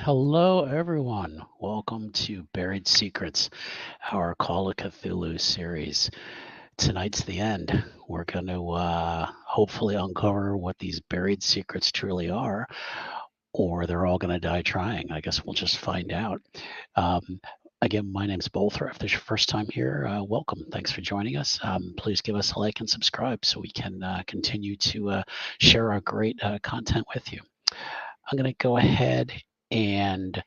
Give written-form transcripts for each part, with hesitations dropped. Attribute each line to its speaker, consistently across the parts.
Speaker 1: Hello, everyone. Welcome to Buried Secrets, our Call of Cthulhu series. Tonight's the end. We're going to hopefully uncover what these buried secrets truly are, or they're all going to die trying. I guess we'll just find out. Again, my name's Bolthra. If this is your first time here, welcome. Thanks for joining us. Please give us a like and subscribe so we can continue to share our great content with you. I'm going to go ahead and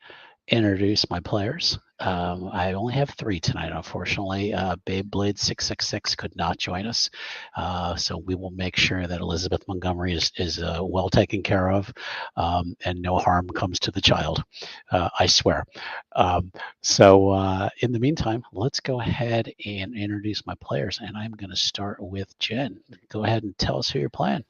Speaker 1: introduce my players. I only have 3 tonight, unfortunately. Babe Blade 666 could not join us, so we will make sure that Elizabeth Montgomery is well taken care of, and no harm comes to the child. I swear. So in the meantime, let's go ahead and introduce my players, and I'm going to start with Jen. Go ahead and tell us who you're playing.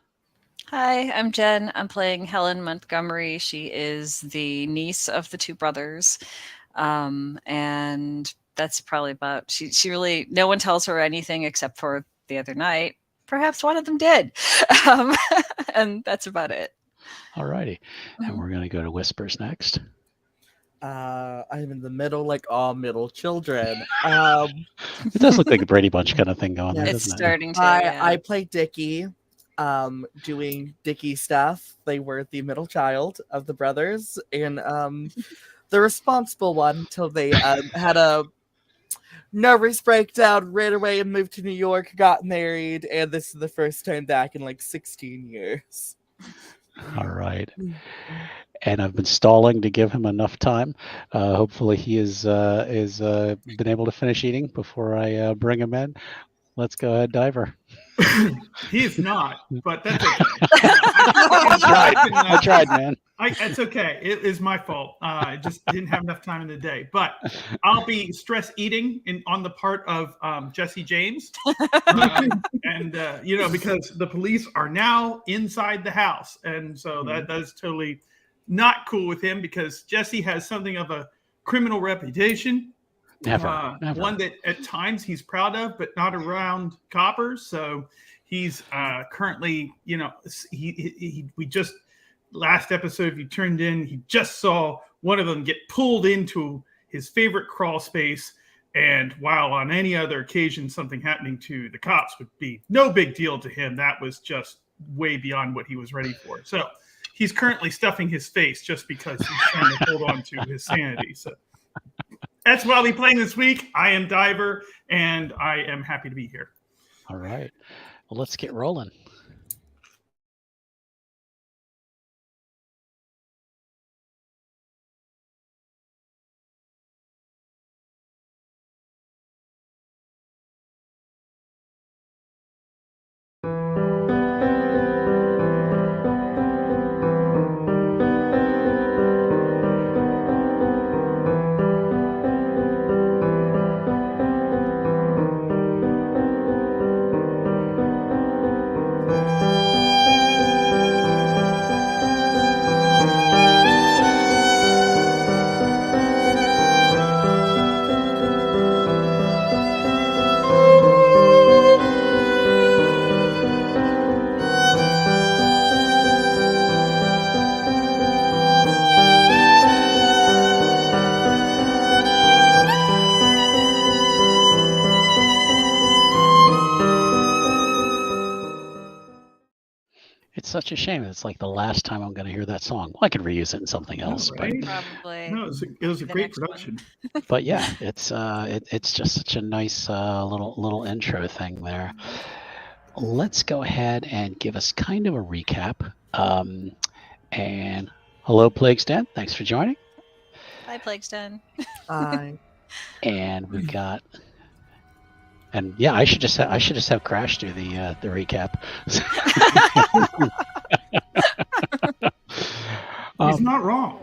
Speaker 2: Hi, I'm Jen. I'm playing Helen Montgomery. She is the niece of the 2 brothers. And that's probably about, she really, no one tells her anything except for the other night. Perhaps one of them did. And that's about it.
Speaker 1: All righty. And we're going to go to Whispers next.
Speaker 3: I'm in the middle, like all middle children.
Speaker 1: It does look like a Brady Bunch kind of thing going on,
Speaker 2: It's
Speaker 1: doesn't
Speaker 2: starting to.
Speaker 3: I play Dickie, doing Dickie stuff. They were the middle child of the brothers, and the responsible one until they had a nervous breakdown, ran away and moved to New York, got married, and this is the first time back in like 16 years.
Speaker 1: All right. And I've been stalling to give him enough time. Hopefully he is been able to finish eating before I bring him in. Let's go ahead, Diver.
Speaker 4: He is not, but that's okay.
Speaker 1: I tried, man.
Speaker 4: It's okay. It is my fault. I just didn't have enough time in the day. But I'll be stress eating on the part of Jesse James. Because the police are now inside the house. And so that is totally not cool with him because Jesse has something of a criminal reputation.
Speaker 1: Never.
Speaker 4: One that at times he's proud of, but not around coppers. So he's currently, we just last episode, if you turned in, he just saw one of them get pulled into his favorite crawl space. And while on any other occasion, something happening to the cops would be no big deal to him, that was just way beyond what he was ready for. So he's currently stuffing his face just because he's trying to hold on to his sanity. So that's what I'll be playing this week. I am Diver, and I am happy to be here.
Speaker 1: All right. Well, let's get rolling. Such a shame. It's like the last time I'm going to hear that song. Well, I could reuse it in something else,
Speaker 4: right?
Speaker 1: but
Speaker 2: probably.
Speaker 4: No, it was a great production.
Speaker 1: But yeah, it's just such a nice little intro thing there. Let's go ahead and give us kind of a recap. And hello, Plaguesden. Thanks for joining.
Speaker 2: Hi, Plaguesden.
Speaker 3: Hi.
Speaker 1: And we've got. And yeah, I should just have Crash do the recap.
Speaker 4: He's not wrong.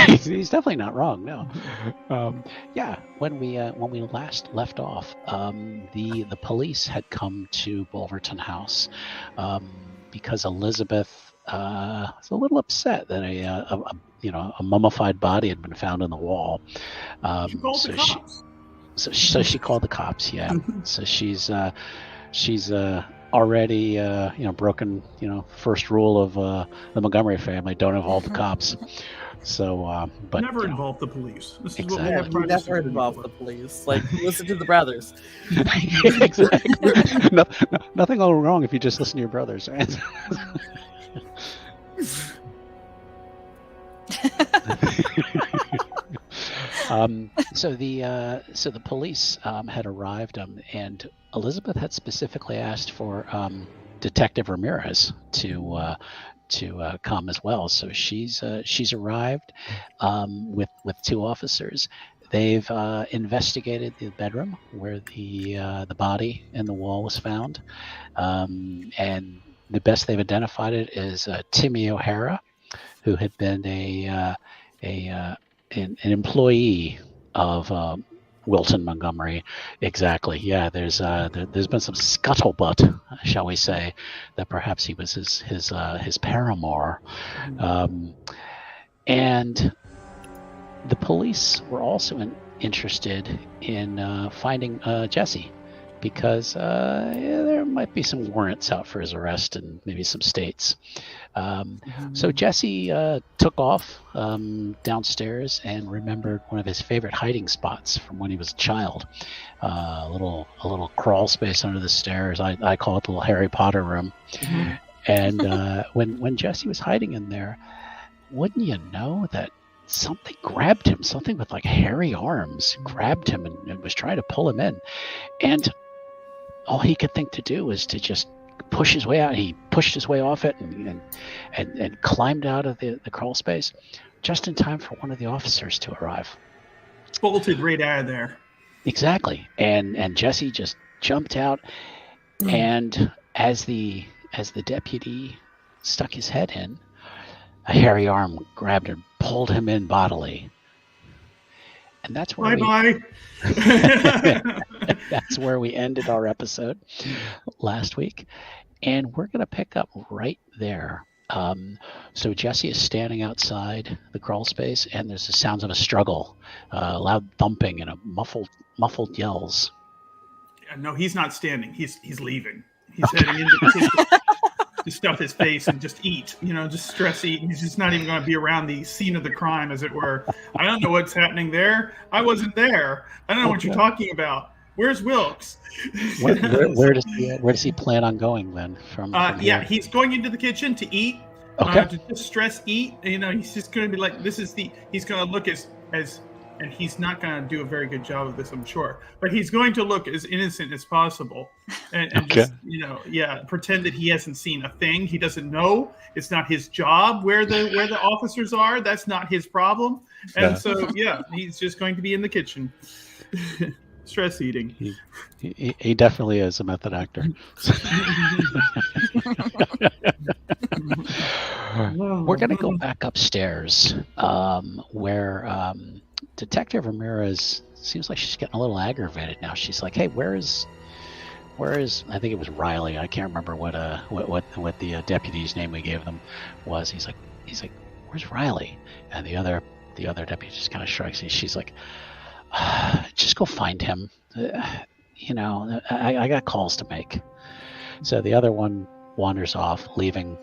Speaker 1: He's definitely not wrong. No. Yeah, when we last left off, the police had come to Bulverton House because Elizabeth was a little upset that a mummified body had been found in the wall.
Speaker 4: She called the cops.
Speaker 1: So she called the cops, yeah. So she's already broken first rule of the Montgomery family: don't involve the cops. So, but
Speaker 4: Never
Speaker 1: you know,
Speaker 4: involve the police. This is what we
Speaker 1: Exactly.
Speaker 4: have
Speaker 3: We
Speaker 4: private
Speaker 3: never
Speaker 4: security
Speaker 3: involve
Speaker 4: for.
Speaker 3: the police. Like, listen to the brothers.
Speaker 1: exactly. Nothing will go wrong if you just listen to your brothers, right? So the police had arrived, and Elizabeth had specifically asked for Detective Ramirez to come as well. So she's arrived with two officers. They've investigated the bedroom where the body in the wall was found, and the best they've identified it is Timmy O'Hara, who had been an employee of Wilton Montgomery. Exactly. Yeah. There's been some scuttlebutt, shall we say, that perhaps he was his paramour, and the police were also interested in finding Jesse, because there might be some warrants out for his arrest in maybe some states. So Jesse took off downstairs and remembered one of his favorite hiding spots from when he was a child. A little crawl space under the stairs. I call it the little Harry Potter room. And when Jesse was hiding in there, wouldn't you know that something grabbed him, something with like hairy arms grabbed him and was trying to pull him in. And all he could think to do was to just push his way out. He pushed his way off it and climbed out of the crawl space just in time for one of the officers to arrive.
Speaker 4: Bolted right out of there.
Speaker 1: Exactly. And Jesse just jumped out, and as the deputy stuck his head in, a hairy arm grabbed and pulled him in bodily. And that's where that's where we ended our episode last week. And we're going to pick up right there. So Jesse is standing outside the crawl space, and there's the sounds of a struggle, loud thumping, and a muffled yells.
Speaker 4: No, he's not standing. He's leaving. He's heading into the kitchen to stuff his face and just eat. Just stress eat. And he's just not even going to be around the scene of the crime, as it were. I don't know what's happening there. I wasn't there. I don't know what you're talking about. Where's Wilkes?
Speaker 1: Where does he plan on going then? From here?
Speaker 4: He's going into the kitchen to eat.
Speaker 1: Okay.
Speaker 4: To just stress eat. He's just going to be like, he's going to look as, and he's not going to do a very good job of this, I'm sure. But he's going to look as innocent as possible, and just pretend that he hasn't seen a thing. He doesn't know. It's not his job where the officers are. That's not his problem. And so he's just going to be in the kitchen. Stress eating.
Speaker 1: He definitely is a method actor. We're going to go back upstairs, where Detective Ramirez seems like she's getting a little aggravated now. She's like, "Hey, where is? I think it was Riley. I can't remember what the deputy's name we gave them was." He's like, "Where's Riley?" And the other deputy just kind of shrugs. And she's like, "Just go find him. I got calls to make." So the other one wanders off, leaving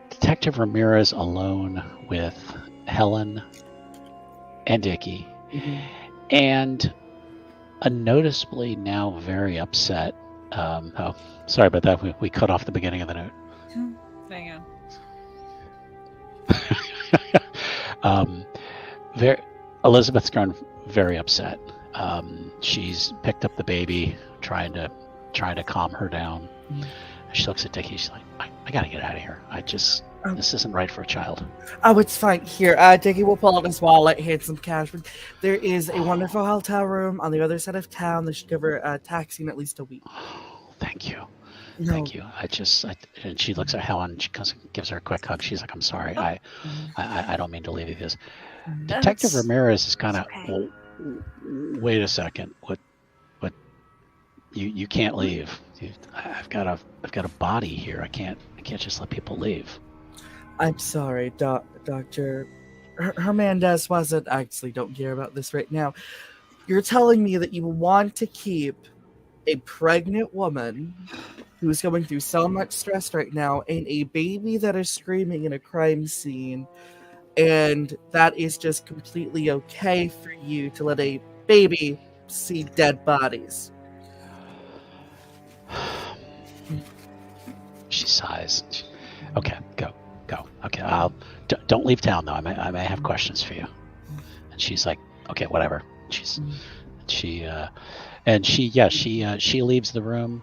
Speaker 1: Detective Ramirez alone with Helen and Dickie, and a noticeably now very upset. Sorry about that. We cut off the beginning of the note.
Speaker 2: Hang on.
Speaker 1: Elizabeth's grown very upset. She's picked up the baby, trying to calm her down. She looks at Dickie. She's like, I gotta get out of here. This isn't right for a child.
Speaker 3: Oh, it's fine. Here, Dickie will pull out his wallet, hand some cash. There is a wonderful hotel room on the other side of town that should give her a taxi in at least a week.
Speaker 1: Oh, thank you.
Speaker 3: No.
Speaker 1: Thank you. And she looks at Helen and she gives her a quick hug. She's like, "I'm sorry. I don't mean to leave you this." Detective Ramirez is kind of, well, wait a second. What? You can't leave. I've got a body here. I can't just let people leave.
Speaker 3: I'm sorry, Dr. Hernandez wasn't. I actually don't care about this right now. You're telling me that you want to keep a pregnant woman who's going through so much stress right now and a baby that is screaming in a crime scene and that is just completely okay for you to let a baby see dead bodies.
Speaker 1: She sighs. Okay, go. Okay, don't leave town though. I may have questions for you. And she's like, okay, whatever. She leaves the room.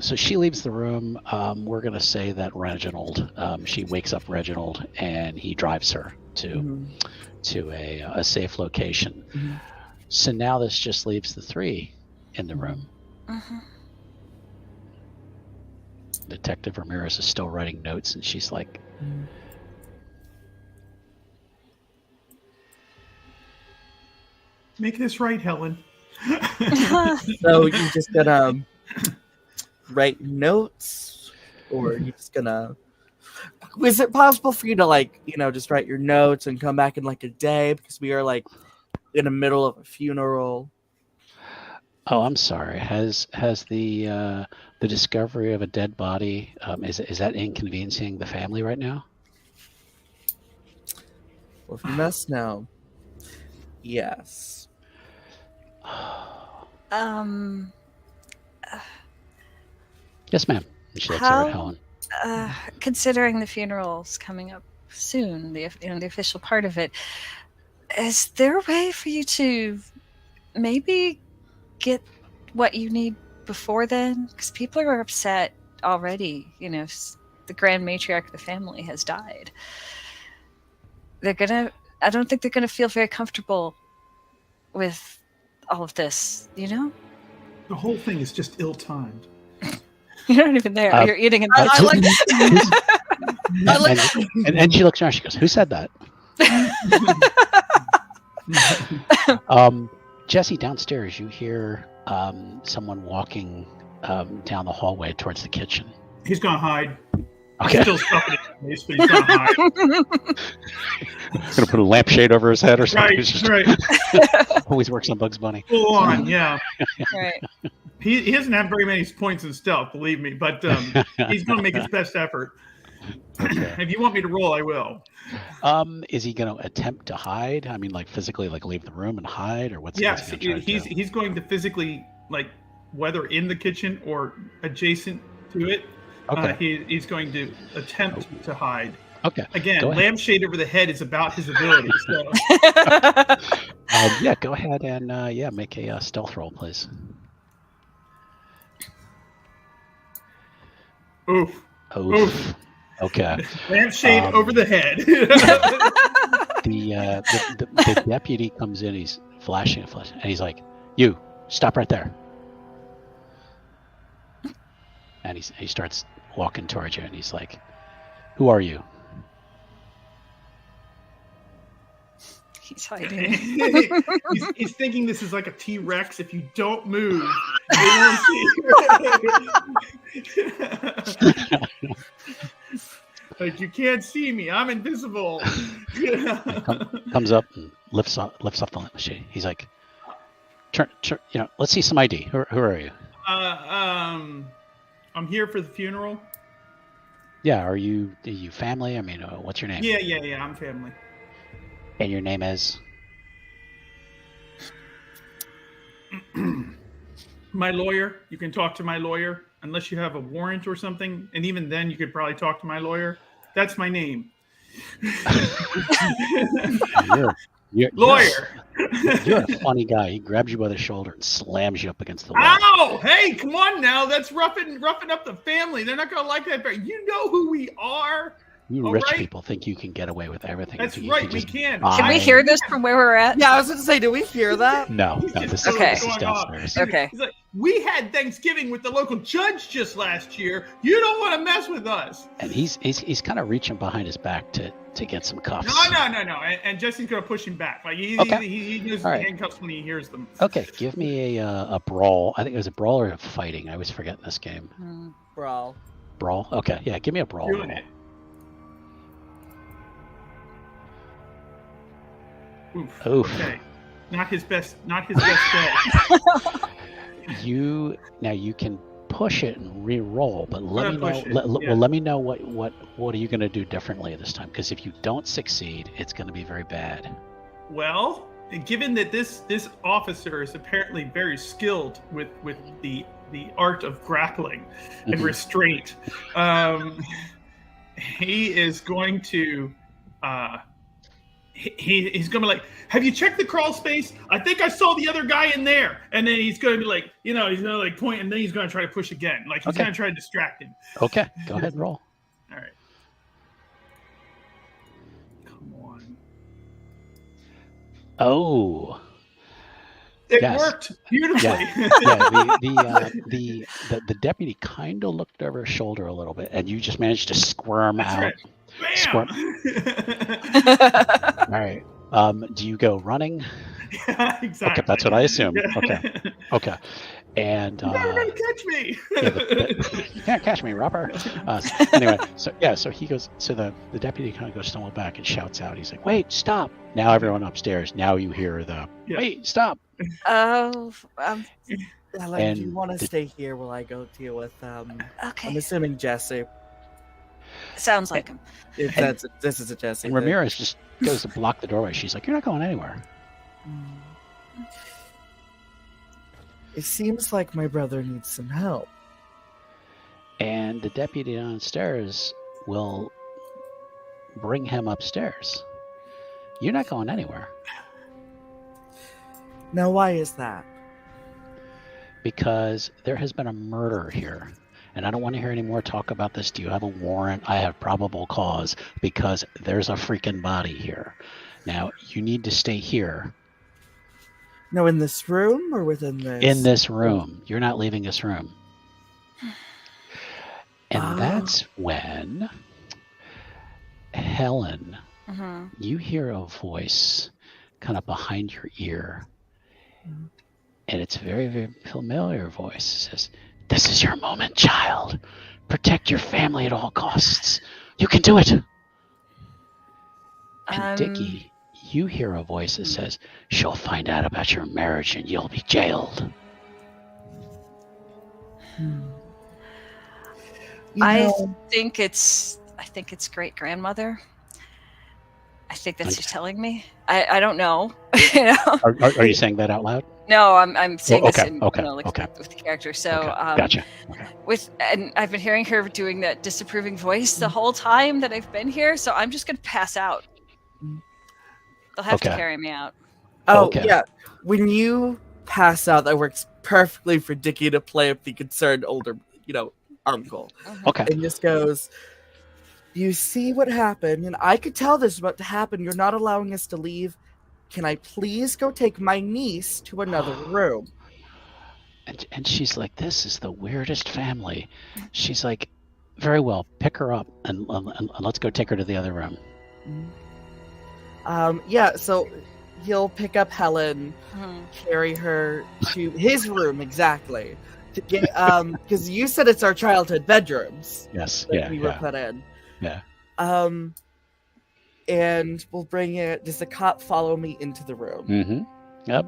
Speaker 1: So she leaves the room. We're gonna say that Reginald. She wakes up Reginald, and he drives her to a safe location.
Speaker 3: Mm-hmm.
Speaker 1: So now this just leaves the three in the room.
Speaker 2: Mm-hmm.
Speaker 1: Detective Ramirez is still writing notes, and she's like,
Speaker 4: Make this right, Helen.
Speaker 3: So you're just gonna write notes, or you're just gonna? Is it possible for you to just write your notes and come back in like a day, because we are like in the middle of a funeral?
Speaker 1: "Oh, I'm sorry. Has the discovery of a dead body is that inconveniencing the family right now?"
Speaker 3: Well, if you must know, yes.
Speaker 1: Yes, ma'am. And she looks over at Helen.
Speaker 2: Considering the funeral's coming up soon, the official part of it, is there a way for you to maybe get what you need before then? Because people are upset already. The grand matriarch of the family has died. I don't think they're gonna feel very comfortable with all of this.
Speaker 4: The whole thing is just ill-timed.
Speaker 2: You're not even there. You're eating and
Speaker 1: and she looks around. She goes, "Who said that?" Jesse, downstairs, you hear someone walking down the hallway towards the kitchen.
Speaker 4: He's gonna hide.
Speaker 1: Okay.
Speaker 4: He's still stuck in his face, but he's gonna hide.
Speaker 1: Gonna put a lampshade over his head or something.
Speaker 4: Right.
Speaker 1: Always works on Bugs Bunny.
Speaker 4: Full on, yeah.
Speaker 2: Right.
Speaker 4: He doesn't have very many points in stealth, believe me, but he's going to make his best effort.
Speaker 1: Okay.
Speaker 4: If you want me to roll, I will.
Speaker 1: Is he going to attempt to hide? I mean, like physically, like leave the room and hide, or what's?
Speaker 4: Yes,
Speaker 1: he gonna try to do?
Speaker 4: he's going to physically, whether in the kitchen or adjacent to it.
Speaker 1: Okay.
Speaker 4: He's going to attempt to hide.
Speaker 1: Okay.
Speaker 4: Again, lampshade over the head is about his ability. So.
Speaker 1: Yeah, go ahead and make a stealth roll, please.
Speaker 4: Oof.
Speaker 1: Okay.
Speaker 4: Lampshade over the head.
Speaker 1: The deputy comes in. He's flashing, and he's like, "You stop right there." And he starts walking towards you, and he's like, "Who are you?"
Speaker 2: He's hiding.
Speaker 4: he's thinking this is like a T-Rex. If you don't move, they won't see you. Like, you can't see me. I'm invisible.
Speaker 1: Comes up and lifts up the lampshade. He's like, "Turn, let's see some ID. Who are you?"
Speaker 4: I'm here for the funeral.
Speaker 1: Yeah, are you family? I mean, what's your name?
Speaker 4: Yeah, I'm family.
Speaker 1: And your name is?
Speaker 4: My lawyer. You can talk to my lawyer unless you have a warrant or something, and even then you could probably talk to my lawyer. That's my name. Lawyer.
Speaker 1: You're a funny guy. He grabs you by the shoulder and slams you up against the wall.
Speaker 4: Ow! Hey, come on now. That's roughing up the family. They're not going to like that. You know who we are.
Speaker 1: You rich people think you can get away with everything.
Speaker 4: That's right. We can.
Speaker 2: Can we hear this from where we're at?
Speaker 3: Yeah, I was going to say, do we hear that?
Speaker 1: No. This is downstairs.
Speaker 2: Okay.
Speaker 4: He's like, we had Thanksgiving with the local judge just last year. You don't want to mess with us.
Speaker 1: And he's kind of reaching behind his back to get some cuffs.
Speaker 4: No. And Jesse's going to push him back. Like he uses the handcuffs when he hears them.
Speaker 1: Okay, give me a brawl. I think it was a brawl or a fighting. I always forget in this game.
Speaker 3: Brawl.
Speaker 1: Brawl? Okay, yeah, give me a brawl.
Speaker 4: Doing it. Oof. Okay. Not his best day.
Speaker 1: You can push it and re-roll, but let me know.
Speaker 4: Push it, yeah.
Speaker 1: Well, let me know what are you going to do differently this time? Because if you don't succeed, it's going to be very bad.
Speaker 4: Well, given that this officer is apparently very skilled with the art of grappling and restraint, he is going to he's going to be like, have you checked the crawl space? I think I saw the other guy in there. And then he's going to be like, he's going to like point, and then he's going to try to push again. Like he's going to try to distract him.
Speaker 1: Okay, go ahead and roll.
Speaker 4: All right. Come on.
Speaker 1: Oh.
Speaker 4: It
Speaker 1: Yes.
Speaker 4: worked beautifully.
Speaker 1: Yeah, the deputy kind of looked over his shoulder a little bit, and you just managed to squirm
Speaker 4: That's
Speaker 1: out.
Speaker 4: right. Bam!
Speaker 1: Squirm. All right. Do you go running?
Speaker 4: Yeah, exactly.
Speaker 1: Okay, that's what I assume.
Speaker 4: Yeah.
Speaker 1: Okay. And
Speaker 4: You're never gonna catch me.
Speaker 1: you can't catch me, Robber. Anyway, so he goes. So the deputy kind of goes stumble back and shouts out. He's like, "Wait, stop!" Now everyone upstairs. Now you hear the "Wait, stop!"
Speaker 2: Oh,
Speaker 3: Helen,
Speaker 1: And
Speaker 3: do you want to stay here while I go deal with
Speaker 2: okay.
Speaker 3: I'm assuming Jesse.
Speaker 2: Sounds like him.
Speaker 3: If this is a Jesse.
Speaker 1: And
Speaker 3: thing.
Speaker 1: Ramirez just goes to block the doorway. She's like, "You're not going anywhere."
Speaker 3: It seems like my brother needs some help.
Speaker 1: And the deputy downstairs will bring him upstairs. You're not going anywhere.
Speaker 3: Now, why is that?
Speaker 1: Because there has been a murder here. And I don't want to hear any more talk about this. Do you have a warrant? I have probable cause because there's a freaking body here. Now, you need to stay here.
Speaker 3: No, in this room or within this?
Speaker 1: In this room. You're not leaving this room. And that's when, Helen, you hear a voice kind of behind your ear. And it's a very, very familiar voice. It says, "This is your moment, child. Protect your family at all costs. You can do it." And Dickie, you hear a voice that says, "She'll find out about your marriage and you'll be jailed."
Speaker 2: I think it's great grandmother. I think that's what you're telling me. I don't know. You know?
Speaker 1: Are you saying that out loud?
Speaker 2: No, I'm saying this in,
Speaker 1: with
Speaker 2: the character. So
Speaker 1: gotcha.
Speaker 2: And I've been hearing her doing that disapproving voice the whole time that I've been here. So I'm just gonna pass out. They'll have to carry me out.
Speaker 3: Oh yeah, when you pass out, that works perfectly for Dickie to play up the concerned older, uncle.
Speaker 1: Okay.
Speaker 3: And just goes, "You see what happened, and I could tell this was about to happen. You're not allowing us to leave. Can I please go take my niece to another room?"
Speaker 1: And she's like, "This is the weirdest family." She's like, "Very well, pick her up and let's go take her to the other room."
Speaker 3: So he'll pick up Helen, carry her to his room exactly. To get, because you said it's our childhood bedrooms.
Speaker 1: Yes.
Speaker 3: That we were put in.
Speaker 1: Yeah.
Speaker 3: And we'll bring it. Does the cop follow me into the room?
Speaker 1: Mm-hmm. Yep.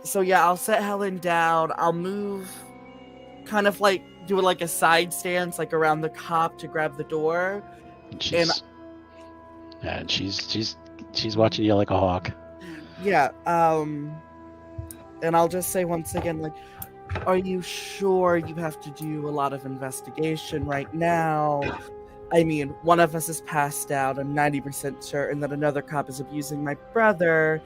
Speaker 3: So yeah, I'll set Helen down. I'll move, kind of like do like a side stance, like around the cop to grab the door.
Speaker 1: And she's watching you like a hawk.
Speaker 3: Yeah. And I'll just say once again, like, are you sure you have to do a lot of investigation right now? I mean, one of us is passed out. I'm 90% certain that another cop is abusing my brother,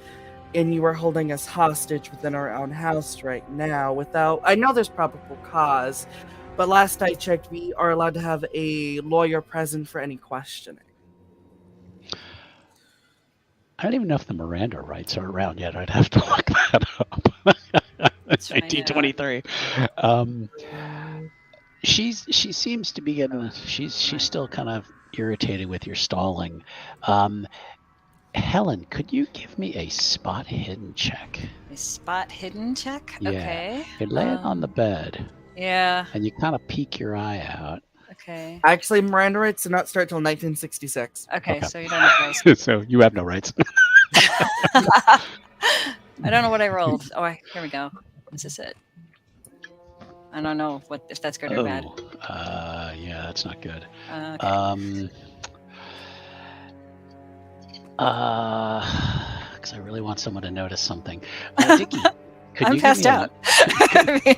Speaker 3: and you are holding us hostage within our own house right now I know there's probable cause, but last I checked, we are allowed to have a lawyer present for any questioning.
Speaker 1: I don't even know if the Miranda rights are around yet. I'd have to look that up. 1923. She seems to be getting. She's still kind of irritated with your stalling. Helen, could you give me a spot hidden check?
Speaker 2: A spot hidden check?
Speaker 1: Yeah.
Speaker 2: Okay.
Speaker 1: You're laying on the bed.
Speaker 2: Yeah.
Speaker 1: And you kind of peek your eye out.
Speaker 2: Okay.
Speaker 3: Actually, Miranda rights do not start till 1966.
Speaker 2: Okay, so you don't have those.
Speaker 1: So you have no rights.
Speaker 2: I don't know what I rolled. Oh, here we go. Is this it? I don't know if that's good or bad.
Speaker 1: Yeah, that's not good.
Speaker 2: Okay.
Speaker 1: Because I really want someone to notice something. Dickie, could
Speaker 2: I'm
Speaker 1: you give
Speaker 2: passed
Speaker 1: me
Speaker 2: out. I mean,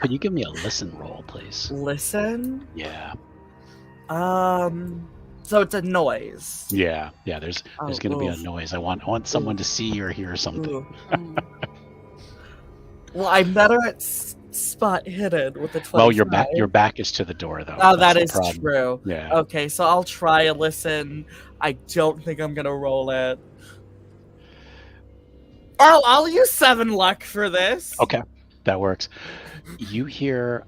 Speaker 1: could you give me a listen roll, please?
Speaker 3: Listen.
Speaker 1: Yeah.
Speaker 3: So it's a noise.
Speaker 1: Yeah. There's
Speaker 3: Oh,
Speaker 1: going to be a
Speaker 3: oof.
Speaker 1: noise. I want someone to see or hear something.
Speaker 3: Ooh.
Speaker 2: mm,
Speaker 3: Well, I'm better at spot hidden with the 25.
Speaker 1: Well, your back is to the door, though.
Speaker 3: Oh,
Speaker 1: That's
Speaker 3: that
Speaker 1: the
Speaker 3: is
Speaker 1: problem.
Speaker 3: true.
Speaker 1: Yeah.
Speaker 3: Okay, so I'll try a listen. I don't think I'm gonna roll it. Oh, I'll use 7 luck for this.
Speaker 1: Okay, that works. You hear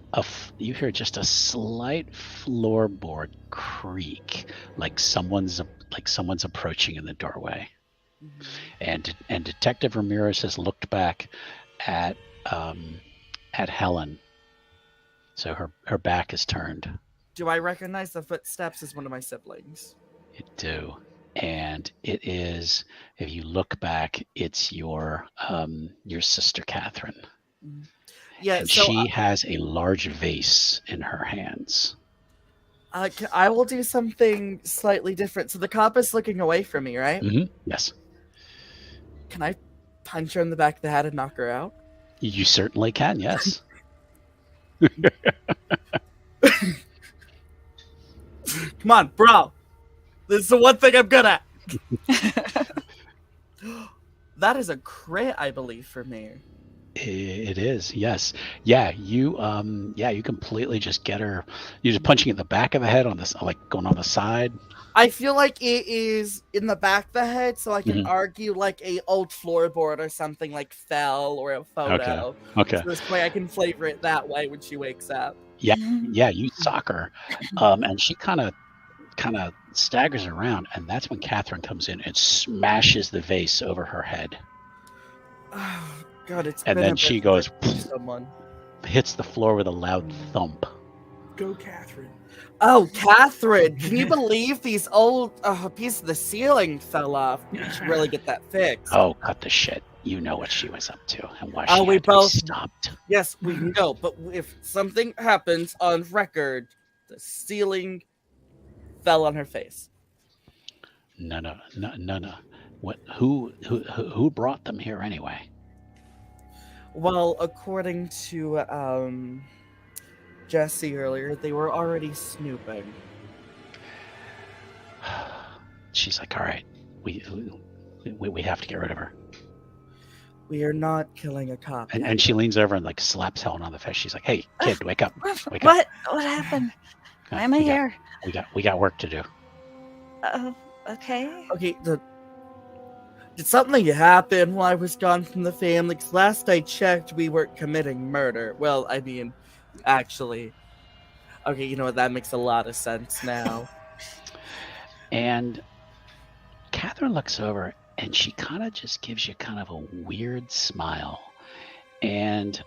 Speaker 1: just a slight floorboard creak, like someone's approaching in the doorway.
Speaker 3: Mhm.
Speaker 1: And Detective Ramirez has looked back at Helen, so her back is turned.
Speaker 3: Do I recognize the footsteps as one of my siblings?
Speaker 1: You do, and it is. If you look back, it's your sister Catherine.
Speaker 3: Yeah,
Speaker 1: And
Speaker 3: so
Speaker 1: she has a large vase in her hands.
Speaker 3: I will do something slightly different. So the cop is looking away from me, right?
Speaker 1: Mm-hmm. Yes.
Speaker 3: Can I punch her in the back of the head and knock her out?
Speaker 1: You certainly can, yes.
Speaker 3: Come on, bro. This is the one thing I'm good at. That is a crit, I believe, for me.
Speaker 1: It is, yes. Yeah, you completely just get her. You're just punching at the back of the head on this, like going on the side.
Speaker 3: I feel like it is in the back of the head, so I can
Speaker 1: Mhm.
Speaker 3: argue like a old floorboard or something like fell or a photo.
Speaker 1: Okay.
Speaker 3: So this way I can flavor it that way when she wakes up.
Speaker 1: Yeah, you sock her, and she kind of staggers around, and that's when Catherine comes in and smashes the vase over her head,
Speaker 3: Oh, God, it's
Speaker 1: and
Speaker 3: been
Speaker 1: then
Speaker 3: a
Speaker 1: she
Speaker 3: bit
Speaker 1: goes,
Speaker 3: to punch someone.
Speaker 1: hits the floor with a loud thump.
Speaker 4: Go, Catherine.
Speaker 3: Oh, Catherine, can you believe these old piece of the ceiling fell off? We should really get that fixed.
Speaker 1: Oh, cut the shit! You know what she was up to and why
Speaker 3: Oh,
Speaker 1: she
Speaker 3: we
Speaker 1: had to be
Speaker 3: both-
Speaker 1: stopped.
Speaker 3: Yes, we know, but if something happens on record, the ceiling fell on her face.
Speaker 1: No. What? Who brought them here anyway?
Speaker 3: Well, according to Jesse earlier, they were already snooping.
Speaker 1: She's like, all right, we have to get rid of her.
Speaker 3: We are not killing a cop.
Speaker 1: And she leans over and like slaps Helen on the face. She's like, hey, kid, wake up. Wake
Speaker 2: what? What happened?
Speaker 1: up.
Speaker 2: Why am I
Speaker 1: We got-
Speaker 2: here?
Speaker 1: We got work to do.
Speaker 2: Okay.
Speaker 3: Okay, did something happen while I was gone from the family? 'Cause last I checked, we weren't committing murder. Well, I mean, actually. Okay, you know what? That makes a lot of sense now.
Speaker 1: And Catherine looks over and she kind of just gives you kind of a weird smile. And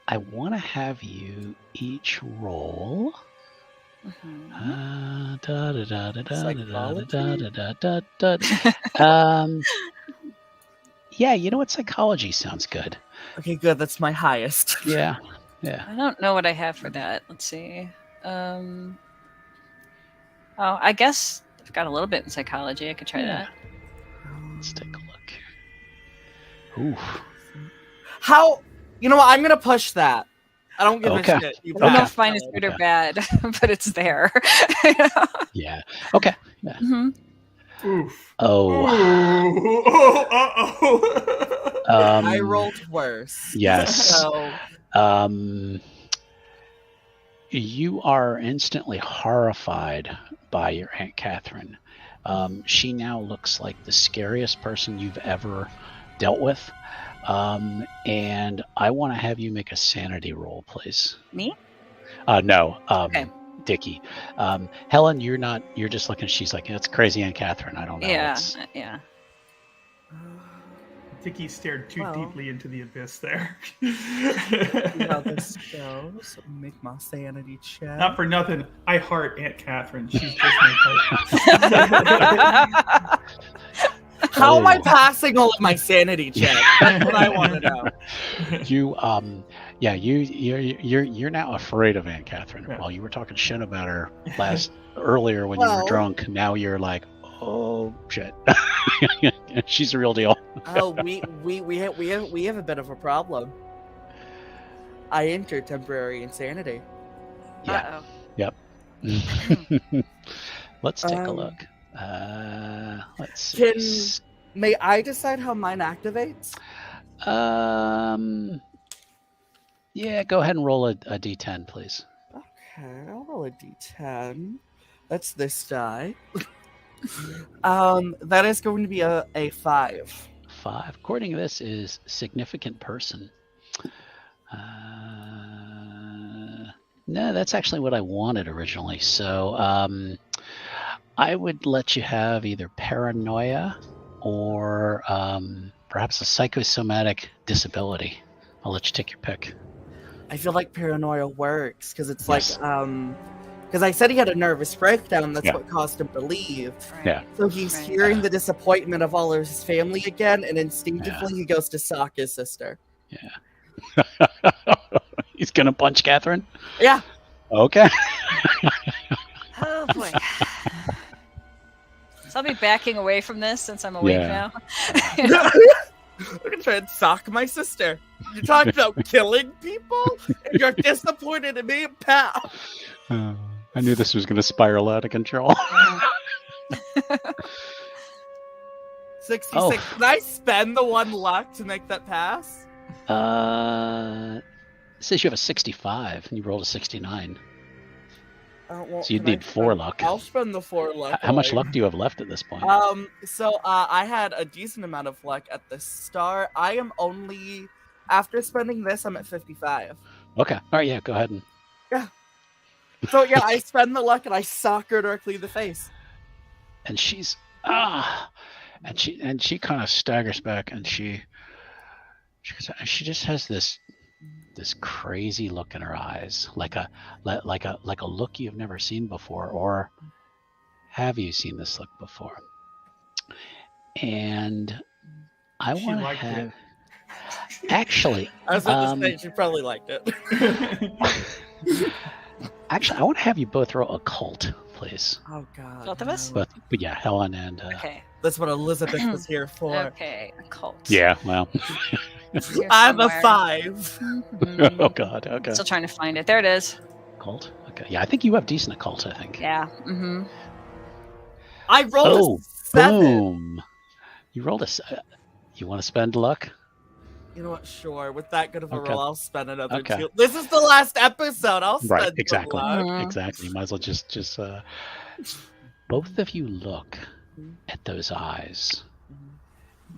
Speaker 1: I want to have you each roll.
Speaker 2: Mhm.
Speaker 1: Yeah, you know what? Psychology sounds good.
Speaker 3: Okay, good. That's my highest.
Speaker 1: Yeah.
Speaker 2: I don't know what I have for that. Let's see. Oh, I guess I've got a little bit in psychology. I could try
Speaker 1: Yeah.
Speaker 2: that.
Speaker 1: Let's take a look. Oof.
Speaker 3: How? You know what? I'm gonna push that. I don't give
Speaker 1: Okay.
Speaker 3: a shit. You
Speaker 2: I don't know
Speaker 3: pass,
Speaker 2: if mine is
Speaker 3: Helen.
Speaker 2: good or
Speaker 1: Okay.
Speaker 2: bad, but it's there.
Speaker 1: Yeah. Okay.
Speaker 2: Mhm.
Speaker 4: Oof.
Speaker 1: Oh.
Speaker 4: Oh.
Speaker 3: I rolled worse.
Speaker 1: Yes.
Speaker 3: So,
Speaker 1: You are instantly horrified by your Aunt Catherine. She now looks like the scariest person you've ever dealt with. And I want to have you make a sanity roll, please.
Speaker 2: Me?
Speaker 1: No.
Speaker 2: Okay.
Speaker 1: Dickie. Helen, you're just looking, she's like, that's crazy Aunt Catherine. I don't know.
Speaker 2: Yeah.
Speaker 1: It's-
Speaker 2: Yeah.
Speaker 4: Dickie stared too
Speaker 3: Well.
Speaker 4: deeply into the abyss there.
Speaker 3: see how this goes. Make my sanity check.
Speaker 4: Not for nothing. I heart Aunt Catherine. She's just my type.
Speaker 3: How am I
Speaker 1: Oh.
Speaker 3: passing all of my sanity checks? That's what I want to know.
Speaker 1: Yeah, you're now afraid of Aunt Catherine.
Speaker 4: Yeah.
Speaker 1: While you were talking shit about her earlier when you were
Speaker 3: Well-
Speaker 1: drunk, now you're like, oh shit, she's the real deal.
Speaker 3: Oh, we have a bit of a problem. I entered temporary insanity.
Speaker 1: Yeah.
Speaker 2: Uh-oh.
Speaker 1: Yep. Let's take a
Speaker 3: Um,
Speaker 1: look. Let's see.
Speaker 3: May I decide how mine activates?
Speaker 1: Yeah, go ahead and roll a d10, please.
Speaker 3: Okay, I'll roll a d10. That's this die. That is going to be a 5.
Speaker 1: 5. According to this, is significant person. No, that's actually what I wanted originally. So I would let you have either paranoia or perhaps a psychosomatic disability. I'll let you take your pick.
Speaker 3: I feel like paranoia works because it's
Speaker 1: Yes.
Speaker 3: like because I said he had a nervous breakdown. That's
Speaker 1: Yeah.
Speaker 3: what caused him to leave.
Speaker 2: Right.
Speaker 1: Yeah.
Speaker 3: So he's
Speaker 2: Right.
Speaker 3: hearing the disappointment of all of his family again, and instinctively he goes to sock his sister.
Speaker 1: He's gonna punch Catherine.
Speaker 3: Yeah.
Speaker 1: Okay.
Speaker 2: Oh boy. So I'll be backing away from this since I'm awake
Speaker 1: Yeah.
Speaker 2: now.
Speaker 3: I'm gonna try and sock my sister. You're talking about killing people, and you're disappointed in me, pal.
Speaker 1: I knew this was gonna spiral out of control.
Speaker 3: 66.
Speaker 1: Oh.
Speaker 3: Can I spend the 1 luck to make that pass?
Speaker 1: It says you have a 65 and you rolled a 69.
Speaker 3: Well,
Speaker 1: So you'd
Speaker 3: can I
Speaker 1: need 4
Speaker 3: spend-
Speaker 1: luck.
Speaker 3: I'll spend the 4 luck.
Speaker 1: How much
Speaker 3: away.
Speaker 1: luck do you have left at this point?
Speaker 3: So I had a decent amount of luck at the start. I am only after spending this, I'm at 55.
Speaker 1: Okay. All right. Yeah. Go ahead and.
Speaker 3: So yeah, I spend the luck and I sock her directly in the face.
Speaker 1: And she's and she kind of staggers back and she just has this crazy look in her eyes, like a look you've never seen before, or have you seen this look before? And I
Speaker 4: She
Speaker 1: want to
Speaker 4: liked it.
Speaker 1: have actually.
Speaker 3: I was at this stage, you probably liked it.
Speaker 1: Actually, I want to have you both roll occult, please.
Speaker 3: Oh god.
Speaker 2: Both of us?
Speaker 3: no.
Speaker 1: But yeah, Helen and.
Speaker 2: Okay.
Speaker 3: That's what Elizabeth was here for.
Speaker 2: Okay. Occult.
Speaker 1: Yeah. Well.
Speaker 2: It's here
Speaker 3: I'm a
Speaker 2: somewhere.
Speaker 3: 5.
Speaker 2: Mhm.
Speaker 1: Oh God. Okay.
Speaker 2: Still trying to find it. There it is.
Speaker 1: Occult. Okay. Yeah, I think you have decent occult. I think.
Speaker 2: Yeah. Mm-hmm.
Speaker 3: I rolled
Speaker 1: Oh,
Speaker 3: a 7.
Speaker 1: boom! You rolled a. You want to spend luck?
Speaker 3: You know what? Sure. With that good of a
Speaker 1: Okay.
Speaker 3: roll, I'll spend another
Speaker 1: Okay.
Speaker 3: 2. This is the last episode. I'll spend
Speaker 1: Right.
Speaker 3: some
Speaker 1: Exactly.
Speaker 3: luck.
Speaker 2: Mhm.
Speaker 1: Exactly. You might as well just. Both of you look at those eyes,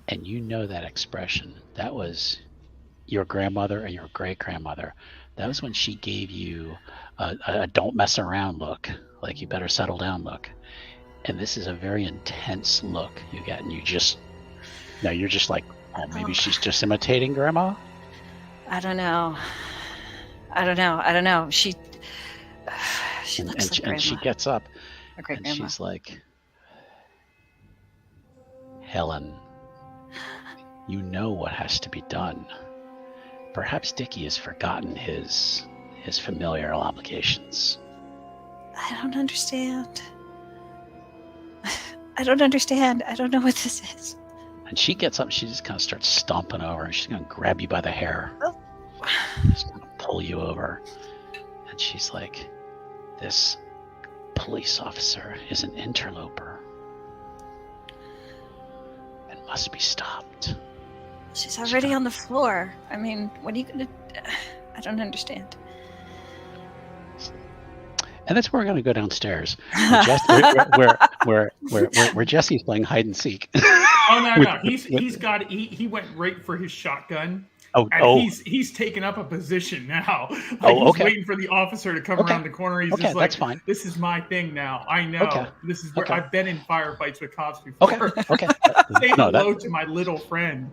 Speaker 1: and you know that expression. That was your grandmother and your great grandmother. That was when she gave you a "don't mess around" look, like you better settle down look. And this is a very intense look you get, and you're just like, oh, maybe she's just imitating grandma.
Speaker 2: I don't know. She
Speaker 1: And,
Speaker 2: looks like
Speaker 1: and she
Speaker 2: grandma.
Speaker 1: gets up
Speaker 2: Or great
Speaker 1: and
Speaker 2: grandma.
Speaker 1: she's like, Helen, you know what has to be done. Perhaps Dickie has forgotten his familiar obligations.
Speaker 2: I don't understand. I don't understand. I don't know what this is.
Speaker 1: And she gets up and she just kind of starts stomping over and she's going to grab you by the hair.
Speaker 2: Oh.
Speaker 1: She's going to pull you over. And she's like, this police officer is an interloper and must be stopped.
Speaker 2: She's already on the floor. I mean, what are you gonna? I don't understand.
Speaker 1: And that's where we're going to go downstairs. Where Jesse's playing hide and seek.
Speaker 4: Oh no,
Speaker 1: With-
Speaker 4: no. He went right for his shotgun.
Speaker 1: Oh,
Speaker 4: And he's taken up a position now. Like
Speaker 1: Oh,
Speaker 4: he's
Speaker 1: okay.
Speaker 4: waiting for the officer to come
Speaker 1: Okay.
Speaker 4: around the corner. He's
Speaker 1: Okay,
Speaker 4: just like,
Speaker 1: that's fine.
Speaker 4: this is my thing now. I know.
Speaker 1: Okay.
Speaker 4: This is where
Speaker 1: Okay.
Speaker 4: I've been in firefights with cops before.
Speaker 1: Okay. Okay.
Speaker 4: Say
Speaker 1: No,
Speaker 4: hello
Speaker 1: that,
Speaker 4: to my little friend.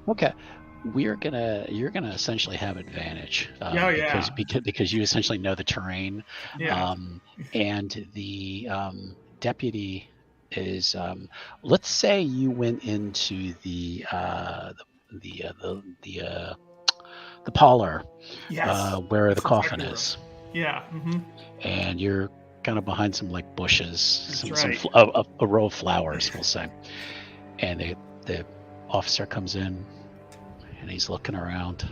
Speaker 1: okay. You're gonna essentially have advantage.
Speaker 4: Yeah.
Speaker 1: Because you essentially know the terrain.
Speaker 4: Yeah.
Speaker 1: And the deputy is. Let's say you went into the parlor,
Speaker 4: Yes.
Speaker 1: where
Speaker 4: That's
Speaker 1: the coffin
Speaker 4: exactly
Speaker 1: is,
Speaker 4: Yeah.
Speaker 1: and you're kind of behind some like bushes,
Speaker 4: That's right.
Speaker 1: a row of flowers, we'll say. And the officer comes in, and he's looking around.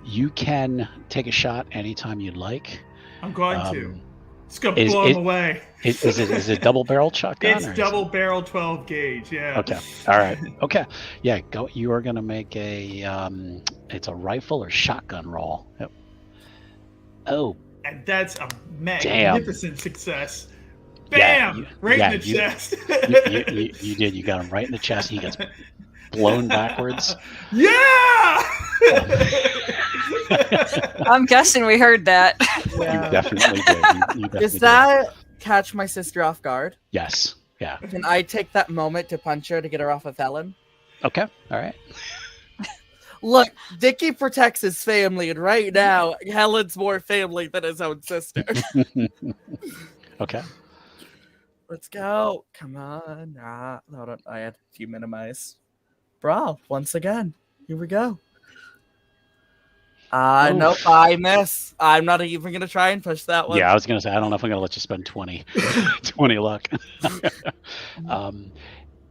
Speaker 1: You can take a shot anytime you'd like.
Speaker 4: I'm going to.
Speaker 1: Um,
Speaker 4: It's gonna blow him away.
Speaker 1: Is it double-barreled shotgun?
Speaker 4: It's
Speaker 1: or is
Speaker 4: double
Speaker 1: it...
Speaker 4: barrel 12 gauge. Yeah.
Speaker 1: Okay. All right. Okay. Yeah. Go. You are gonna make a it's a rifle or shotgun roll. Yep. Oh.
Speaker 4: And that's a magnificent success.
Speaker 1: Yeah,
Speaker 4: Bam! Right in the chest.
Speaker 1: You did. You got him right in the chest. He gets blown backwards.
Speaker 4: Yeah!
Speaker 2: I'm guessing we heard that.
Speaker 3: Yeah.
Speaker 1: You definitely did. You definitely
Speaker 3: Does that catch my sister off guard?
Speaker 1: Yes. Yeah.
Speaker 3: Can I take that moment to punch her to get her off of Helen?
Speaker 1: Okay. All right.
Speaker 3: Look, Dickie protects his family, and right now, Helen's more family than his own sister.
Speaker 1: Okay.
Speaker 3: Let's go. Come on. Hold on. I had to minimize. Brawl, once again. Here we go. Nope, I miss. I'm not even going to try and push that one.
Speaker 1: Yeah, I was going to say, I don't know if I'm going to let you spend 20 luck.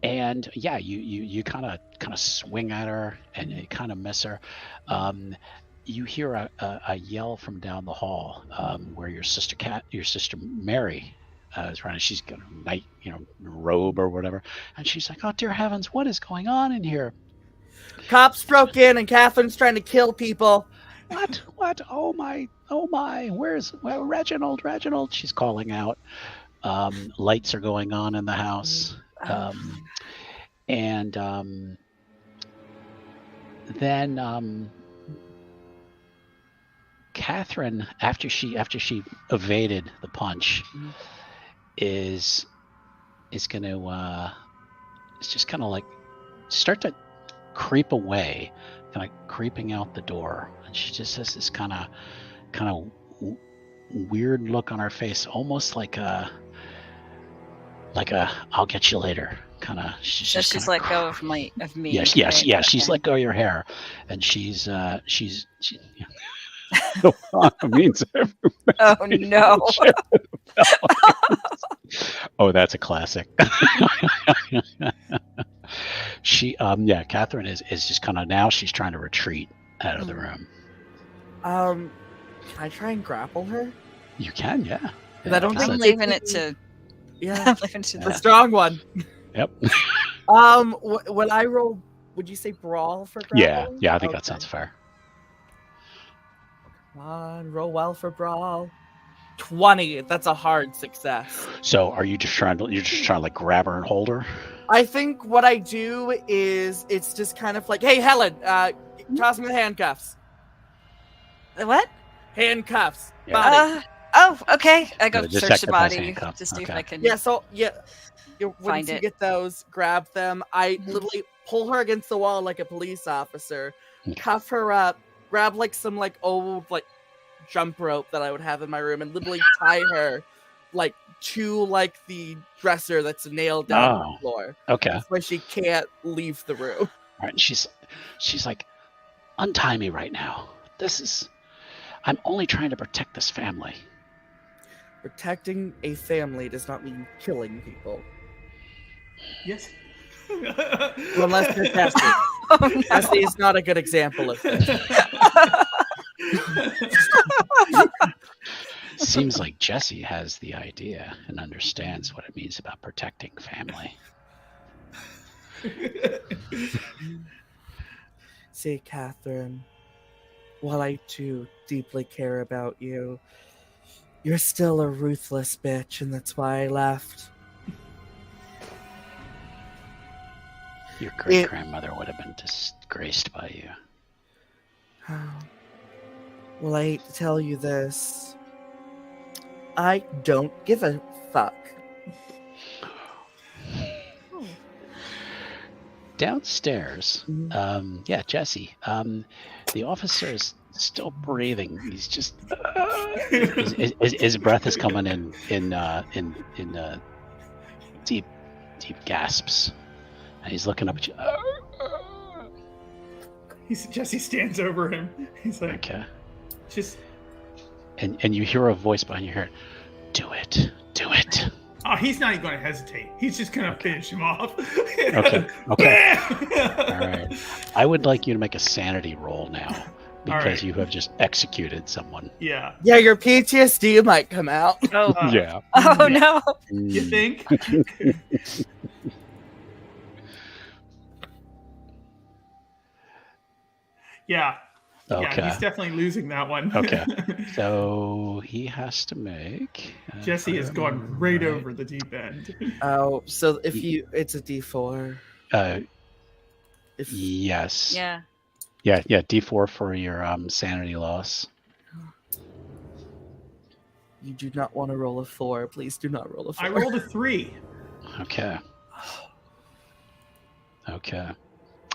Speaker 1: And yeah, you kind of swing at her and you kind of miss her. You hear a yell from down the hall, where your sister Mary is running. She's got a night, robe or whatever, and she's like, "Oh dear heavens, what is going on in here?"
Speaker 3: Cops broke in and Catherine's trying to kill people.
Speaker 1: What? Oh my! Where's Reginald? She's calling out. Lights are going on in the house. And then Catherine, after she evaded the punch, is gonna it's just kind of like start to creep away, kind of creeping out the door, and she just has this kind of weird look on her face, almost like a I'll get you later kind of.
Speaker 2: She's let go of me.
Speaker 1: Yes.
Speaker 2: Right?
Speaker 1: She's let go of your hair, and she's the one who means everybody.
Speaker 2: Oh no!
Speaker 1: Oh, that's a classic. Catherine is just kind of, now she's trying to retreat out of the room.
Speaker 3: Can I try and grapple her?
Speaker 1: You can, yeah.
Speaker 3: I don't think
Speaker 2: I'm leaving it to.
Speaker 3: Yeah,
Speaker 2: I'm leaving it to
Speaker 3: the strong one.
Speaker 1: Yep.
Speaker 3: When I roll, would you say brawl for grapple?
Speaker 1: Yeah, I think that sounds fair.
Speaker 3: Come on, roll well for brawl. 20. That's a hard success.
Speaker 1: So, are you just trying to like grab her and hold her?
Speaker 3: I think what I do is it's just kind of like, hey, Helen, toss me the handcuffs.
Speaker 2: What?
Speaker 3: Handcuffs.
Speaker 1: Yeah.
Speaker 3: Body.
Speaker 2: Okay. I go
Speaker 1: The
Speaker 2: search the
Speaker 1: detective has
Speaker 2: body
Speaker 1: handcuffs.
Speaker 2: to see if
Speaker 1: Okay.
Speaker 2: I can.
Speaker 3: Yeah, so once
Speaker 2: Find
Speaker 3: you
Speaker 2: it.
Speaker 3: get those, grab them. I literally pull her against the wall like a police officer, cuff her up, grab like some like old like jump rope that I would have in my room, and literally tie her like to like the dresser that's nailed down on the floor.
Speaker 1: Okay.
Speaker 3: Where she can't leave the room.
Speaker 1: All right. She's like, untie me right now. I'm only trying to protect this family.
Speaker 3: Protecting a family does not mean killing people.
Speaker 4: Yes.
Speaker 3: Unless you're Tessie.
Speaker 2: Oh, no.
Speaker 3: Tessie is not a good example of this.
Speaker 1: Seems like Jesse has the idea and understands what it means about protecting family.
Speaker 3: See, Catherine, while I too deeply care about you, you're still a ruthless bitch, and that's why I left.
Speaker 1: Your great-grandmother would have been disgraced by you.
Speaker 3: Well, I hate to tell you this. I don't give a fuck.
Speaker 1: Downstairs, Jesse, the officer is still breathing. He's just his breath is coming in deep gasps, and he's looking up at you.
Speaker 4: Jesse stands over him. He's like,
Speaker 1: Okay.
Speaker 4: just.
Speaker 1: And you hear a voice behind you. Hear, do it.
Speaker 4: Oh, he's not even going to hesitate. He's just going to finish him off.
Speaker 1: Okay. All right. I would like you to make a sanity roll now because
Speaker 4: right.
Speaker 1: you have just executed someone.
Speaker 4: Yeah.
Speaker 3: Yeah, your PTSD might come out.
Speaker 2: Oh,
Speaker 1: Yeah.
Speaker 2: oh no.
Speaker 4: You think? Yeah.
Speaker 1: Okay.
Speaker 4: Yeah, he's definitely losing that one.
Speaker 1: Okay. So he has to make.
Speaker 4: Jesse has gone right over the deep end.
Speaker 3: Oh, so if it's a D4. If
Speaker 1: Yes.
Speaker 2: Yeah.
Speaker 1: Yeah. D4 for your sanity loss.
Speaker 3: you do not want to roll a 4, please do not roll a 4.
Speaker 4: I rolled a 3.
Speaker 1: Okay.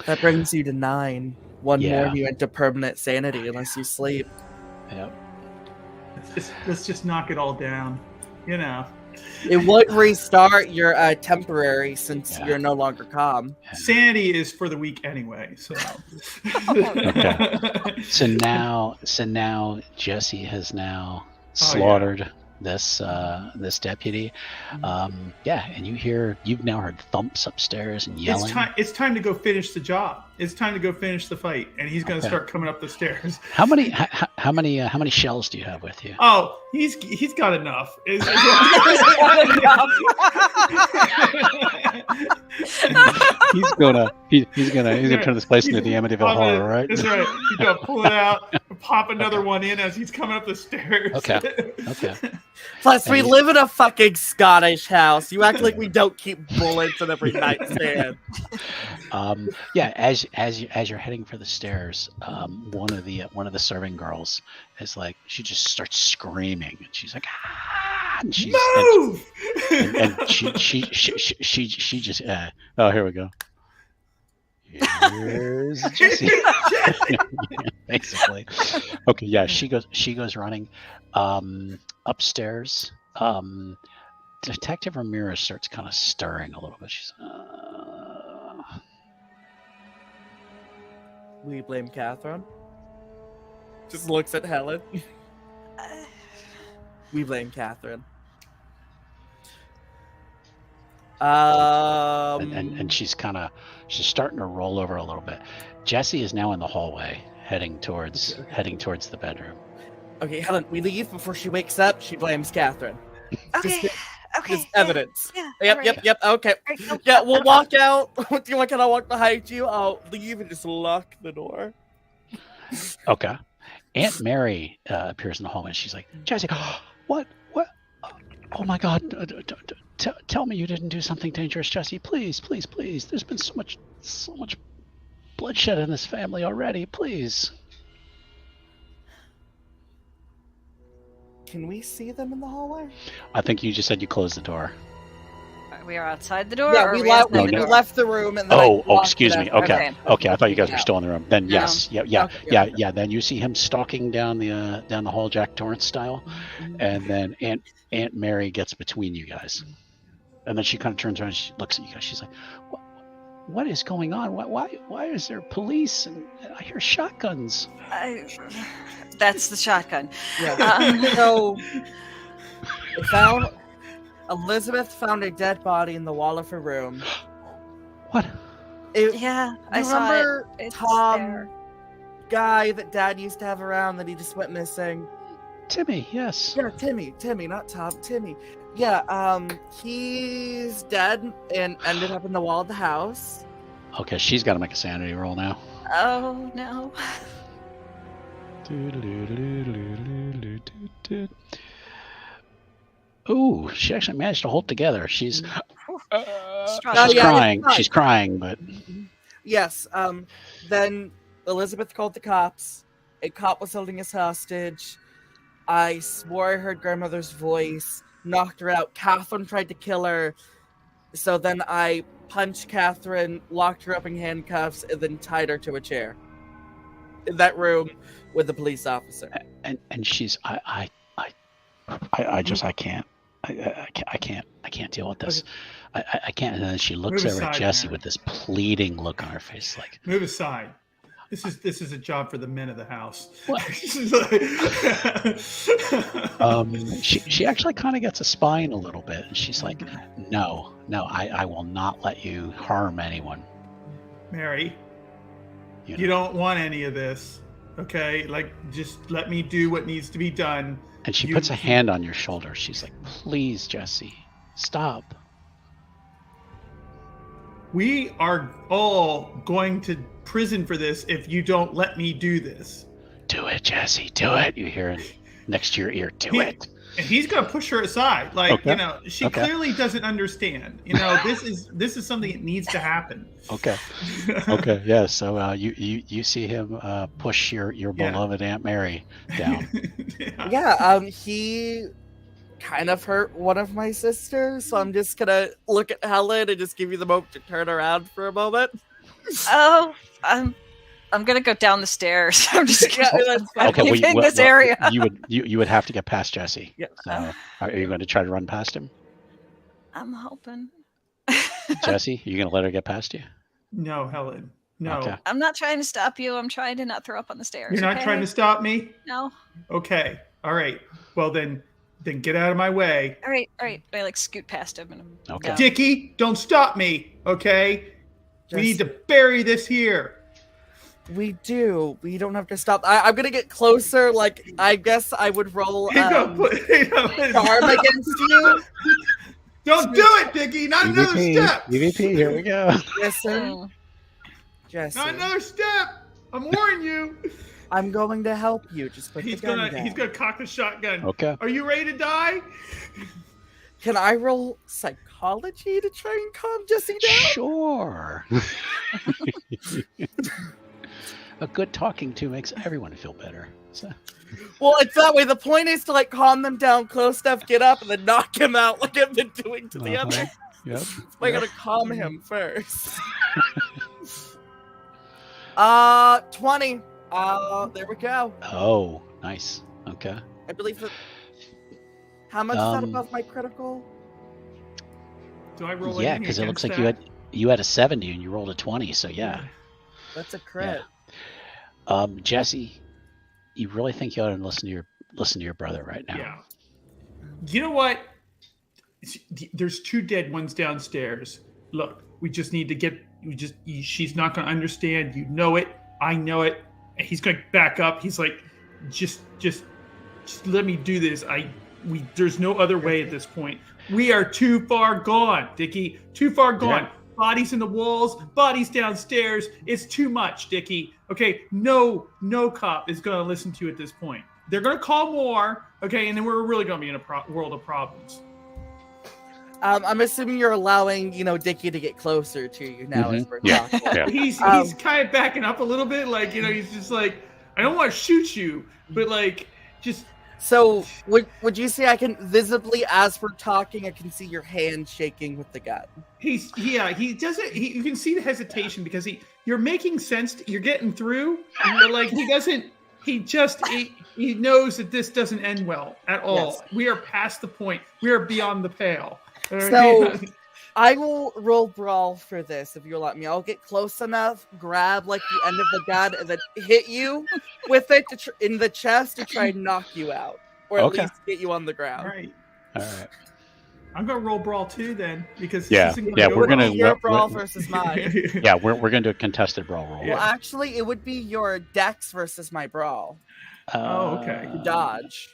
Speaker 3: That brings you to 9. One
Speaker 1: Yeah.
Speaker 3: more, and you enter permanent sanity unless you sleep.
Speaker 1: Yep.
Speaker 4: Let's just knock it all down. You know.
Speaker 3: It would restart your temporary since
Speaker 1: Yeah.
Speaker 3: you're no longer calm.
Speaker 4: Sanity is for the weak anyway, so.
Speaker 1: Okay. So now Jesse has now slaughtered this deputy. Yeah, and you've now heard thumps upstairs and yelling.
Speaker 4: It's time to go finish the job. It's time to go finish the fight, and he's going to start coming up the stairs.
Speaker 1: How many shells do you have with you?
Speaker 4: Oh, he's got enough.
Speaker 1: He's gonna turn this place into the Amityville Horror, right?
Speaker 4: That's right. He's gonna pull it out, pop another one in as he's coming up the stairs.
Speaker 1: Okay.
Speaker 3: Plus, we
Speaker 1: And
Speaker 3: live in a fucking Scottish house. You act like we don't keep bullets in every nightstand.
Speaker 1: Yeah, as you're heading for the stairs, one of the serving girls is like, she just starts screaming, and she's like, ah! And she's
Speaker 4: Move!
Speaker 1: and she just oh, here we go. Here's Jesse. Basically. Okay, yeah, she goes running upstairs. Detective Ramirez starts kind of stirring a little bit. She's
Speaker 3: We blame Catherine. Just looks at Helen. We blame Catherine.
Speaker 1: and she's starting to roll over a little bit. Jesse is now in the hallway, heading towards the bedroom.
Speaker 3: Okay, Helen, we leave before she wakes up. She blames Catherine.
Speaker 2: Okay. Okay.
Speaker 3: Just evidence.
Speaker 2: Yeah.
Speaker 3: Yep. Okay. Yeah, we'll walk out. Do you want to walk behind you? I'll leave and just lock the door.
Speaker 1: Okay. Aunt Mary appears in the hallway. And she's like, Jesse, what? Oh my God! Tell me you didn't do something dangerous, Jesse. Please. There's been so much bloodshed in this family already. Please.
Speaker 3: Can we see them in the hallway?
Speaker 1: I think you just said you closed the door.
Speaker 2: We are outside the door.
Speaker 3: Yeah,
Speaker 2: or
Speaker 3: we
Speaker 2: are outside
Speaker 3: left.
Speaker 2: the
Speaker 3: We
Speaker 2: door?
Speaker 3: left the room and then
Speaker 1: Oh,
Speaker 3: I locked
Speaker 1: excuse
Speaker 3: it
Speaker 1: me.
Speaker 3: after.
Speaker 1: Okay. I thought you guys were
Speaker 3: Yeah.
Speaker 1: still in the room. Then
Speaker 2: No.
Speaker 1: yes, yeah.
Speaker 3: Okay.
Speaker 1: Then you see him stalking down the hall, Jack Torrance style, and then Aunt Mary gets between you guys, and then she kind of turns around. And she looks at you guys. She's like, "What is going on? Why is there police? And I hear shotguns."
Speaker 2: That's the shotgun.
Speaker 3: Yeah. So Elizabeth found a dead body in the wall of her room.
Speaker 1: What?
Speaker 2: Yeah, I saw it.
Speaker 3: Remember
Speaker 2: It's
Speaker 3: Tom,
Speaker 2: there.
Speaker 3: guy that Dad used to have around that he just went missing?
Speaker 1: Timmy, yes.
Speaker 3: Yeah, Timmy, not Tom. Timmy. Yeah, he's dead and ended up in the wall of the house.
Speaker 1: Okay, she's got to make a sanity roll now.
Speaker 2: Oh no.
Speaker 1: Ooh, she actually managed to hold together. She's
Speaker 2: Strong.
Speaker 1: she's
Speaker 3: yeah,
Speaker 1: crying.
Speaker 3: it's fine.
Speaker 1: She's crying, but
Speaker 3: Yes, then Elizabeth called the cops. A cop was holding us hostage. I swore I heard grandmother's voice, knocked her out. Catherine tried to kill her. So then I punched Catherine, locked her up in handcuffs, and then tied her to a chair. In that room with the police officer.
Speaker 1: and she's I can't. I can't deal with this. I can't. And then she looks
Speaker 4: Move
Speaker 1: over at
Speaker 4: aside,
Speaker 1: Jesse
Speaker 4: Mary.
Speaker 1: with this pleading look on her face, like,
Speaker 4: Move aside. This is a job for the men of the house.
Speaker 1: She actually kind of gets a spine a little bit, and she's like, no, I will not let you harm anyone.
Speaker 4: Mary,
Speaker 1: You
Speaker 4: you
Speaker 1: know?
Speaker 4: don't want any of this, okay? Like, just let me do what needs to be done.
Speaker 1: And she puts a hand on your shoulder. She's like, please, Jesse, stop.
Speaker 4: We are all going to prison for this if you don't let me do this.
Speaker 1: Do it, Jesse, do it. You hear it next to your ear, do it.
Speaker 4: And he's going to push her aside. Like,
Speaker 1: Okay.
Speaker 4: you know, she clearly doesn't understand. You know, this is something that needs to happen.
Speaker 1: Okay. Yeah. So you see him push your beloved Aunt Mary down.
Speaker 3: He kind of hurt one of my sisters, so I'm just gonna look at Helen and just give you the moment to turn around for a moment.
Speaker 2: Oh, I'm gonna go down the stairs. I'm just leaving this area.
Speaker 1: You would have to get past Jesse.
Speaker 3: Yeah.
Speaker 1: So are you going to try to run past him?
Speaker 2: I'm hoping.
Speaker 1: Jesse, you going to let her get past you?
Speaker 4: No, Helen. No.
Speaker 1: Okay.
Speaker 2: I'm not trying to stop you. I'm trying to not throw up on the stairs.
Speaker 4: You're not trying to stop me?
Speaker 2: No.
Speaker 4: Okay. All right. Well, then get out of my way.
Speaker 2: All right. I like scoot past him and I'm down.
Speaker 4: Dickie, don't stop me, okay? We need to bury this here.
Speaker 3: We do. We don't have to stop. I'm gonna get closer. Like, I guess I would roll charm against you.
Speaker 4: Don't do it, Dickie. Not another step.
Speaker 1: EVP, here we go.
Speaker 3: Listen, Jesse.
Speaker 4: Not another step. I'm warning you.
Speaker 3: I'm going to help you. Just put the gun down.
Speaker 4: He's gonna cock the shotgun.
Speaker 1: Okay.
Speaker 4: Are you ready to die?
Speaker 3: Can I roll psychology to try and calm Jesse down?
Speaker 1: Sure. A good talking to makes everyone feel better. So.
Speaker 3: Well, it's that way. The point is to like calm them down close enough, get up, and then knock him out like I've been doing to the other.
Speaker 1: Yep.
Speaker 3: I gotta calm him first. 20. There we go.
Speaker 1: Oh, nice. Okay.
Speaker 3: I believe that. How much is that above my critical?
Speaker 4: Do I roll?
Speaker 1: Yeah, because it looks like you had a 70 and you rolled a 20. So yeah.
Speaker 3: That's a crit.
Speaker 1: Yeah. Jesse, you really think you ought to listen to your brother right now?
Speaker 4: Yeah. You know what? There's 2 dead ones downstairs. Look, we just need to get. She's not going to understand. You know it. I know it. And he's going to back up. He's like, just let me do this. There's no other way at this point. We are too far gone, Dickie. Too far gone. Yeah. Bodies in the walls, bodies downstairs. It's too much, Dickie. Okay, no cop is going to listen to you at this point. They're going to call more, okay, and then we're really going to be in a world of problems.
Speaker 3: I'm assuming you're allowing, Dickie to get closer to you now as we're talking.
Speaker 1: Yeah.
Speaker 4: He's kind of backing up a little bit, like, he's just like, I don't want to shoot you, but like, just.
Speaker 3: So would you say I can visibly, as we're talking, I can see your hand shaking with the gun?
Speaker 4: He doesn't. You can see the hesitation because you're making sense. You're getting through, but like he doesn't. He knows that this doesn't end well at all. Yes. We are past the point. We are beyond the pale.
Speaker 3: So I will roll brawl for this if you'll let me. I'll get close enough, grab like the end of the gun, and then hit you with it in the chest to try and knock you out, or at least get you on the ground.
Speaker 4: All right.
Speaker 3: I'm
Speaker 4: gonna roll brawl too then, because
Speaker 3: we're gonna your brawl versus mine.
Speaker 1: Yeah, we're gonna do a contested brawl roll.
Speaker 3: Well, actually, it would be your dex versus my brawl.
Speaker 4: Oh, okay.
Speaker 3: Dodge.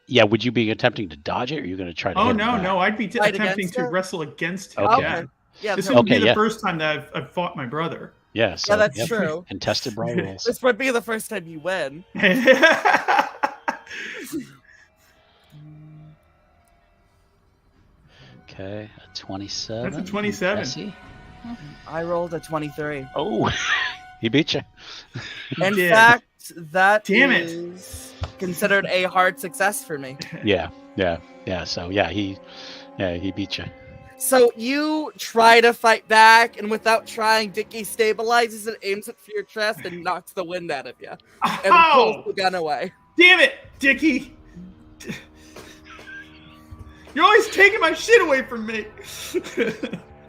Speaker 1: Yeah, would you be attempting to dodge it, or are you going to try to?
Speaker 4: Oh no, I'd be attempting to wrestle against him.
Speaker 1: Okay.
Speaker 3: Yeah,
Speaker 4: this would be the first time that I've fought my brother.
Speaker 1: Yeah, so,
Speaker 3: that's true.
Speaker 1: Contested brawl rolls.
Speaker 3: This would be the first time you win.
Speaker 1: Okay, a 27.
Speaker 4: That's a 27.
Speaker 1: Jesse?
Speaker 3: I rolled a 23.
Speaker 1: Oh, he beat you.
Speaker 3: In fact, that is considered a hard success for me.
Speaker 1: Yeah. So he beat you.
Speaker 3: So you try to fight back, and without trying, Dickie stabilizes and aims it for your chest and knocks the wind out of you, and pulls the gun away.
Speaker 4: Damn it, Dickie! You're always taking my shit away from me.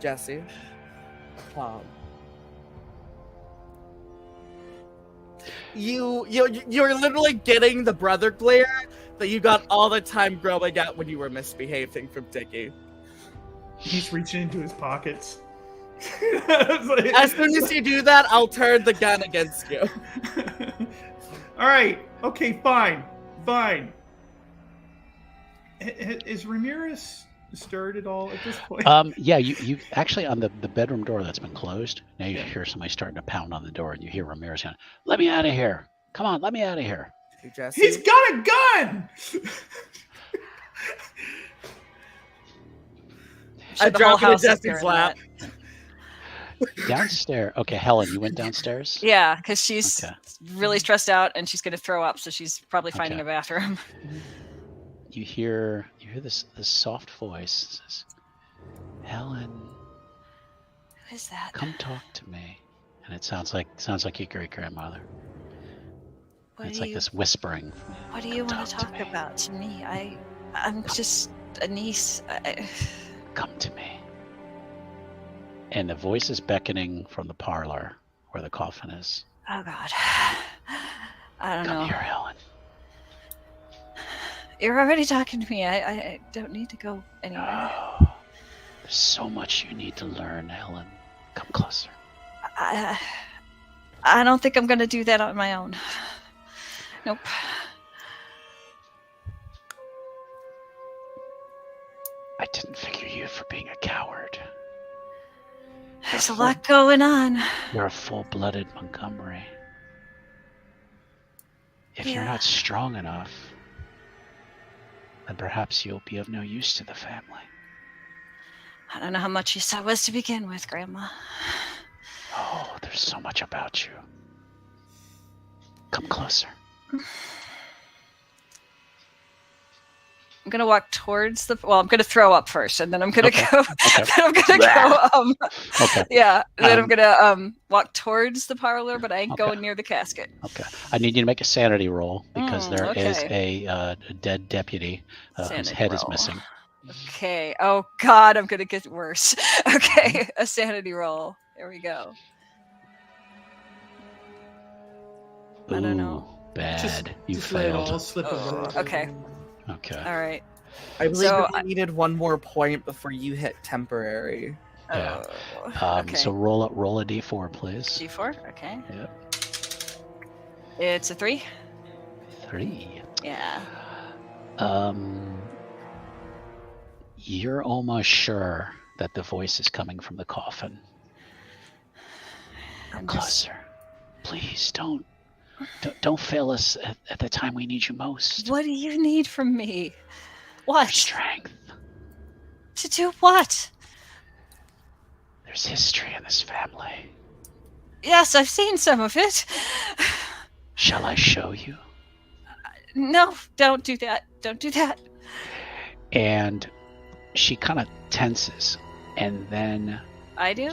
Speaker 3: Jesse, you're literally getting the brother glare that you got all the time growing up when you were misbehaving from Dickie.
Speaker 4: He's reaching into his pockets.
Speaker 3: As soon as you do that, I'll turn the gun against you.
Speaker 4: All right. Okay. Fine. Is Ramirez stirred at all at this point?
Speaker 1: Yeah, you actually on the bedroom door that's been closed. Now you hear somebody starting to pound on the door, and you hear Ramirez going, "Let me out of here! Come on, let me out of here!"
Speaker 3: Hey, Jesse.
Speaker 4: He's got a gun.
Speaker 3: I
Speaker 2: Should the whole
Speaker 3: drop it in
Speaker 2: house up
Speaker 3: Jesse's
Speaker 2: here
Speaker 3: lap.
Speaker 1: Downstairs. Okay, Helen, you went downstairs.
Speaker 2: Yeah, because she's
Speaker 1: Okay.
Speaker 2: really stressed out and she's going to throw up, so she's probably finding
Speaker 1: Okay.
Speaker 2: a bathroom.
Speaker 1: You hear this soft voice that says, "Helen,
Speaker 2: Who is that?
Speaker 1: come talk to me." And it sounds like your great grandmother.
Speaker 2: What
Speaker 1: It's
Speaker 2: do
Speaker 1: like
Speaker 2: you,
Speaker 1: this whispering.
Speaker 2: what do you want to
Speaker 1: talk to
Speaker 2: talk
Speaker 1: me.
Speaker 2: about to me? I'm just a niece.
Speaker 1: Come to me. And the voice is beckoning from the parlor where the coffin is.
Speaker 2: Oh God, I don't
Speaker 1: Come
Speaker 2: know.
Speaker 1: here, Helen.
Speaker 2: You're already talking to me. I don't need to go anywhere.
Speaker 1: Oh, there's so much you need to learn, Helen. Come closer.
Speaker 2: I don't think I'm going to do that on my own. Nope.
Speaker 1: I didn't figure you for being a coward.
Speaker 2: There's a lot going on.
Speaker 1: You're a full-blooded Montgomery. If you're
Speaker 2: Yeah.
Speaker 1: not strong enough, then perhaps you'll be of no use to the family.
Speaker 2: I don't know how much use I was to begin with, Grandma.
Speaker 1: Oh, there's so much about you. Come closer.
Speaker 2: I'm gonna walk towards the. Well, I'm gonna throw up first, and then I'm gonna
Speaker 1: Okay.
Speaker 2: go.
Speaker 1: Okay.
Speaker 2: Then I'm gonna go.
Speaker 1: Okay.
Speaker 2: Yeah. Then I'm
Speaker 1: Um,
Speaker 2: gonna walk towards the parlor, but I ain't
Speaker 1: Okay.
Speaker 2: going near the casket.
Speaker 1: Okay. I need you to make a sanity roll because there is
Speaker 2: okay.
Speaker 1: a dead deputy whose
Speaker 2: Sanity
Speaker 1: head is
Speaker 2: roll.
Speaker 1: missing.
Speaker 2: Okay. Oh God, I'm gonna get worse. Okay, a sanity roll. There we go. I don't know.
Speaker 1: Ooh, bad. You
Speaker 4: Just let it all
Speaker 1: failed.
Speaker 4: slip
Speaker 2: Oh,
Speaker 4: away.
Speaker 2: okay.
Speaker 1: Okay.
Speaker 2: All right.
Speaker 3: I believe
Speaker 2: So
Speaker 3: that we needed one more point before you hit temporary.
Speaker 1: Yeah.
Speaker 2: Oh, okay.
Speaker 1: So roll a d4, please.
Speaker 2: D4. Okay.
Speaker 1: Yep.
Speaker 2: It's a 3.
Speaker 1: 3.
Speaker 2: Yeah.
Speaker 1: You're almost sure that the voice is coming from the coffin.
Speaker 2: I'm just-
Speaker 1: Closer. Please don't fail us at the time we need you most.
Speaker 2: What do you need from me?
Speaker 1: Your
Speaker 2: What?
Speaker 1: strength.
Speaker 2: To do what?
Speaker 1: There's history in this family.
Speaker 2: Yes, I've seen some of it.
Speaker 1: Shall I show you?
Speaker 2: No, don't do that. Don't do that.
Speaker 1: And she kind of tenses, and then
Speaker 2: I do?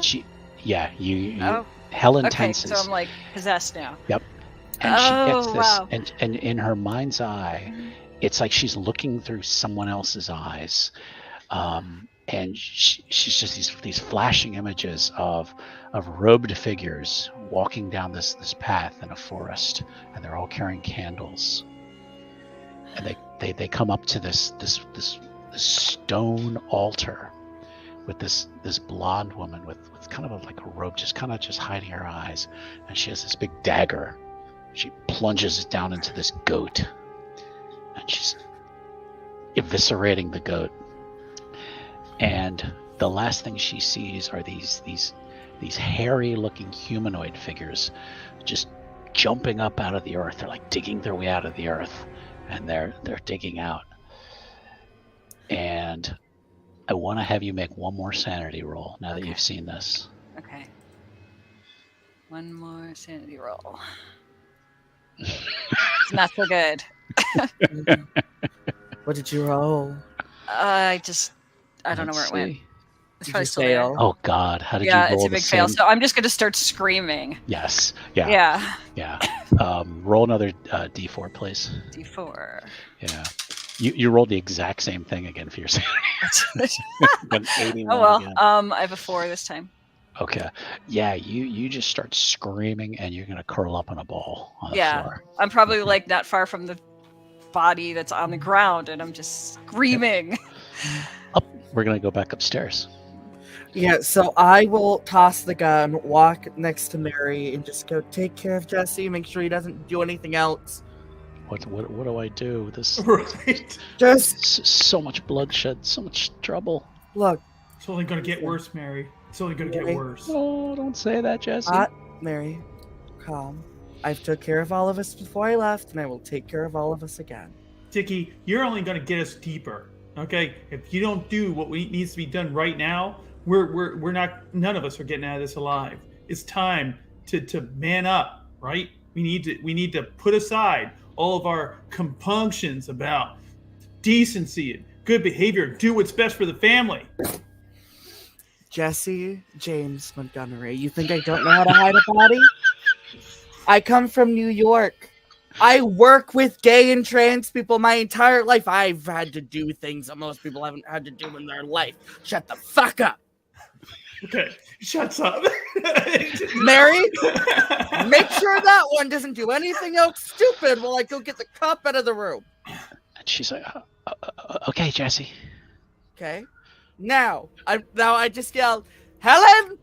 Speaker 1: you
Speaker 2: Oh,
Speaker 1: Helen
Speaker 2: okay.
Speaker 1: tenses.
Speaker 2: So I'm like possessed now.
Speaker 1: And she gets
Speaker 2: Oh,
Speaker 1: this,
Speaker 2: wow.
Speaker 1: and in her mind's eye, it's like she's looking through someone else's eyes, and she's just these flashing images of robed figures walking down this path in a forest, and they're all carrying candles, and they come up to this stone altar with this blonde woman with kind of like a robe just hiding her eyes, and she has this big dagger. She plunges it down into this goat, and she's eviscerating the goat. And the last thing she sees are these hairy-looking humanoid figures just jumping up out of the earth. They're like digging their way out of the earth, and they're digging out. And I want to have you make one more sanity roll now that
Speaker 2: Okay.
Speaker 1: you've seen this.
Speaker 2: Okay. One more sanity roll. It's not so good.
Speaker 3: What did you roll?
Speaker 2: I don't know
Speaker 1: Let's
Speaker 2: where it went.
Speaker 1: see.
Speaker 2: It's
Speaker 3: Did
Speaker 2: probably
Speaker 3: you
Speaker 2: still there.
Speaker 3: fail?
Speaker 1: Oh God, how did
Speaker 2: Yeah,
Speaker 1: you roll
Speaker 2: it's a
Speaker 1: the
Speaker 2: big fail.
Speaker 1: same?
Speaker 2: So I'm just going to start screaming.
Speaker 1: Yes. Yeah.
Speaker 2: Yeah.
Speaker 1: Roll another d4, please.
Speaker 2: D4.
Speaker 1: Yeah. You rolled the exact same thing again for your sanity. But 81
Speaker 2: Oh well.
Speaker 1: again.
Speaker 2: I have a 4 this time.
Speaker 1: Okay. Yeah, you just start screaming and you're gonna curl up in a ball on the
Speaker 2: Yeah,
Speaker 1: floor.
Speaker 2: I'm probably like not far from the body that's on the ground, and I'm just screaming.
Speaker 1: Up. We're gonna go back upstairs.
Speaker 3: Yeah, so I will toss the gun, walk next to Mary, and just go take care of Jesse. Make sure he doesn't do anything else.
Speaker 1: What do I do? This
Speaker 4: Right.
Speaker 3: Just
Speaker 1: so much bloodshed, so much trouble.
Speaker 3: look,
Speaker 4: It's only going to get worse, Mary. It's only going to get
Speaker 3: Mary.
Speaker 4: worse.
Speaker 1: Oh, don't say that, Jesse.
Speaker 3: Mary, calm. I've took care of all of us before I left, and I will take care of all of us again.
Speaker 4: Dickie, you're only going to get us deeper. Okay? If you don't do what needs to be done right now, we're not. None of us are getting out of this alive. It's time to man up, right? We need to put aside all of our compunctions about decency and good behavior. Do what's best for the family.
Speaker 3: Jesse James Montgomery, you think I don't know how to hide a body? I come from New York. I work with gay and trans people my entire life. I've had to do things that most people haven't had to do in their life. Shut the fuck up.
Speaker 4: Okay, shuts up.
Speaker 3: Mary, make sure that one doesn't do anything else stupid while I go get the cop out of the room.
Speaker 1: And she's like, okay, Jesse.
Speaker 3: Okay. Now I just yell, Helen,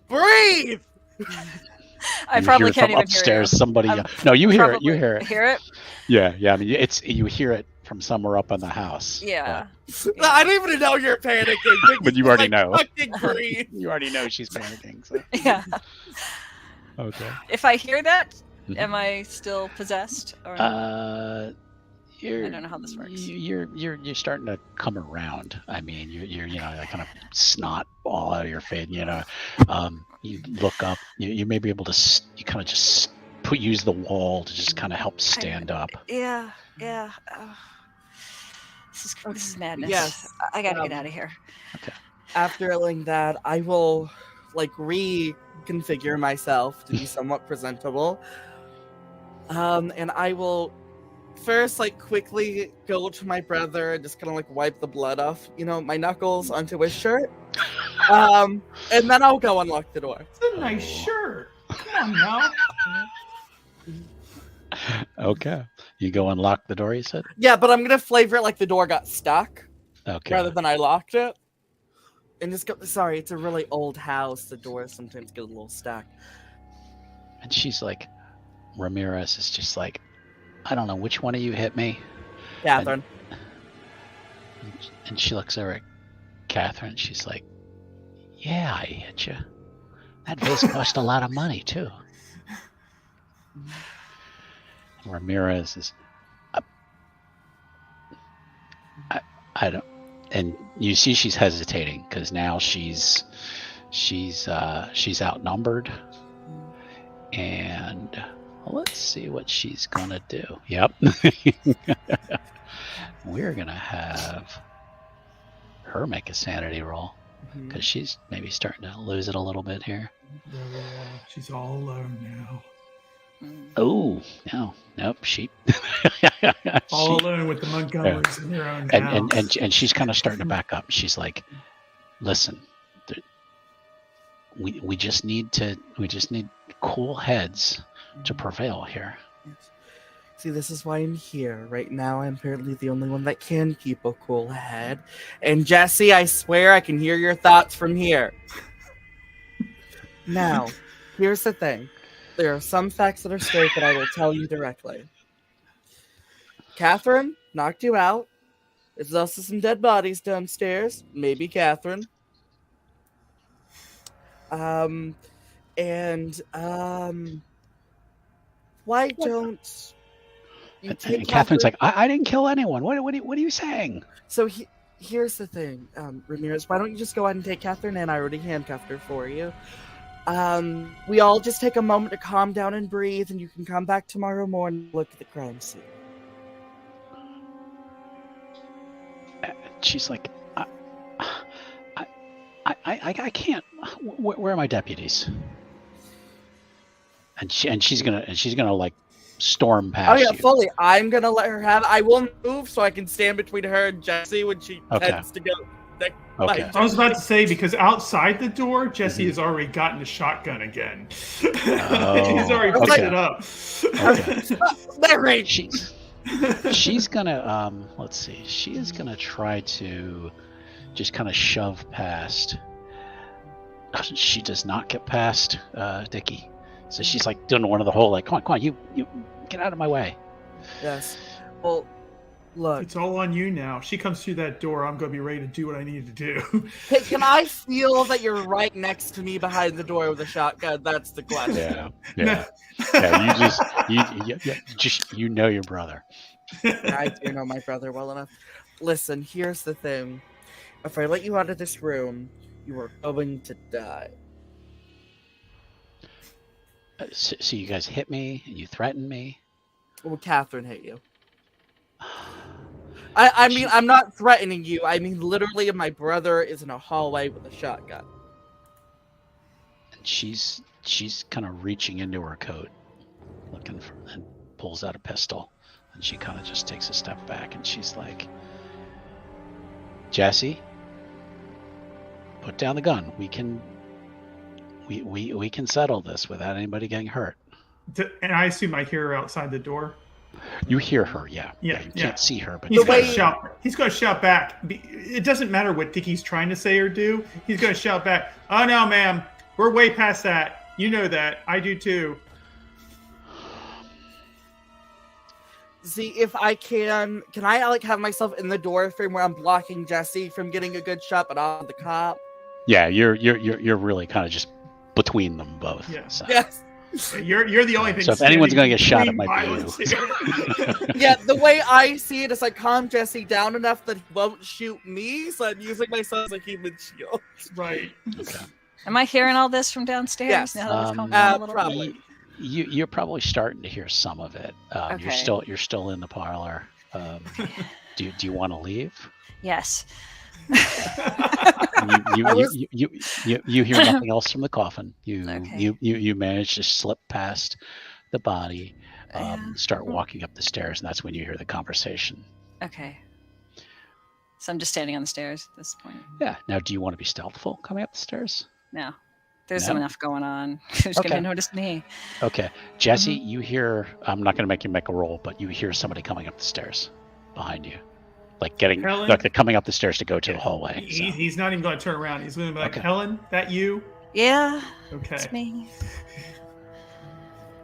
Speaker 3: breathe.
Speaker 2: I
Speaker 1: You
Speaker 2: probably
Speaker 1: hear
Speaker 2: can't
Speaker 1: from
Speaker 2: even
Speaker 1: upstairs.
Speaker 2: hear you.
Speaker 1: Somebody.
Speaker 2: I'm
Speaker 1: No, you hear it.
Speaker 2: Probably
Speaker 1: You hear it.
Speaker 2: Hear it?
Speaker 1: Yeah. I mean, you hear it from somewhere up in the house.
Speaker 2: Yeah.
Speaker 3: I don't even know you're panicking.
Speaker 1: But you already know.
Speaker 3: Fucking breathe.
Speaker 1: You already know she's panicking. So.
Speaker 2: Yeah.
Speaker 1: Okay.
Speaker 2: If I hear that,
Speaker 1: Mhm.
Speaker 2: am I still possessed? Or
Speaker 1: I
Speaker 2: don't know how this works.
Speaker 1: You're starting to come around. I mean, you're that kind of snot all out of your face. You look up. You may be able to. You kind of just use the wall to just kind of help stand up.
Speaker 2: Yeah. This is madness.
Speaker 3: Yes.
Speaker 2: I gotta get out of here.
Speaker 3: After yelling that, I will reconfigure myself to be somewhat presentable. And I will first quickly go to my brother and just kind of wipe the blood off, my knuckles onto his shirt. And then I'll go unlock the door.
Speaker 4: It's a nice shirt. Come on now.
Speaker 1: Okay. You go unlock the door. You said.
Speaker 3: Yeah, but I'm gonna flavor it like the door got stuck
Speaker 1: Okay.
Speaker 3: rather than I locked it. And just go. Sorry, it's a really old house. The doors sometimes get a little stuck.
Speaker 1: And she's like, Ramirez is just like, I don't know which one of you hit me.
Speaker 3: Catherine.
Speaker 1: And she looks over at Catherine. She's like, yeah, I hit you. That vase cost a lot of money, too. And Ramirez is, I don't, and you see she's hesitating because now she's outnumbered. And let's see what she's gonna do. Yep. We're gonna have her make a sanity roll because she's maybe starting to lose it a little bit here.
Speaker 4: She's all alone now.
Speaker 1: Oh no, nope.
Speaker 4: All alone with the Montgomerys in their own house.
Speaker 1: and she's kind of starting to back up. She's like, listen, we just need cool heads to prevail here.
Speaker 3: Yes. See, this is why I'm here. Right now, I'm apparently the only one that can keep a cool head. And Jesse, I swear I can hear your thoughts from here. Now, here's the thing. There are some facts that are straight that I will tell you directly. Catherine knocked you out. There's also some dead bodies downstairs. Maybe Catherine. Why don't you take
Speaker 1: And Catherine's like, I didn't kill anyone. What are you saying?
Speaker 3: So here's the thing, Ramirez. Why don't you just go ahead and take Catherine in? I already handcuffed her for you. We all just take a moment to calm down and breathe, and you can come back tomorrow morning and look at the crime scene.
Speaker 1: She's like, I can't. Where are my deputies? And she's gonna like storm past.
Speaker 3: Oh yeah,
Speaker 1: you.
Speaker 3: fully. I'm gonna let her have it. I will move so I can stand between her and Jesse when she
Speaker 1: Okay.
Speaker 3: tends to go
Speaker 1: Okay.
Speaker 4: I was about to say, because outside the door, Jesse
Speaker 1: Mhm.
Speaker 4: has already gotten the shotgun again.
Speaker 1: Oh,
Speaker 4: He's already
Speaker 3: okay.
Speaker 4: picked it up.
Speaker 1: Okay.
Speaker 3: Mary!
Speaker 1: She's gonna let's see. She is gonna try to just kind of shove past. She does not get past Dickie. So she's like doing one of the whole like, come on, you get out of my way.
Speaker 3: Yes. Well, look.
Speaker 4: It's all on you now. She comes through that door, I'm going to be ready to do what I need to do.
Speaker 3: Hey, can I feel that you're right next to me behind the door with a shotgun? That's the question.
Speaker 1: Yeah. You know your brother.
Speaker 3: I do know my brother well enough. Listen, here's the thing. If I let you out of this room, you are going to die.
Speaker 1: So you guys hit me and you threaten me.
Speaker 3: Well, Catherine hit you. I mean, I'm not threatening you. I mean, literally, my brother is in a hallway with a shotgun.
Speaker 1: And she's kind of reaching into her coat, looking for, and pulls out a pistol. And she kind of just takes a step back, and she's like, "Jesse, put down the gun. We can settle this without anybody getting hurt."
Speaker 4: And I assume I hear her outside the door.
Speaker 1: You hear her, yeah.
Speaker 4: Yeah,
Speaker 1: You
Speaker 4: yeah.
Speaker 1: can't see her, but
Speaker 4: He's going to
Speaker 3: way-
Speaker 4: shout. He's going to shout back. It doesn't matter what Dickie's trying to say or do. He's going to shout back. Oh no, ma'am, we're way past that. You know that. I do too.
Speaker 3: See, if I can I like have myself in the door frame where I'm blocking Jesse from getting a good shot, but on the cop?
Speaker 1: yeah, you're really kind of just between them both.
Speaker 4: Yeah.
Speaker 1: So.
Speaker 3: Yes.
Speaker 4: You're the only thing.
Speaker 1: So if anyone's
Speaker 4: standing
Speaker 1: gonna get shot, it
Speaker 4: between
Speaker 1: might be
Speaker 4: violence
Speaker 1: you.
Speaker 4: here.
Speaker 3: Yeah, the way I see it is like calm Jesse down enough that he won't shoot me, so I'm using myself as a human shield.
Speaker 4: Right.
Speaker 1: Okay.
Speaker 2: Am I hearing all this from downstairs?
Speaker 3: Yes.
Speaker 2: Now that it's calmed down a little bit?
Speaker 3: Probably.
Speaker 1: You're probably starting to hear some of it.
Speaker 2: Okay.
Speaker 1: You're still in the parlor. Do you want to leave?
Speaker 2: Yes.
Speaker 1: You hear nothing else from the coffin.
Speaker 2: Okay.
Speaker 1: You manage to slip past the body,
Speaker 2: Yeah.
Speaker 1: start walking up the stairs, and that's when you hear the conversation.
Speaker 2: Okay. So I'm just standing on the stairs at this point.
Speaker 1: Yeah. Now, do you want to be stealthful coming up the stairs?
Speaker 2: No. There's
Speaker 1: No?
Speaker 2: enough going on. Who's going
Speaker 1: Okay.
Speaker 2: to notice me?
Speaker 1: Okay, Jesse, you hear. I'm not going to make you make a roll, but you hear somebody coming up the stairs behind you, like they're coming up the stairs to go to the hallway. So.
Speaker 4: He's not even going to turn around. He's going to be like,
Speaker 1: Okay.
Speaker 4: Helen, that you?
Speaker 2: Yeah,
Speaker 4: Okay.
Speaker 2: it's me.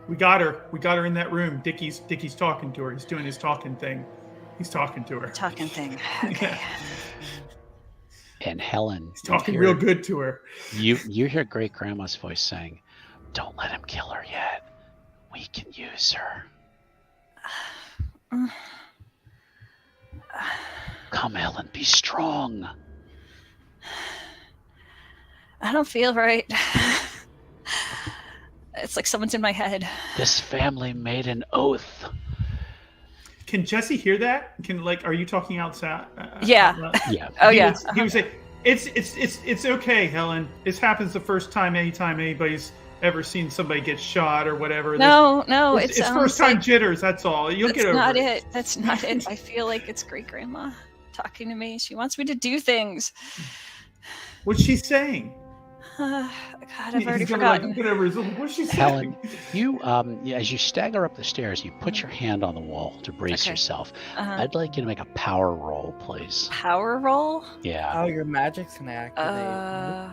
Speaker 4: We got her. We got her in that room. Dickie's talking to her. He's doing his talking thing. He's talking to her.
Speaker 2: Talking thing. Okay.
Speaker 4: Yeah.
Speaker 1: And Helen,
Speaker 4: He's talking
Speaker 1: you
Speaker 4: real
Speaker 1: hear-
Speaker 4: good to her.
Speaker 1: You hear Great Grandma's voice saying, "Don't let him kill her yet. We can use her. Come, Helen, be strong."
Speaker 2: I don't feel right. It's like someone's in my head.
Speaker 1: This family made an oath.
Speaker 4: Can Jesse hear that? Are you talking outside?
Speaker 2: Yeah.
Speaker 4: out loud?
Speaker 1: Yeah.
Speaker 2: Oh,
Speaker 4: He
Speaker 2: yeah.
Speaker 4: would- He would say, "It's okay, Helen. This happens the first time anybody's ever seen somebody get shot or whatever.
Speaker 2: No,
Speaker 4: It's
Speaker 2: it's
Speaker 4: first time jitters. That's all. You'll
Speaker 2: That's
Speaker 4: get over
Speaker 2: not
Speaker 4: it.
Speaker 2: it. That's not it. I feel like it's great grandma talking to me. She wants me to do things.
Speaker 4: What's she saying?
Speaker 2: God, I've already
Speaker 4: He's gonna, like,
Speaker 2: forgotten.
Speaker 4: get over his- What's she saying?
Speaker 1: Helen, you as you stagger up the stairs, you put your hand on the wall to brace
Speaker 2: Okay.
Speaker 1: yourself.
Speaker 2: Uh-huh.
Speaker 1: I'd like you to make a power roll, please.
Speaker 2: Power roll?
Speaker 1: Yeah.
Speaker 3: Oh, your magic's gonna activate.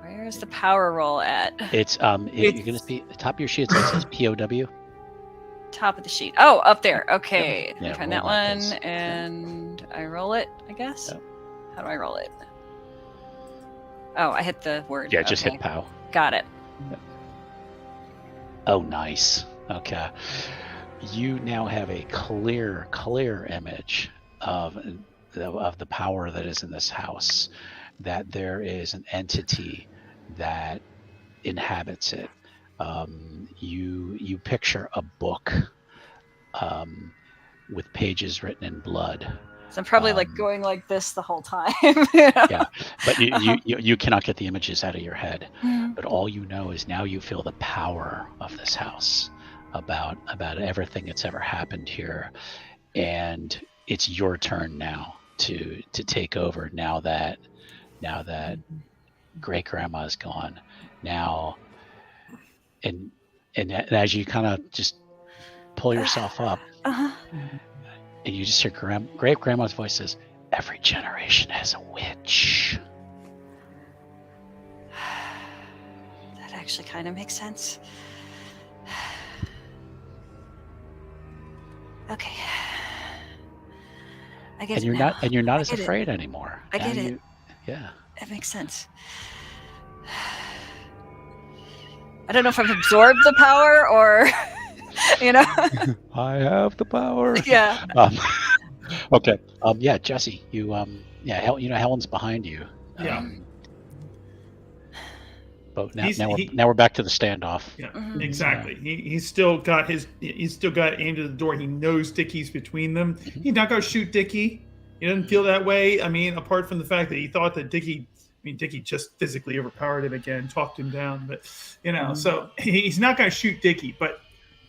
Speaker 2: Where's the power roll at?
Speaker 1: It's you're gonna see at the top of your sheet. It says POW.
Speaker 2: Top of the sheet. Oh, up there. Okay.
Speaker 1: Yeah,
Speaker 2: I find
Speaker 1: roll
Speaker 2: that
Speaker 1: that,
Speaker 2: one,
Speaker 1: please.
Speaker 2: and I roll it, I guess.
Speaker 1: Yep.
Speaker 2: How do I roll it? Oh, I hit the word.
Speaker 1: Yeah, just
Speaker 2: Okay.
Speaker 1: hit POW.
Speaker 2: Got it.
Speaker 1: Oh, nice. Okay. You now have a clear image of the power that is in this house. That there is an entity that inhabits it. You picture a book with pages written in blood.
Speaker 2: So I'm probably like
Speaker 1: Um,
Speaker 2: going like this the whole time.
Speaker 1: Yeah, but you cannot get the images out of your head.
Speaker 2: Mm.
Speaker 1: But all you know is now you feel the power of this house, about everything that's ever happened here, and it's your turn now to take over now that great grandma's gone. Now, and as you kind of just pull yourself up,
Speaker 2: Uh-huh.
Speaker 1: and you just hear great grandma's voice says, "Every generation has a witch."
Speaker 2: That actually kind of makes sense. Okay. I get
Speaker 1: And
Speaker 2: it
Speaker 1: you're
Speaker 2: now.
Speaker 1: not
Speaker 2: I
Speaker 1: as
Speaker 2: get it.
Speaker 1: afraid anymore.
Speaker 2: I
Speaker 1: Now
Speaker 2: get it.
Speaker 1: you- Yeah.
Speaker 2: It makes sense. I don't know if I've absorbed the power or,
Speaker 1: I have the power.
Speaker 2: Yeah.
Speaker 1: Okay. Yeah, Jesse, you Helen's behind you.
Speaker 4: Yeah.
Speaker 1: But now,
Speaker 4: He's-
Speaker 1: now, we're,
Speaker 4: he-
Speaker 1: now we're back to the standoff.
Speaker 4: Yeah,
Speaker 2: Mhm.
Speaker 4: exactly. He's still got aimed at the door. He knows Dickie's between them.
Speaker 1: Mhm.
Speaker 4: He's not going to shoot Dickie. He doesn't feel that way. I mean, apart from the fact that he thought that Dickie just physically overpowered him again, talked him down. But so he's not going to shoot Dickie. But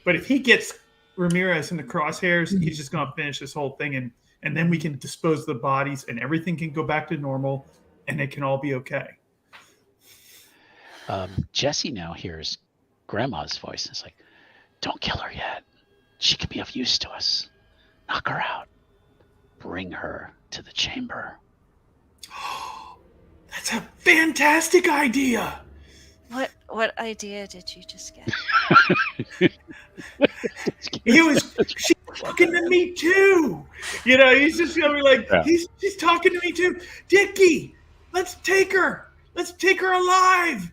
Speaker 4: if he gets Ramirez in the crosshairs, he's just going to finish this whole thing, and then we can dispose of the bodies, and everything can go back to normal, and it can all be okay.
Speaker 1: Jesse now hears Grandma's voice. It's like, "Don't kill her yet. She could be of use to us. Knock her out. Bring her to the chamber."
Speaker 4: That's a fantastic idea.
Speaker 2: What idea did you just get?
Speaker 4: She's talking to me too. He's just gonna be like,
Speaker 1: Yeah.
Speaker 4: she's talking to me too. Dickie, let's take her. Let's take her alive.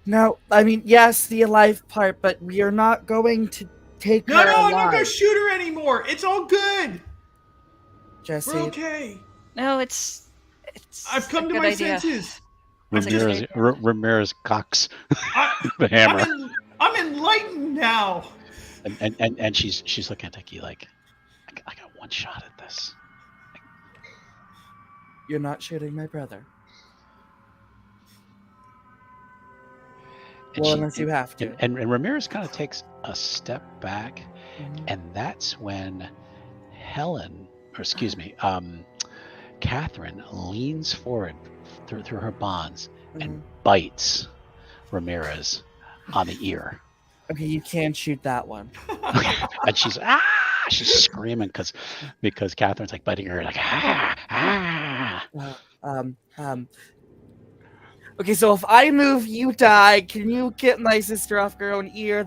Speaker 3: No, I mean, yes, the alive part, but we are not going to take
Speaker 4: No,
Speaker 3: her
Speaker 4: I'm not
Speaker 3: alive.
Speaker 4: gonna shoot her anymore. It's all good.
Speaker 3: Jesse,
Speaker 4: We're okay.
Speaker 2: No, it's
Speaker 4: I've come
Speaker 2: a
Speaker 4: to
Speaker 2: good
Speaker 4: my
Speaker 2: idea.
Speaker 4: senses.
Speaker 1: Ramirez cocks
Speaker 4: I,
Speaker 1: the hammer,
Speaker 4: I'm enlightened now.
Speaker 1: and she's looking at Dickie like, "I got one shot at this."
Speaker 3: you're not shooting my brother.
Speaker 1: And
Speaker 3: Well, unless you have to.
Speaker 1: And Ramirez kind of takes a step back,
Speaker 3: Mhm.
Speaker 1: and that's when Catherine leans forward through her bonds and bites Ramirez on the ear.
Speaker 3: Okay, you can shoot that one.
Speaker 1: And she's screaming because Catherine's like biting her like
Speaker 3: Okay, so if I move, you die. Can you get my sister off her own ear?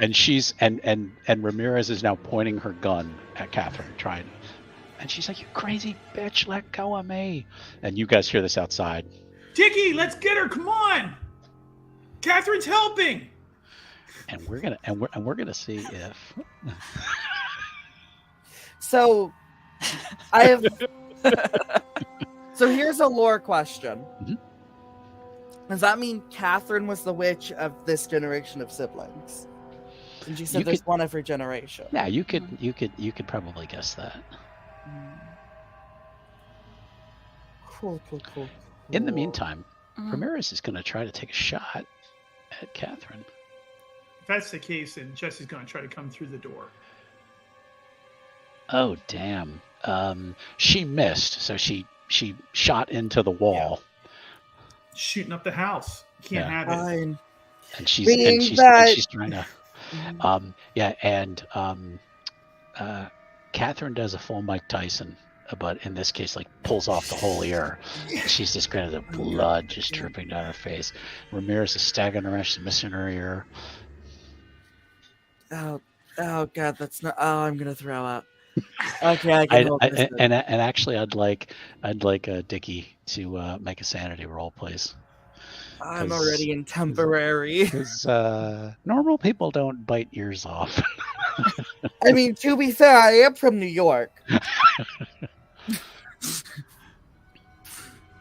Speaker 1: And Ramirez is now pointing her gun at Catherine, trying, and she's like, "You crazy bitch, let go of me!" And you guys hear this outside.
Speaker 4: Dickie, let's get her. Come on. Catherine's helping.
Speaker 1: And we're gonna see if
Speaker 3: So, I have. So here's a lore question.
Speaker 1: Mhm.
Speaker 3: Does that mean Catherine was the witch of this generation of siblings? And she said
Speaker 1: You
Speaker 3: there's
Speaker 1: could-
Speaker 3: one every generation.
Speaker 1: yeah, you could probably guess that.
Speaker 3: Cool.
Speaker 1: In the meantime,
Speaker 2: Mhm.
Speaker 1: Ramirez is gonna try to take a shot at Catherine.
Speaker 4: If that's the case, then Jesse's going to try to come through the door.
Speaker 1: Oh damn! She missed, so she shot into the wall,
Speaker 4: Shooting up the house. You can't
Speaker 1: Yeah.
Speaker 4: have it.
Speaker 3: Fine.
Speaker 1: and she's
Speaker 3: Being
Speaker 1: and she's,
Speaker 3: that-
Speaker 1: and she's trying to. Catherine does a full Mike Tyson, but in this case, like pulls off the whole ear. She's just got the blood just dripping down her face. Ramirez is staggering around. She's missing her ear.
Speaker 3: Oh god, that's not. Oh, I'm gonna throw up. Okay, I can hold this in.
Speaker 1: And actually, I'd like Dickie to make a sanity roll, please.
Speaker 3: I'm
Speaker 1: 'cause-
Speaker 3: already in temporary.
Speaker 1: Because normal people don't bite ears off.
Speaker 3: I mean, to be fair, I am from New York.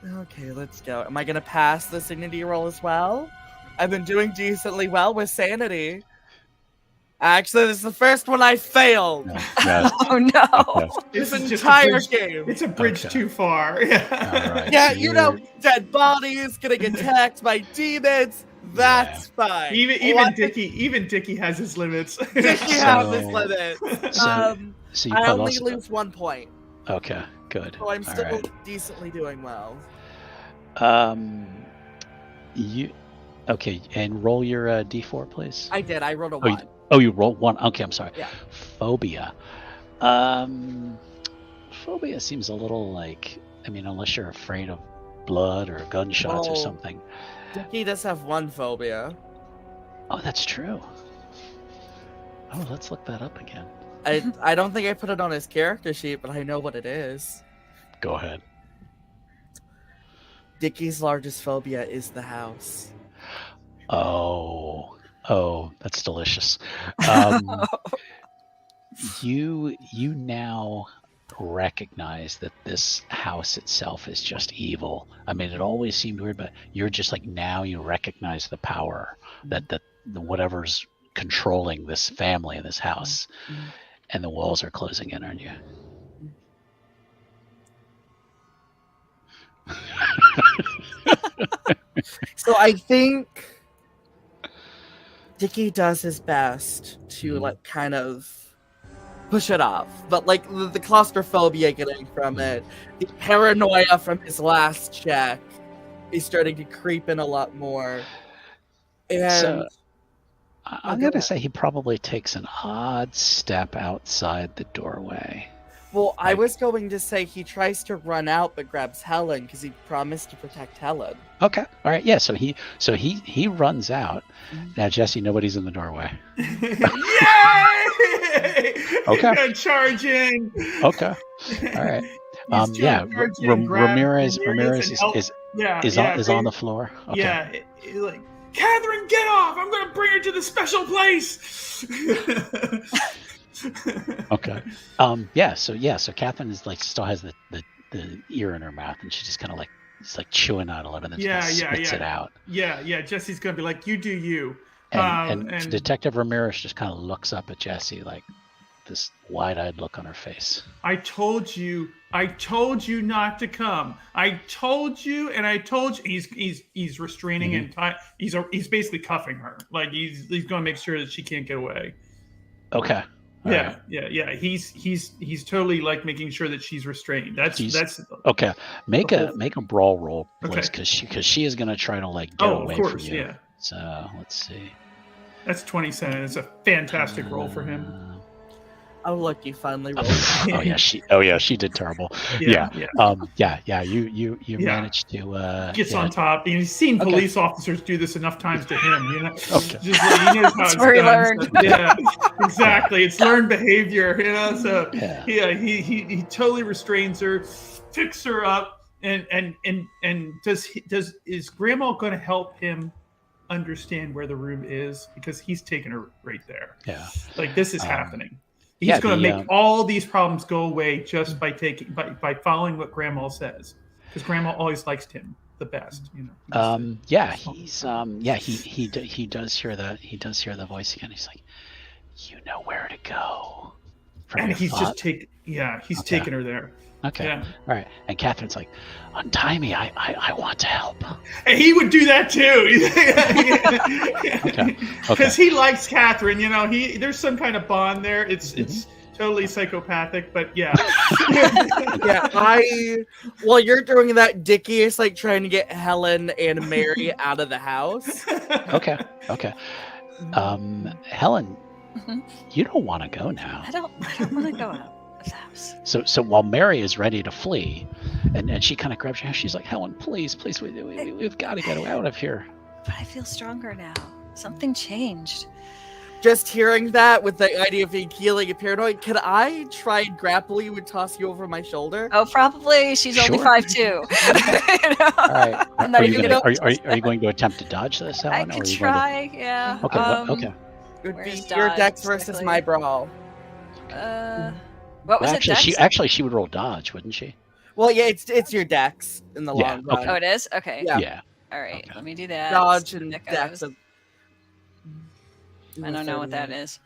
Speaker 3: Okay, let's go. Am I gonna pass the sanity roll as well? I've been doing decently well with sanity. Actually, this is the first one I failed.
Speaker 1: Yes.
Speaker 2: Oh no!
Speaker 3: This
Speaker 4: is just a
Speaker 3: entire
Speaker 4: bridge-
Speaker 3: game.
Speaker 4: It's a bridge
Speaker 1: Okay.
Speaker 4: too far.
Speaker 1: All right.
Speaker 3: Yeah,
Speaker 1: so
Speaker 3: you know,
Speaker 1: you're-
Speaker 3: dead bodies, getting attacked by demons. That's fine.
Speaker 4: Even Dickie has his limits.
Speaker 3: Dickie has this
Speaker 1: So-
Speaker 3: limit.
Speaker 1: So-
Speaker 3: Um,
Speaker 1: So you
Speaker 3: I
Speaker 1: put
Speaker 3: only
Speaker 1: also-
Speaker 3: lose 1 point.
Speaker 1: Okay, good.
Speaker 3: So I'm
Speaker 1: All
Speaker 3: still
Speaker 1: right.
Speaker 3: decently doing well.
Speaker 1: You okay? And roll your d4, please.
Speaker 3: I did. I rolled a
Speaker 1: Oh, you,
Speaker 3: 1.
Speaker 1: you rolled 1. Okay, I'm sorry.
Speaker 3: Yeah.
Speaker 1: Phobia. Phobia seems a little like. I mean, unless you're afraid of blood or gunshots or
Speaker 3: Well,
Speaker 1: something.
Speaker 3: Dickie does have one phobia.
Speaker 1: Oh, that's true. Oh, let's look that up again.
Speaker 3: I don't think I put it on his character sheet, but I know what it is.
Speaker 1: Go ahead.
Speaker 3: Dickie's largest phobia is the house.
Speaker 1: Oh, that's delicious. You now recognize that this house itself is just evil. I mean, it always seemed weird, but you're just like now you recognize the power that the whatever's controlling this family in this house, and the walls are closing in on you.
Speaker 3: So I think Dickie does his best to like kind of push it off, but like the claustrophobia getting from it, the paranoia from his last check is starting to creep in a lot more. And
Speaker 1: So I'm
Speaker 3: go
Speaker 1: going to
Speaker 3: ahead.
Speaker 1: say he probably takes an odd step outside the doorway.
Speaker 3: Well, I was going to say he tries to run out but grabs Helen because he promised to protect Helen.
Speaker 1: Okay. All right. Yeah. So he runs out. Now, Jesse, nobody's in the doorway.
Speaker 4: Yay!
Speaker 1: Okay.
Speaker 4: Charge in.
Speaker 1: Okay. All right. Yeah. Ramirez is on the floor. Okay.
Speaker 4: Yeah. Like, Catherine, get off! I'm going to bring her to the special place.
Speaker 1: Okay. So Catherine is like still has the ear in her mouth, and she just kind of like it's like chewing on a little, and then spits it out.
Speaker 4: Yeah. Jesse's gonna be like, "You do you."
Speaker 1: And Detective Ramirez just kind of looks up at Jesse like this wide-eyed look on her face.
Speaker 4: I told you not to come. I told you. He's restraining and he's basically cuffing her. Like he's going to make sure that she can't get away.
Speaker 1: Okay.
Speaker 4: Yeah. He's totally like making sure that she's restrained. That's
Speaker 1: okay. Make a brawl roll, please, because she is gonna try to like get away from you.
Speaker 4: Yeah.
Speaker 1: So let's see.
Speaker 4: That's 27. It's a fantastic roll for him.
Speaker 3: Oh look, you finally rolled.
Speaker 1: She did terrible. You managed to
Speaker 4: gets on top. You've seen police officers do this enough times to him, you know.
Speaker 1: Okay.
Speaker 4: Just he knows how it's
Speaker 2: where he
Speaker 4: done.
Speaker 2: learned.
Speaker 4: So, yeah, exactly. It's learned behavior, you know. So he totally restrains her, picks her up, and is Grandma going to help him understand where the room is, because he's taking her right there.
Speaker 1: Yeah,
Speaker 4: like this is happening. He's going to make all these problems go away just by following what Grandma says, because Grandma always likes him the best, you know.
Speaker 1: He does hear that. He does hear the voice again. He's like, "You know where to go."
Speaker 4: And he's just taking her there.
Speaker 1: Okay.
Speaker 4: Yeah.
Speaker 1: All right. And Catherine's like, "Untie me. I want to help."
Speaker 4: And he would do that too.
Speaker 1: Okay.
Speaker 4: Because he likes Catherine, you know. There's some kind of bond there. It's totally psychopathic, but yeah.
Speaker 3: While you're doing that, Dickie is like trying to get Helen and Mary out of the house.
Speaker 1: Okay. Helen, you don't want to go now.
Speaker 2: I don't want to go out of the house.
Speaker 1: So while Mary is ready to flee, and she kind of grabs your hand, she's like, "Helen, please, we've got to get out of here."
Speaker 2: But I feel stronger now. Something changed.
Speaker 3: Just hearing that with the idea of being healing and paranoid, can I try and grapple you and toss you over my shoulder?
Speaker 2: Oh, probably. She's only 5'2".
Speaker 1: You know? All right.
Speaker 2: I'm
Speaker 1: Are
Speaker 2: not
Speaker 1: you
Speaker 2: even
Speaker 1: going to attempt to dodge this, Helen?
Speaker 2: I could try. Yeah.
Speaker 1: Okay. Okay.
Speaker 3: It would be
Speaker 2: Where's
Speaker 3: your
Speaker 2: dodge
Speaker 3: dex versus
Speaker 2: specifically?
Speaker 3: my brawl.
Speaker 2: What was it? Dex?
Speaker 1: She would roll dodge, wouldn't she?
Speaker 3: Well, yeah, it's your dex in the long run.
Speaker 2: Oh, it is? Okay.
Speaker 3: Yeah.
Speaker 2: All right.
Speaker 1: Okay.
Speaker 2: Let me do that.
Speaker 3: Dodge and
Speaker 2: That
Speaker 3: dex.
Speaker 2: goes. I don't know what that is.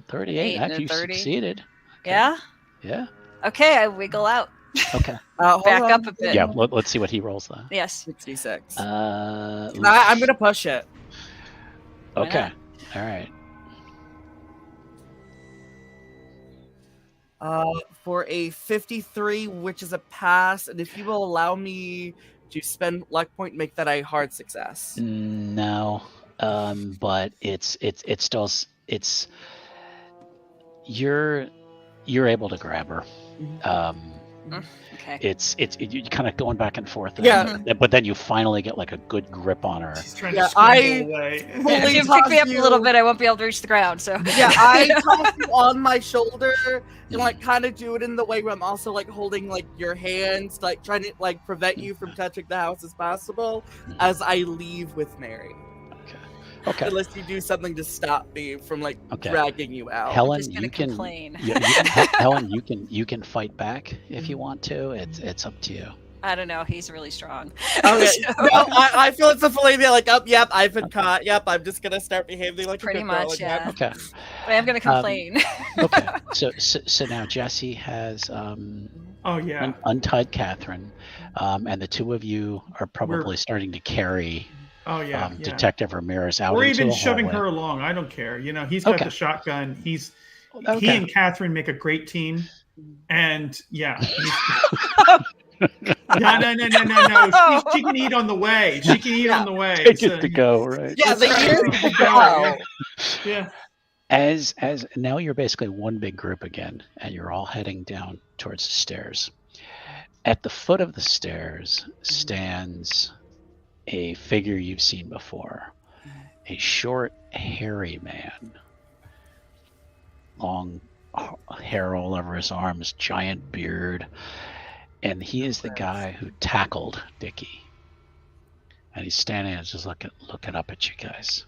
Speaker 1: 38. Actually, you
Speaker 2: 30.
Speaker 1: succeeded. Okay.
Speaker 2: Yeah?
Speaker 1: Yeah.
Speaker 2: Okay, I wiggle out.
Speaker 1: Okay.
Speaker 2: Back up a bit.
Speaker 1: Yeah. Let's see what he rolls then.
Speaker 2: Yes.
Speaker 3: 66.
Speaker 1: I'm
Speaker 3: I'm gonna push it.
Speaker 1: Okay. All right.
Speaker 3: For a 53, which is a pass, and if you will allow me to spend luck point, make that a hard success.
Speaker 1: No, but it's still it's you're able to grab her.
Speaker 2: Okay.
Speaker 1: It's you kind of going back and forth.
Speaker 3: Yeah.
Speaker 1: But then you finally get like a good grip on her.
Speaker 4: She's trying
Speaker 3: Yeah,
Speaker 4: to scramble
Speaker 3: I-
Speaker 4: away.
Speaker 2: If you pick me up a little bit, I won't be able to reach the ground. So
Speaker 3: Yeah, I toss you on my shoulder and like kind of do it in the way where I'm also like holding like your hands, like trying to like prevent you from touching the house as possible as I leave with Mary.
Speaker 1: Okay.
Speaker 3: Unless you do something to stop me from like dragging you out.
Speaker 1: Helen,
Speaker 2: just gonna
Speaker 1: you can
Speaker 2: complain.
Speaker 1: Helen, you can fight back if you want to. It's up to you.
Speaker 2: I don't know. He's really strong.
Speaker 3: Okay.
Speaker 2: So-
Speaker 3: No, I feel it's a fully like, oh, yep, I've been caught. Yep, I'm just gonna start behaving like
Speaker 2: Pretty
Speaker 3: a good girl
Speaker 2: much,
Speaker 3: again.
Speaker 2: yeah.
Speaker 1: Okay.
Speaker 2: But I'm gonna complain.
Speaker 1: Okay. So now Jesse has
Speaker 4: Oh yeah.
Speaker 1: untied Catherine, and the two of you are probably starting to carry
Speaker 4: Oh yeah.
Speaker 1: Detective Ramirez out.
Speaker 4: We're
Speaker 1: into
Speaker 4: even
Speaker 1: a shoving
Speaker 4: her along. I don't care. You know, he's got the shotgun. He and Catherine make a great team. And yeah. No. She can eat on the way. She can eat on the way.
Speaker 1: Take it to go, right?
Speaker 3: Yeah, they
Speaker 4: It's
Speaker 3: to go.
Speaker 4: Yeah.
Speaker 1: As now you're basically one big group again, and you're all heading down towards the stairs. At the foot of the stairs stands a figure you've seen before. A short, hairy man. Long hair all over his arms, giant beard. And he is the guy who tackled Dickie. And he's standing and just looking up at you guys.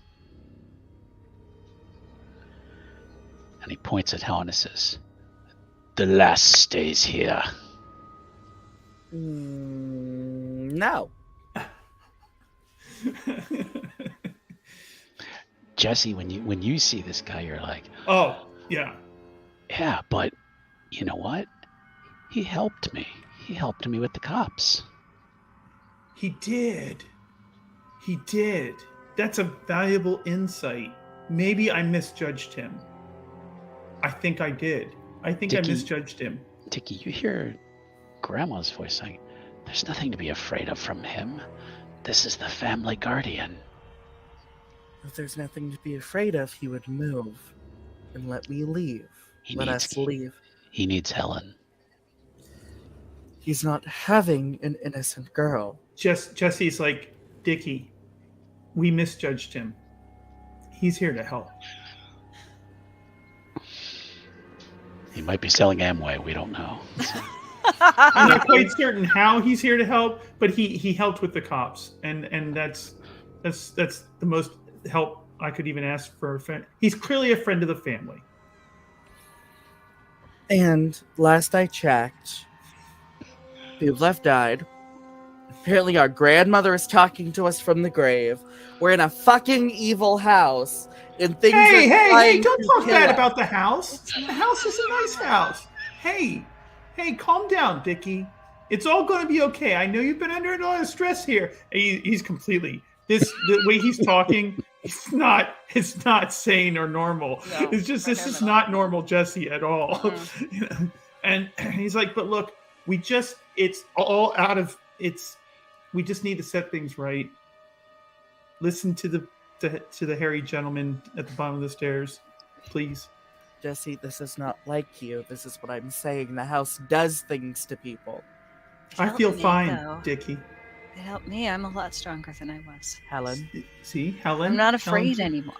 Speaker 1: And he points at Helen and says, "The last stays here."
Speaker 3: No.
Speaker 1: Jesse, when you see this guy, you're like,
Speaker 4: oh, yeah.
Speaker 1: Yeah, but you know what? He helped me. He helped me with the cops.
Speaker 4: He did. He did. That's a valuable insight. Maybe I misjudged him. I think I did. I think I misjudged him.
Speaker 1: Dickie, you hear Grandma's voice saying, "There's nothing to be afraid of from him. This is the family guardian."
Speaker 3: If there's nothing to be afraid of, he would move and let me leave. Let us leave.
Speaker 1: He needs Helen.
Speaker 3: He's not having an innocent girl.
Speaker 4: Jesse's like, Dickie, we misjudged him. He's here to help.
Speaker 1: He might be selling Amway. We don't know.
Speaker 4: I'm not quite certain how he's here to help, but he helped with the cops, and that's the most help I could even ask for a friend. He's clearly a friend of the family.
Speaker 3: And last I checked, people have died. Apparently our grandmother is talking to us from the grave. We're in a fucking evil house. And things
Speaker 4: Hey, don't talk bad about the house. The house is a nice house. Hey, calm down, Dickie. It's all going to be okay. I know you've been under a lot of stress here. He's completely... the way he's talking, it's not sane or normal. No, it's just this is not normal Jesse at all. Mm-hmm. You know? And he's like, but look, it's all out of we just need to set things right. Listen to the hairy gentleman at the bottom of the stairs, please.
Speaker 3: Jesse, this is not like you. This is what I'm saying. The house does things to people.
Speaker 4: I feel fine, Dickie.
Speaker 2: It helped me. I'm a lot stronger than I was.
Speaker 3: Helen.
Speaker 4: See, Helen?
Speaker 2: I'm not afraid anymore.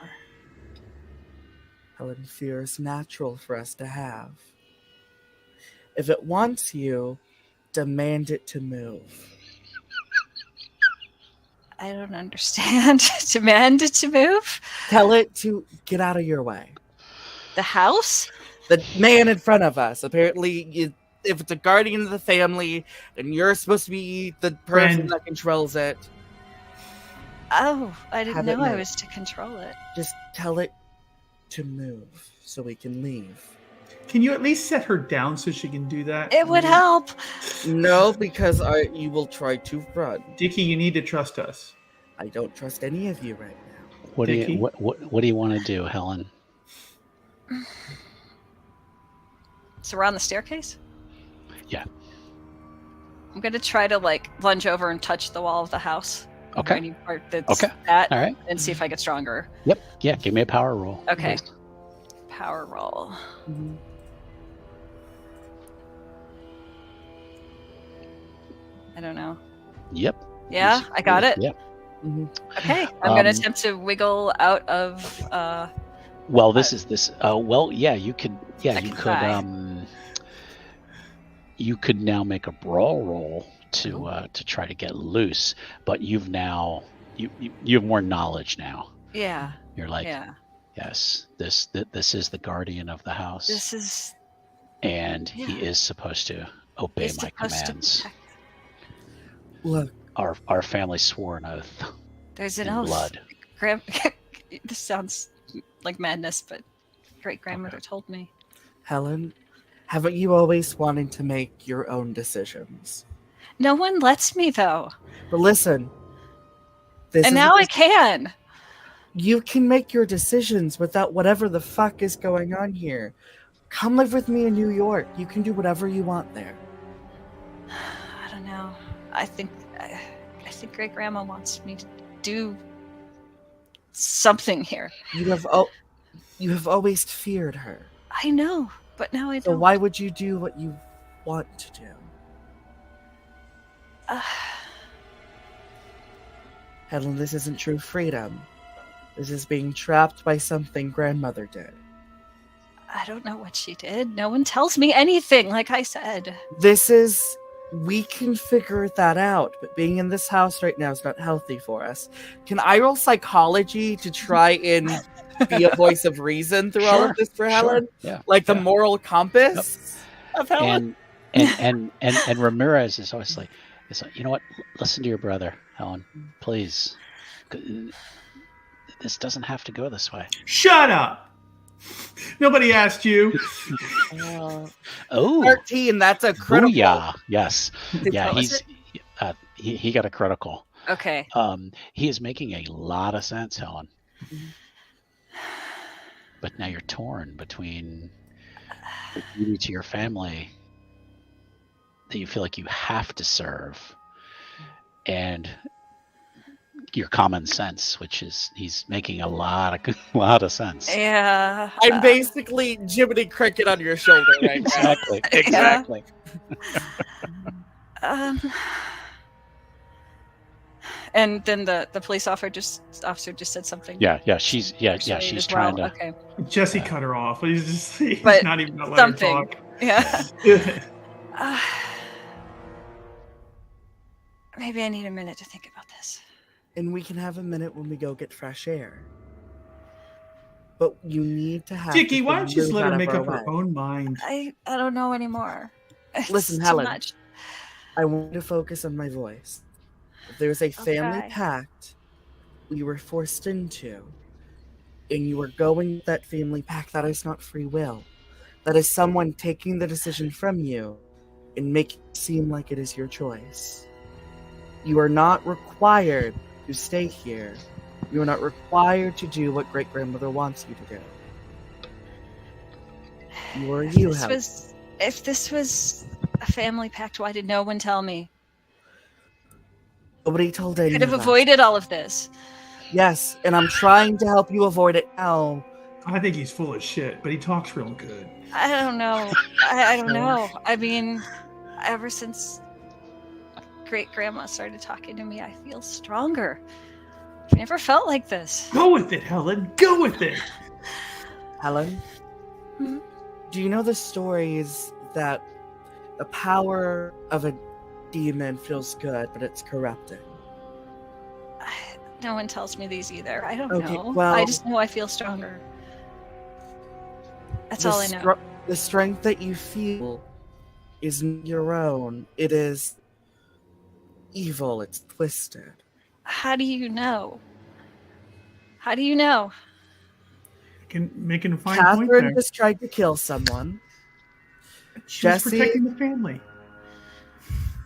Speaker 3: Helen, fear is natural for us to have. If it wants you, demand it to move.
Speaker 2: I don't understand. Demand it to move?
Speaker 3: Tell it to get out of your way.
Speaker 2: The house?
Speaker 3: The man in front of us. Apparently, if it's a guardian of the family, and you're supposed to be the person that controls it.
Speaker 2: Oh, I didn't know I was to control it.
Speaker 3: Just tell it to move so we can leave.
Speaker 4: Can you at least set her down so she can do that?
Speaker 2: It would help.
Speaker 3: No, because you will try to run.
Speaker 4: Dickie, you need to trust us.
Speaker 3: I don't trust any of you right now.
Speaker 1: What do you want to do, Helen?
Speaker 2: So we're on the staircase?
Speaker 1: Yeah.
Speaker 2: I'm going to try to like lunge over and touch the wall of the house.
Speaker 1: Okay.
Speaker 2: Any part that's
Speaker 1: Okay.
Speaker 2: that,
Speaker 1: All right.
Speaker 2: and see if I get stronger.
Speaker 1: Yep. Yeah. Give me a power roll.
Speaker 2: Okay.
Speaker 1: please.
Speaker 2: Power roll.
Speaker 3: Mhm.
Speaker 2: I don't know.
Speaker 1: Yep.
Speaker 2: Yeah, I got it.
Speaker 1: Yep.
Speaker 3: Mhm.
Speaker 2: Okay, I'm going to
Speaker 1: Um,
Speaker 2: attempt to wiggle out of.
Speaker 1: Well, this is this. Well, yeah. You could. Yeah.
Speaker 2: I
Speaker 1: You
Speaker 2: can
Speaker 1: could.
Speaker 2: try.
Speaker 1: You could now make a brawl roll to try to get loose, but you've now you have more knowledge now.
Speaker 2: Yeah.
Speaker 1: You're like,
Speaker 2: Yeah.
Speaker 1: yes, this is the guardian of the house,
Speaker 2: This is.
Speaker 1: and he
Speaker 2: yeah.
Speaker 1: is supposed to obey
Speaker 2: He's
Speaker 1: my
Speaker 2: supposed to
Speaker 1: commands.
Speaker 2: protect.
Speaker 3: Look,
Speaker 1: Our family swore an oath
Speaker 2: There's an
Speaker 1: in
Speaker 2: oath.
Speaker 1: blood.
Speaker 2: This sounds like madness, but great grandmother told me.
Speaker 3: Helen, haven't you always wanted to make your own decisions?
Speaker 2: No one lets me though,
Speaker 3: But listen, this
Speaker 2: and
Speaker 3: is
Speaker 2: now I can.
Speaker 3: You can make your decisions without whatever the fuck is going on here. Come live with me in New York. You can do whatever you want there.
Speaker 2: I don't know. I think great grandma wants me to do something here.
Speaker 3: You have always feared her.
Speaker 2: I know, but now I
Speaker 3: So
Speaker 2: don't.
Speaker 3: why would you do what you want to do? Helen, this isn't true freedom. This is being trapped by something grandmother did.
Speaker 2: I don't know what she did. No one tells me anything, like I said.
Speaker 3: We can figure that out, but being in this house right now is not healthy for us. Can I roll psychology to try and be a voice of reason through all of this for Helen?
Speaker 1: Yeah.
Speaker 3: Like the
Speaker 1: yeah.
Speaker 3: moral compass of Helen?
Speaker 1: And Ramirez is always like, you know what? Listen to your brother, Helen, please. This doesn't have to go this way.
Speaker 4: Shut up. Nobody asked you.
Speaker 1: Oh,
Speaker 3: 13, that's a critical.
Speaker 1: booyah! Yes, yeah.
Speaker 2: What was
Speaker 1: He's he got a critical.
Speaker 2: Okay.
Speaker 1: He is making a lot of sense, Helen. But now you're torn between the duty to your family that you feel like you have to serve, and your common sense, which is he's making a lot of sense.
Speaker 2: Yeah.
Speaker 3: I'm basically Jiminy Cricket on your shoulder right now.
Speaker 1: Exactly.
Speaker 2: And then the police officer just said something.
Speaker 1: Yeah. She's
Speaker 2: persuade
Speaker 1: she's
Speaker 2: as
Speaker 1: trying
Speaker 2: well.
Speaker 1: to.
Speaker 2: Okay.
Speaker 4: Jesse cut her off. He's
Speaker 2: But
Speaker 4: not even gonna let her
Speaker 2: something.
Speaker 4: talk.
Speaker 2: Yeah. Maybe I need a minute to think about this.
Speaker 3: And we can have a minute when we go get fresh air. But you need to have.
Speaker 4: Dickie,
Speaker 3: to
Speaker 4: why don't you just
Speaker 3: move
Speaker 4: let
Speaker 3: out
Speaker 4: her
Speaker 3: of
Speaker 4: make
Speaker 3: our
Speaker 4: up her
Speaker 3: way.
Speaker 4: own mind?
Speaker 2: I don't know anymore. It's
Speaker 3: Listen,
Speaker 2: too
Speaker 3: Helen.
Speaker 2: much.
Speaker 3: I want to focus on my voice. If there's a family
Speaker 2: Okay.
Speaker 3: pact we were forced into, and you are going with that family pact, that is not free will. That is someone taking the decision from you and making it seem like it is your choice. You are not required to stay here. You are not required to do what great grandmother wants you to do. You are you, Helen.
Speaker 2: If this was a family pact, why did no one tell me?
Speaker 3: Nobody told any
Speaker 2: Could have
Speaker 3: of us.
Speaker 2: avoided all of this.
Speaker 3: Yes, and I'm trying to help you avoid it now.
Speaker 4: I think he's full of shit, but he talks real good.
Speaker 2: I don't know. I don't know. I mean, ever since great grandma started talking to me, I feel stronger. I've never felt like this.
Speaker 4: Go with it, Helen. Go with it.
Speaker 3: Helen,
Speaker 2: Hmm?
Speaker 3: do you know the stories that the power of a demon feels good, but it's corrupting?
Speaker 2: No one tells me these either. I don't
Speaker 3: Okay,
Speaker 2: know.
Speaker 3: well-
Speaker 2: I just know I feel stronger. That's all I know.
Speaker 3: The strength that you feel is not your own. It is evil. It's twisted.
Speaker 2: How do you know? How do you know?
Speaker 4: Making a fine point
Speaker 3: Catherine
Speaker 4: there.
Speaker 3: just tried to kill someone.
Speaker 4: She's
Speaker 3: Jesse-
Speaker 4: protecting the family.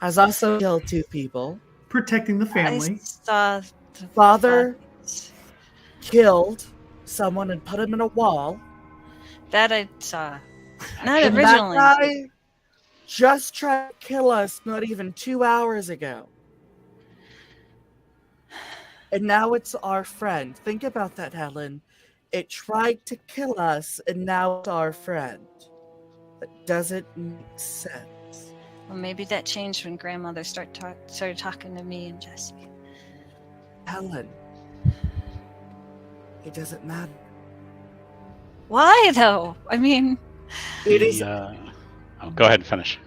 Speaker 3: Has also killed 2 people.
Speaker 4: Protecting the family.
Speaker 2: I saw the
Speaker 3: Father
Speaker 2: bodies.
Speaker 3: killed someone and put him in a wall.
Speaker 2: That I saw. Not
Speaker 3: And
Speaker 2: originally.
Speaker 3: that guy just tried to kill us not even 2 hours ago. And now it's our friend. Think about that, Helen. It tried to kill us, and now it's our friend. That doesn't make sense.
Speaker 2: Well, maybe that changed when grandmother started talking to me and Jesse.
Speaker 3: Helen, it doesn't matter.
Speaker 2: Why though? I mean,
Speaker 3: It is.
Speaker 1: Oh, go ahead and finish.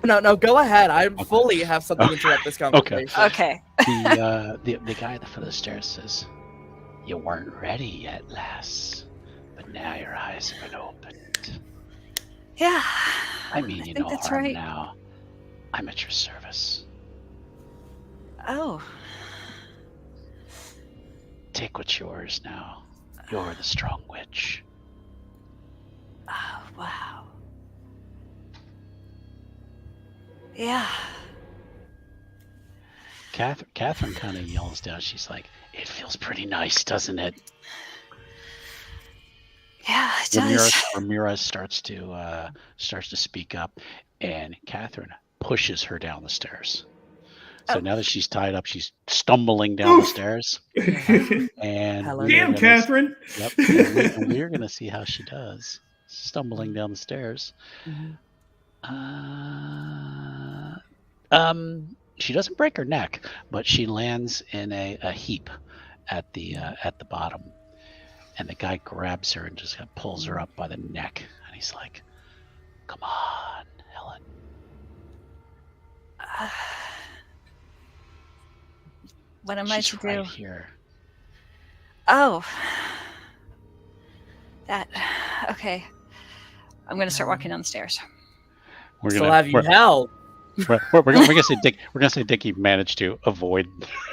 Speaker 3: No, go ahead. I
Speaker 1: Okay.
Speaker 3: fully have something to interrupt this conversation.
Speaker 2: okay.
Speaker 1: The guy at the foot of the stairs says, "You weren't ready yet, lass, but now your eyes have been opened.
Speaker 2: Yeah.
Speaker 1: I mean, you
Speaker 2: think
Speaker 1: know
Speaker 2: that's
Speaker 1: harm
Speaker 2: right.
Speaker 1: now. I'm at your service.
Speaker 2: Oh.
Speaker 1: Take what's yours now. You're the strong witch."
Speaker 2: Oh, wow. Yeah.
Speaker 1: Catherine kind of yells down. She's like, "It feels pretty nice, doesn't it?"
Speaker 2: Yeah, it does.
Speaker 1: Ramirez starts to speak up, and Catherine pushes her down the stairs. So
Speaker 2: Oh.
Speaker 1: now that she's tied up, she's stumbling down the
Speaker 4: Oof.
Speaker 1: stairs.
Speaker 3: Yeah.
Speaker 1: And
Speaker 3: Hello.
Speaker 4: Damn, Catherine.
Speaker 1: Yep. And we're gonna see how she does, stumbling down the stairs.
Speaker 3: Mhm.
Speaker 1: She doesn't break her neck, but she lands in a heap at the bottom, and the guy grabs her and just kind of pulls her up by the neck, and he's like, "Come on, Helen."
Speaker 2: What am I
Speaker 1: She's
Speaker 2: to
Speaker 1: right
Speaker 2: do?
Speaker 1: here.
Speaker 2: Oh. That. Okay. I'm going to start walking down the stairs.
Speaker 1: We're
Speaker 3: Still
Speaker 1: gonna
Speaker 3: have you
Speaker 1: we're,
Speaker 3: held.
Speaker 1: we're gonna say Dick. We're gonna say Dickie managed to avoid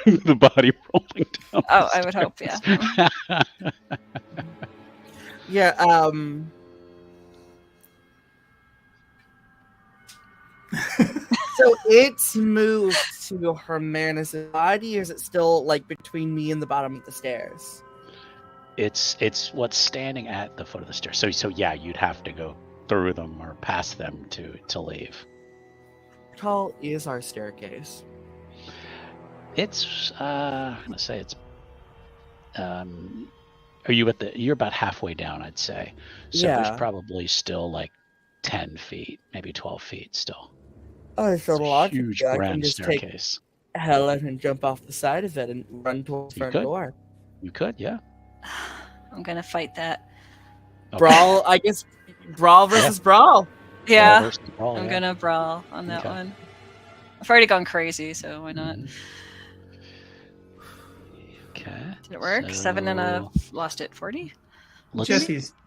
Speaker 1: the body rolling down.
Speaker 2: Oh,
Speaker 1: the
Speaker 2: I would hope, yeah.
Speaker 1: stairs.
Speaker 3: Yeah, so it's moved to Hermanus' body, or is it still like between me and the bottom of the stairs?
Speaker 1: It's what's standing at the foot of the stairs. So yeah, you'd have to go through them or past them to leave.
Speaker 3: How tall is our staircase?
Speaker 1: It's I'm gonna say it's are you you're about halfway down, I'd say. So
Speaker 3: Yeah.
Speaker 1: there's probably still like 10 feet, maybe 12 feet still.
Speaker 3: Oh,
Speaker 1: It's
Speaker 3: so
Speaker 1: a
Speaker 3: logically,
Speaker 1: huge
Speaker 3: I can
Speaker 1: grand
Speaker 3: just take
Speaker 1: staircase.
Speaker 3: Helen and jump off the side of it and run towards the
Speaker 1: You
Speaker 3: front
Speaker 1: could.
Speaker 3: door.
Speaker 1: You could, yeah.
Speaker 2: I'm going to fight that.
Speaker 1: Okay.
Speaker 3: Brawl, I guess. Brawl versus brawl.
Speaker 2: Yeah.
Speaker 1: Brawl versus brawl,
Speaker 2: I'm
Speaker 1: yeah.
Speaker 2: going to brawl on that
Speaker 1: Okay.
Speaker 2: one. I've already gone crazy, so why not?
Speaker 1: Mhm. Okay.
Speaker 2: Did it work? 7 and a... Lost it. 40?
Speaker 1: Let's-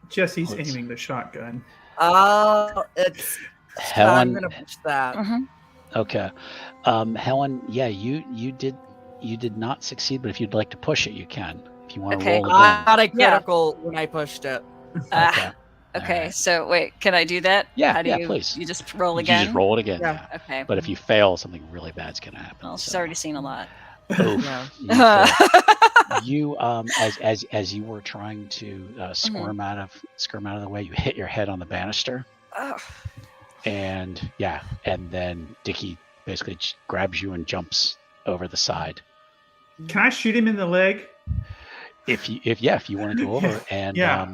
Speaker 4: Jesse's
Speaker 1: let's-
Speaker 4: aiming the shotgun.
Speaker 3: Oh, it's. I'm
Speaker 1: Helen.
Speaker 3: gonna push that.
Speaker 2: Mm-hmm.
Speaker 1: Okay. Helen, yeah, you did not succeed, but if you'd like to push it, you can. If you want to
Speaker 2: Okay.
Speaker 1: roll
Speaker 3: I
Speaker 1: again.
Speaker 3: got a critical when I pushed it.
Speaker 1: Okay.
Speaker 2: Okay,
Speaker 1: Alright.
Speaker 2: so wait, can I do that?
Speaker 1: Yeah,
Speaker 2: How do
Speaker 1: yeah,
Speaker 2: you,
Speaker 1: please.
Speaker 2: You just roll
Speaker 1: You
Speaker 2: again?
Speaker 1: just roll it again.
Speaker 3: Yeah.
Speaker 1: Yeah.
Speaker 2: Okay.
Speaker 1: But if you fail, something really bad's gonna happen.
Speaker 2: Well, she's
Speaker 1: so.
Speaker 2: already seen a lot.
Speaker 1: Oof.
Speaker 3: Yeah.
Speaker 1: You as you were trying to squirm out of the way, you hit your head on the banister,
Speaker 2: Oh,
Speaker 1: and then Dickie basically grabs you and jumps over the side.
Speaker 4: Can I shoot him in the leg?
Speaker 1: If you want to go over and
Speaker 4: Yeah.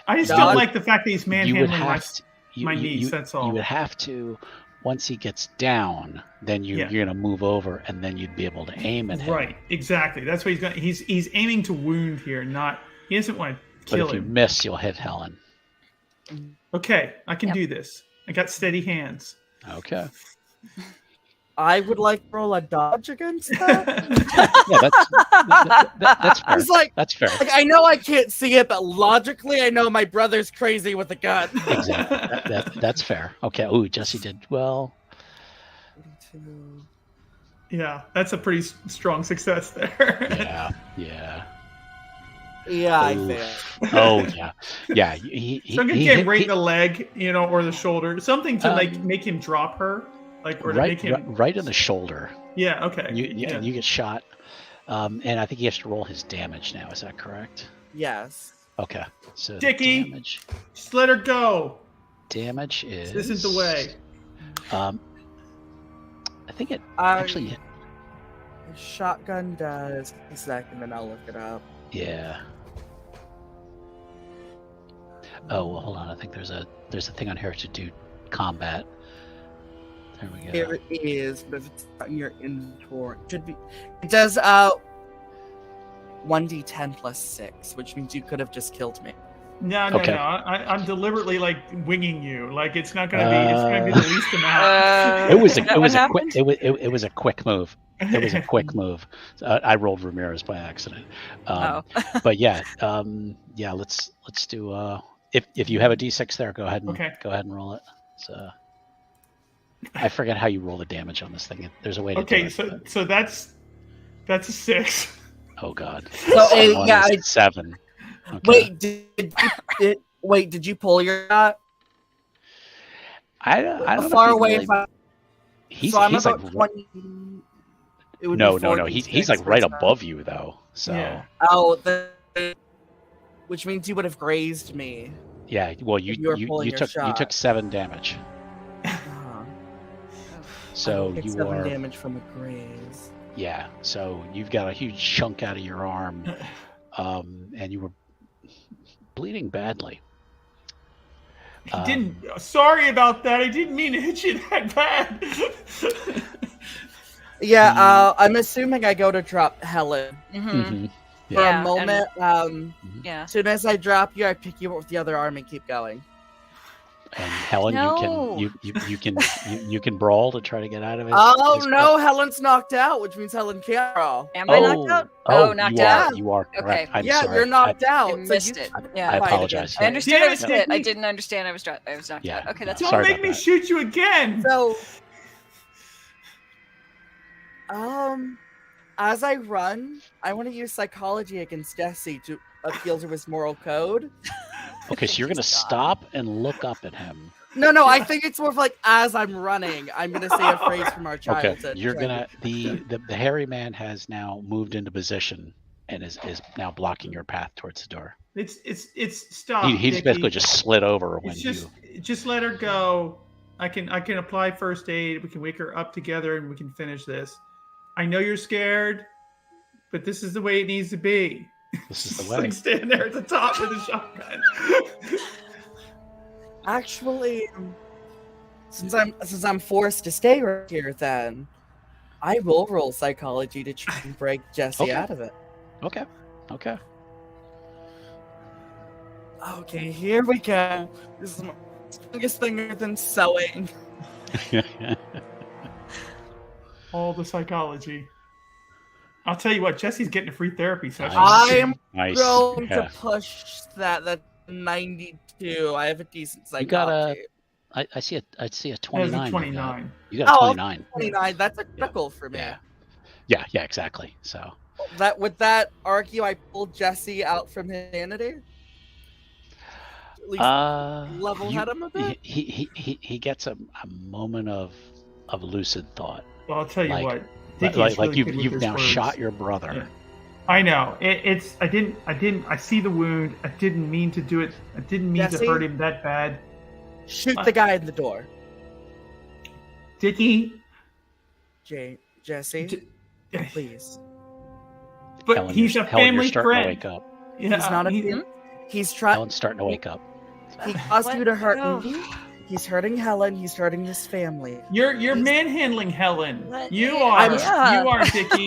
Speaker 4: I just
Speaker 3: Dog-
Speaker 4: don't like the fact that he's
Speaker 1: you would
Speaker 4: manhandling
Speaker 1: have
Speaker 4: my niece. That's all.
Speaker 1: You would have to, once he gets down, then you're gonna move over, and then you'd be able to aim at him.
Speaker 4: Right, exactly. That's what he's going. He's aiming to wound here, not. He doesn't want to
Speaker 1: But
Speaker 4: kill
Speaker 1: if you
Speaker 4: him.
Speaker 1: miss, you'll hit Helen.
Speaker 4: Okay, I can
Speaker 2: Yep.
Speaker 4: do this. I got steady hands.
Speaker 1: Okay.
Speaker 3: I would like to roll a dodge against that.
Speaker 1: Yeah, that's fair.
Speaker 3: It's like,
Speaker 1: That's fair.
Speaker 3: I know I can't see it, but logically, I know my brother's crazy with a gun.
Speaker 1: Exactly. That's fair. Okay. Ooh, Jesse did well.
Speaker 4: Yeah, that's a pretty strong success there.
Speaker 1: Yeah. Yeah.
Speaker 3: Yeah, I
Speaker 1: Oof.
Speaker 3: failed.
Speaker 1: Oh yeah. Yeah.
Speaker 4: So I'm gonna get him right in the leg, or the shoulder, something to make him drop her, or to make him.
Speaker 1: right in the shoulder.
Speaker 4: Yeah. Okay.
Speaker 1: You get shot, and I think he has to roll his damage now. Is that correct?
Speaker 3: Yes.
Speaker 1: Okay. So
Speaker 4: Dickie!
Speaker 1: damage.
Speaker 4: Just let her go.
Speaker 1: damage is.
Speaker 4: This isn't the way.
Speaker 1: I think it actually.
Speaker 3: Shotgun does a second, and I'll look it up.
Speaker 1: Yeah. Oh, well, hold on. I think there's a thing on here to do combat. There we go.
Speaker 3: Here it is, but if it's not in your inventory, it should be. It does 1d10 plus 6, which means you could have just killed me.
Speaker 4: No.
Speaker 1: Okay.
Speaker 4: I'm deliberately like winging you. Like it's not going to be. It's going to be the least amount.
Speaker 1: It was a quick move. It was a quick move. I rolled Ramirez by accident. But yeah, Let's do. If you have a d6 there, go ahead and roll it. So I forget how you roll the damage on this thing. There's a way to do it.
Speaker 4: So that's a 6.
Speaker 1: Oh God.
Speaker 3: So
Speaker 1: it's 7. Okay.
Speaker 3: Wait, did you pull your shot?
Speaker 1: I don't
Speaker 3: far
Speaker 1: know
Speaker 3: away.
Speaker 1: Really, he's
Speaker 3: I'm
Speaker 1: like
Speaker 3: about 20.
Speaker 1: No. He's like right above you though. So.
Speaker 4: Yeah.
Speaker 3: Oh, which means you would have grazed me.
Speaker 1: Yeah. Well, you took 7 damage. So you
Speaker 3: 7
Speaker 1: are
Speaker 3: damage from a graze.
Speaker 1: Yeah. So you've got a huge chunk out of your arm, and you were bleeding badly.
Speaker 4: I didn't. Sorry about that. I didn't mean to hit you that bad.
Speaker 3: Yeah, I'm assuming I go to drop Helen.
Speaker 1: Mm-hmm.
Speaker 3: For a moment.
Speaker 2: As
Speaker 3: soon as I drop you, I pick you up with the other arm and keep going.
Speaker 1: And Helen, you can brawl to try to get out of it.
Speaker 3: Oh no, Helen's knocked out, which means Helen can't brawl.
Speaker 2: Am I knocked out?
Speaker 1: Oh,
Speaker 2: knocked out.
Speaker 1: You are correct.
Speaker 2: Okay.
Speaker 1: I'm
Speaker 3: yeah,
Speaker 1: sorry.
Speaker 3: you're knocked out.
Speaker 2: I missed it.
Speaker 1: I apologize.
Speaker 2: I understood I was
Speaker 4: Damn it,
Speaker 2: hit. I
Speaker 4: Nick.
Speaker 2: didn't understand I was knocked
Speaker 1: Yeah.
Speaker 2: out. Okay, that's
Speaker 4: Don't
Speaker 1: Sorry
Speaker 4: make
Speaker 1: about
Speaker 4: me
Speaker 1: that.
Speaker 4: shoot you again.
Speaker 3: So, as I run, I want to use psychology against Jesse to appeal to his moral code.
Speaker 1: Okay, so you're gonna stop and look up at him.
Speaker 3: No, I think it's more of like as I'm running, I'm gonna say a phrase from our childhood.
Speaker 1: Okay, you're gonna the hairy man has now moved into position and is now blocking your path towards the door.
Speaker 4: It's stop.
Speaker 1: He's
Speaker 4: Dickie.
Speaker 1: basically just slid over when
Speaker 4: It's just let her go. I can apply first aid. We can wake her up together and we can finish this. I know you're scared, but this is the way it needs to be.
Speaker 1: This is the
Speaker 4: Just
Speaker 1: way.
Speaker 4: like stand there at the top with a shotgun.
Speaker 3: Actually, since I'm forced to stay right here, then I will roll psychology to try and break Jesse out of it.
Speaker 1: Okay.
Speaker 3: Okay, here we go. This is my strongest thing other than sewing.
Speaker 4: All the psychology. I'll tell you what, Jesse's getting a free therapy session.
Speaker 3: I'm
Speaker 1: Nice.
Speaker 3: going
Speaker 1: Yeah.
Speaker 3: to push that. That's 92. I have a decent psychology.
Speaker 1: You got I see a 29.
Speaker 4: There's a 29.
Speaker 1: You got a 29.
Speaker 3: 29. That's a critical for me.
Speaker 1: Yeah, exactly. So
Speaker 3: That would that argue I pulled Jesse out from humanity? At least level head him a bit.
Speaker 1: He gets a moment of lucid thought.
Speaker 4: Well, I'll tell you
Speaker 1: Like-
Speaker 4: what. Dickie's really good with
Speaker 1: you've
Speaker 4: his
Speaker 1: now
Speaker 4: words.
Speaker 1: shot your brother.
Speaker 4: Yeah. I know. I see the wound. I didn't mean to do it. I didn't mean
Speaker 3: Jesse?
Speaker 4: to hurt him that bad.
Speaker 3: Shoot the guy in the door.
Speaker 4: Dickie.
Speaker 3: Jesse, please.
Speaker 4: But
Speaker 1: Helen,
Speaker 4: he's a
Speaker 1: Helen,
Speaker 4: family
Speaker 1: you're starting
Speaker 4: friend.
Speaker 1: to wake up.
Speaker 4: Yeah,
Speaker 3: He's not a
Speaker 4: he-
Speaker 3: He's trying.
Speaker 1: Helen's starting to wake up.
Speaker 3: He caused you to hurt
Speaker 2: Oh.
Speaker 3: me. He's hurting Helen. He's hurting this family.
Speaker 4: You're manhandling Helen.
Speaker 2: What?
Speaker 4: You
Speaker 2: Yeah.
Speaker 4: are.
Speaker 2: Yeah.
Speaker 4: You are, Dickie.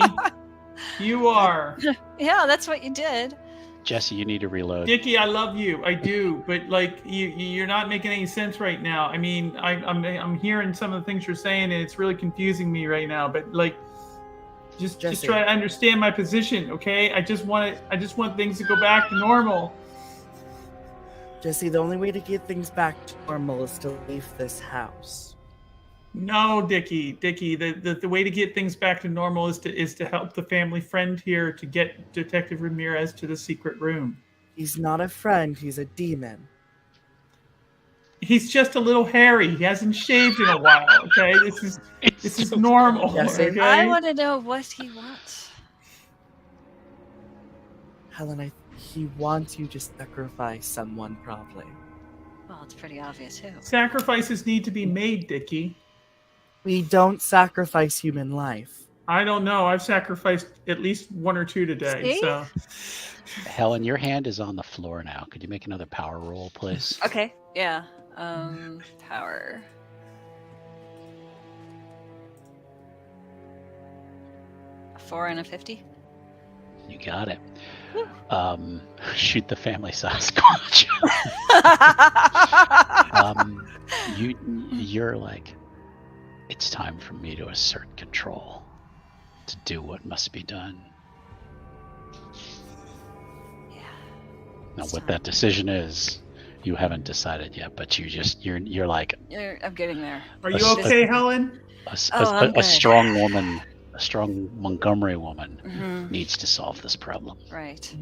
Speaker 4: You are.
Speaker 2: Yeah, that's what you did.
Speaker 1: Jesse, you need to reload.
Speaker 4: Dickie, I love you. I do, but like you're not making any sense right now. I mean, I'm hearing some of the things you're saying, and it's really confusing me right now. But like, just
Speaker 3: Jesse.
Speaker 4: try to understand my position, okay? I just want things to go back to normal.
Speaker 3: Jesse, the only way to get things back to normal is to leave this house.
Speaker 4: No, Dickie, the way to get things back to normal is to help the family friend here to get Detective Ramirez to the secret room.
Speaker 3: He's not a friend. He's a demon.
Speaker 4: He's just a little hairy. He hasn't shaved in a while. Okay, this is normal.
Speaker 3: Yes,
Speaker 4: okay?
Speaker 2: I want to know what he wants.
Speaker 3: Helen, he wants you to sacrifice someone, probably.
Speaker 2: Well, it's pretty obvious who.
Speaker 4: Sacrifices need to be made, Dickie.
Speaker 3: We don't sacrifice human life.
Speaker 4: I don't know. I've sacrificed at least 1 or 2 today.
Speaker 2: See?
Speaker 4: So
Speaker 1: Helen, your hand is on the floor now. Could you make another power roll, please?
Speaker 2: Okay. Yeah. Power. A 4 and a 50.
Speaker 1: You got it.
Speaker 2: Woo.
Speaker 1: Shoot the family Sasquatch. You're like, it's time for me to assert control, to do what must be done.
Speaker 2: Yeah.
Speaker 1: Now,
Speaker 2: It's
Speaker 1: what
Speaker 2: time.
Speaker 1: that decision is, you haven't decided yet. But you're like
Speaker 2: I'm getting there.
Speaker 4: are you
Speaker 1: This-
Speaker 4: okay, Helen?
Speaker 2: I'm good.
Speaker 1: strong woman, a strong Montgomery woman
Speaker 2: Mhm.
Speaker 1: needs to solve this problem.
Speaker 2: Right.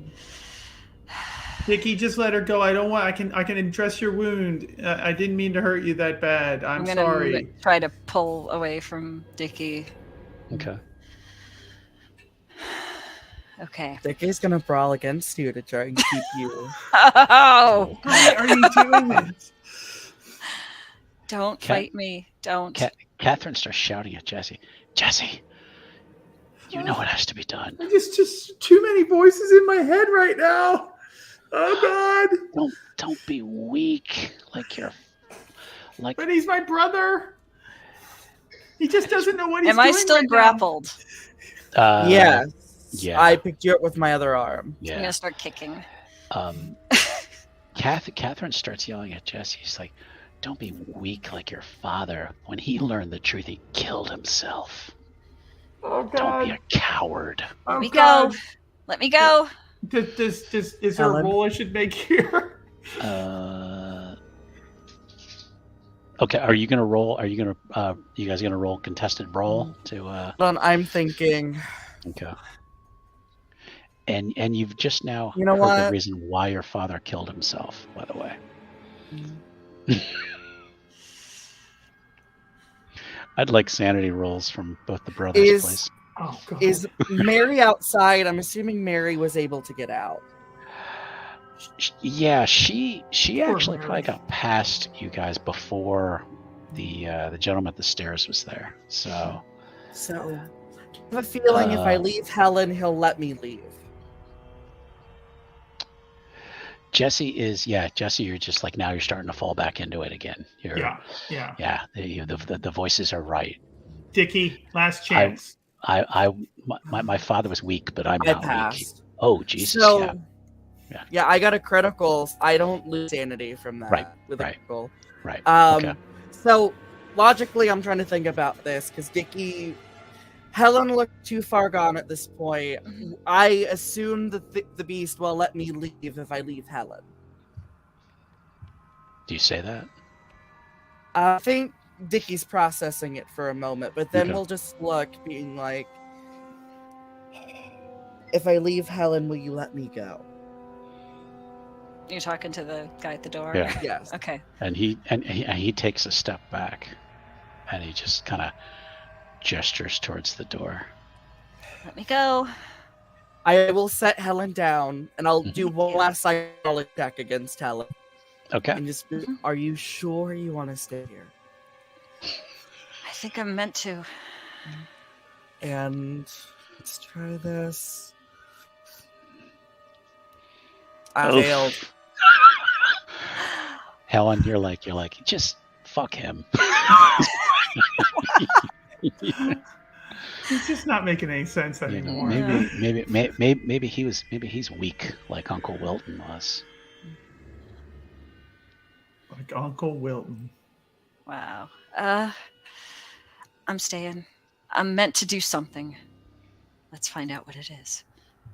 Speaker 4: Dickie, just let her go. I don't want. I can address your wound. I didn't mean to hurt you that bad. I'm
Speaker 2: gonna
Speaker 4: sorry.
Speaker 2: try to pull away from Dickie.
Speaker 1: Okay.
Speaker 2: Okay.
Speaker 3: Dickie's gonna brawl against you to try and keep you.
Speaker 2: Oh!
Speaker 4: Why are you doing this?
Speaker 2: Don't
Speaker 1: Cat-
Speaker 2: fight me. Don't.
Speaker 1: Catherine starts shouting at Jesse. Jesse, you know what has to be done.
Speaker 4: Just too many voices in my head right now. Oh God!
Speaker 1: Don't be weak like you're like.
Speaker 4: But he's my brother. He just doesn't know what he's
Speaker 2: Am
Speaker 4: doing.
Speaker 2: I still
Speaker 4: right now.
Speaker 2: grappled?
Speaker 3: Yes.
Speaker 1: yeah.
Speaker 3: I picked you up with my other arm.
Speaker 2: I'm
Speaker 1: Yeah.
Speaker 2: gonna start kicking.
Speaker 1: Catherine starts yelling at Jesse. She's like, "Don't be weak like your father. When he learned the truth, he killed himself.
Speaker 4: Oh
Speaker 1: Don't
Speaker 4: God!
Speaker 1: be a coward."
Speaker 4: Oh,
Speaker 2: Let me
Speaker 4: God.
Speaker 2: go. Let me go.
Speaker 4: Is there a
Speaker 3: Helen?
Speaker 4: roll I should make here?
Speaker 1: Okay. Are you gonna roll? Are you gonna? You guys gonna roll contested brawl to?
Speaker 3: Hold on, I'm thinking.
Speaker 1: Okay. And you've just now
Speaker 3: You know
Speaker 1: heard
Speaker 3: what?
Speaker 1: the reason why your father killed himself, by the way. I'd like sanity rolls from both the brothers,
Speaker 3: Is-
Speaker 1: please.
Speaker 4: Oh God!
Speaker 3: Is Mary outside? I'm assuming Mary was able to get out.
Speaker 1: Yeah, she
Speaker 4: Poor
Speaker 1: actually
Speaker 4: Mary.
Speaker 1: probably got past you guys before the gentleman at the stairs was there. So
Speaker 3: So I have a feeling if I
Speaker 1: Uh,
Speaker 3: leave Helen, he'll let me leave.
Speaker 1: Jesse, you're just like now you're starting to fall back into it again.
Speaker 4: yeah.
Speaker 1: Yeah. The voices are right.
Speaker 4: Dickie, last chance.
Speaker 1: My father was weak, but I'm
Speaker 3: I
Speaker 1: not weak.
Speaker 3: passed.
Speaker 1: Oh Jesus,
Speaker 3: So,
Speaker 1: yeah.
Speaker 3: yeah, I got a critical. I don't lose sanity from that
Speaker 1: Right,
Speaker 3: with a
Speaker 1: right.
Speaker 3: critical.
Speaker 1: Right.
Speaker 3: Okay. So logically, I'm trying to think about this because Helen looked too far gone at this point. I assume that the beast will let me leave if I leave Helen.
Speaker 1: Do you say that?
Speaker 3: I think Dickie's processing it for a moment, but then
Speaker 1: Okay.
Speaker 3: he'll just look, being like, "If I leave Helen, will you let me go?"
Speaker 2: You're talking to the guy at the door?
Speaker 1: Yeah.
Speaker 3: Yes.
Speaker 2: Okay.
Speaker 1: And he takes a step back, and he just kind of gestures towards the door.
Speaker 2: Let me go.
Speaker 3: I will set Helen down, and I'll do one last psychology check against Helen,
Speaker 1: Okay.
Speaker 3: and just, be, are you sure you want to stay here?
Speaker 2: I think I'm meant to.
Speaker 3: And let's try this. I
Speaker 1: Oof.
Speaker 3: failed.
Speaker 1: Helen, you're like, just fuck him.
Speaker 4: It's just not making any sense
Speaker 1: You know,
Speaker 4: anymore.
Speaker 1: maybe he's weak like Uncle Wilton was.
Speaker 4: Like Uncle Wilton.
Speaker 2: Wow. I'm staying. I'm meant to do something. Let's find out what it is.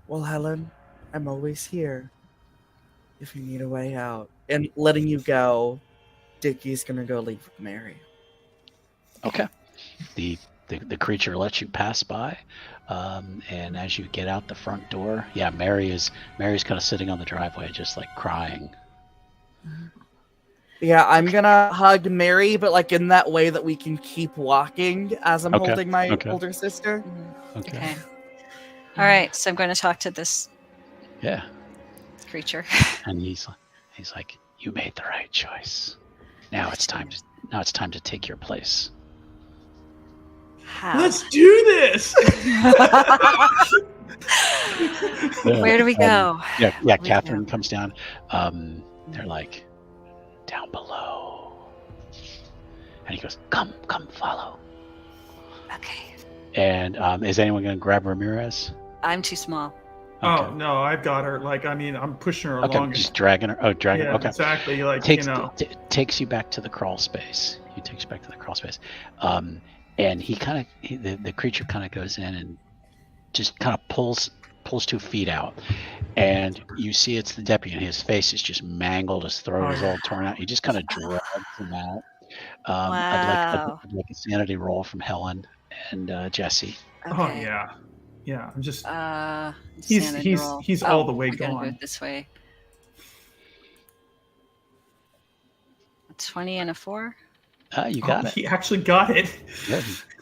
Speaker 3: Well, Helen, I'm always here if you need a way out. And letting you go, Dickie's gonna go leave with Mary.
Speaker 1: Okay. The creature lets you pass by, and as you get out the front door, yeah, Mary's kind of sitting on the driveway, just like crying.
Speaker 3: Yeah, I'm gonna hug Mary, but like in that way that we can keep walking as I'm
Speaker 1: Okay,
Speaker 3: holding my
Speaker 1: okay.
Speaker 3: older sister.
Speaker 2: Okay. All right. So I'm going to talk to this
Speaker 1: Yeah.
Speaker 2: creature.
Speaker 1: And he's like, You made the right choice. Now it's time to take your place.
Speaker 2: How?
Speaker 4: Let's do this.
Speaker 2: Where do we go?
Speaker 1: Yeah.
Speaker 2: Where do we
Speaker 1: Catherine
Speaker 2: go?
Speaker 1: comes down. They're like, down below. And he goes, come, follow.
Speaker 2: Okay.
Speaker 1: And is anyone going to grab Ramirez?
Speaker 2: I'm too small.
Speaker 4: Oh
Speaker 1: Okay.
Speaker 4: no, I've got her. Like, I mean, I'm pushing her
Speaker 1: Okay,
Speaker 4: along.
Speaker 1: just dragging her. Oh, dragging.
Speaker 4: Yeah,
Speaker 1: Okay.
Speaker 4: exactly. Like,
Speaker 1: Takes you back to the crawl space. He takes you back to the crawl space. And the creature kind of goes in and just kind of pulls 2 feet out, and you see it's the deputy, and his face is just mangled, his throat is all torn out. He just kind of drags him out.
Speaker 2: Wow.
Speaker 1: I'd like a sanity roll from Helen and Jesse.
Speaker 2: Okay.
Speaker 4: Oh yeah. I'm just.
Speaker 2: Sanity roll.
Speaker 4: He's all the way
Speaker 2: we're gonna do
Speaker 4: gone.
Speaker 2: it this way. 20 and a 4.
Speaker 1: You got it.
Speaker 4: He actually got it.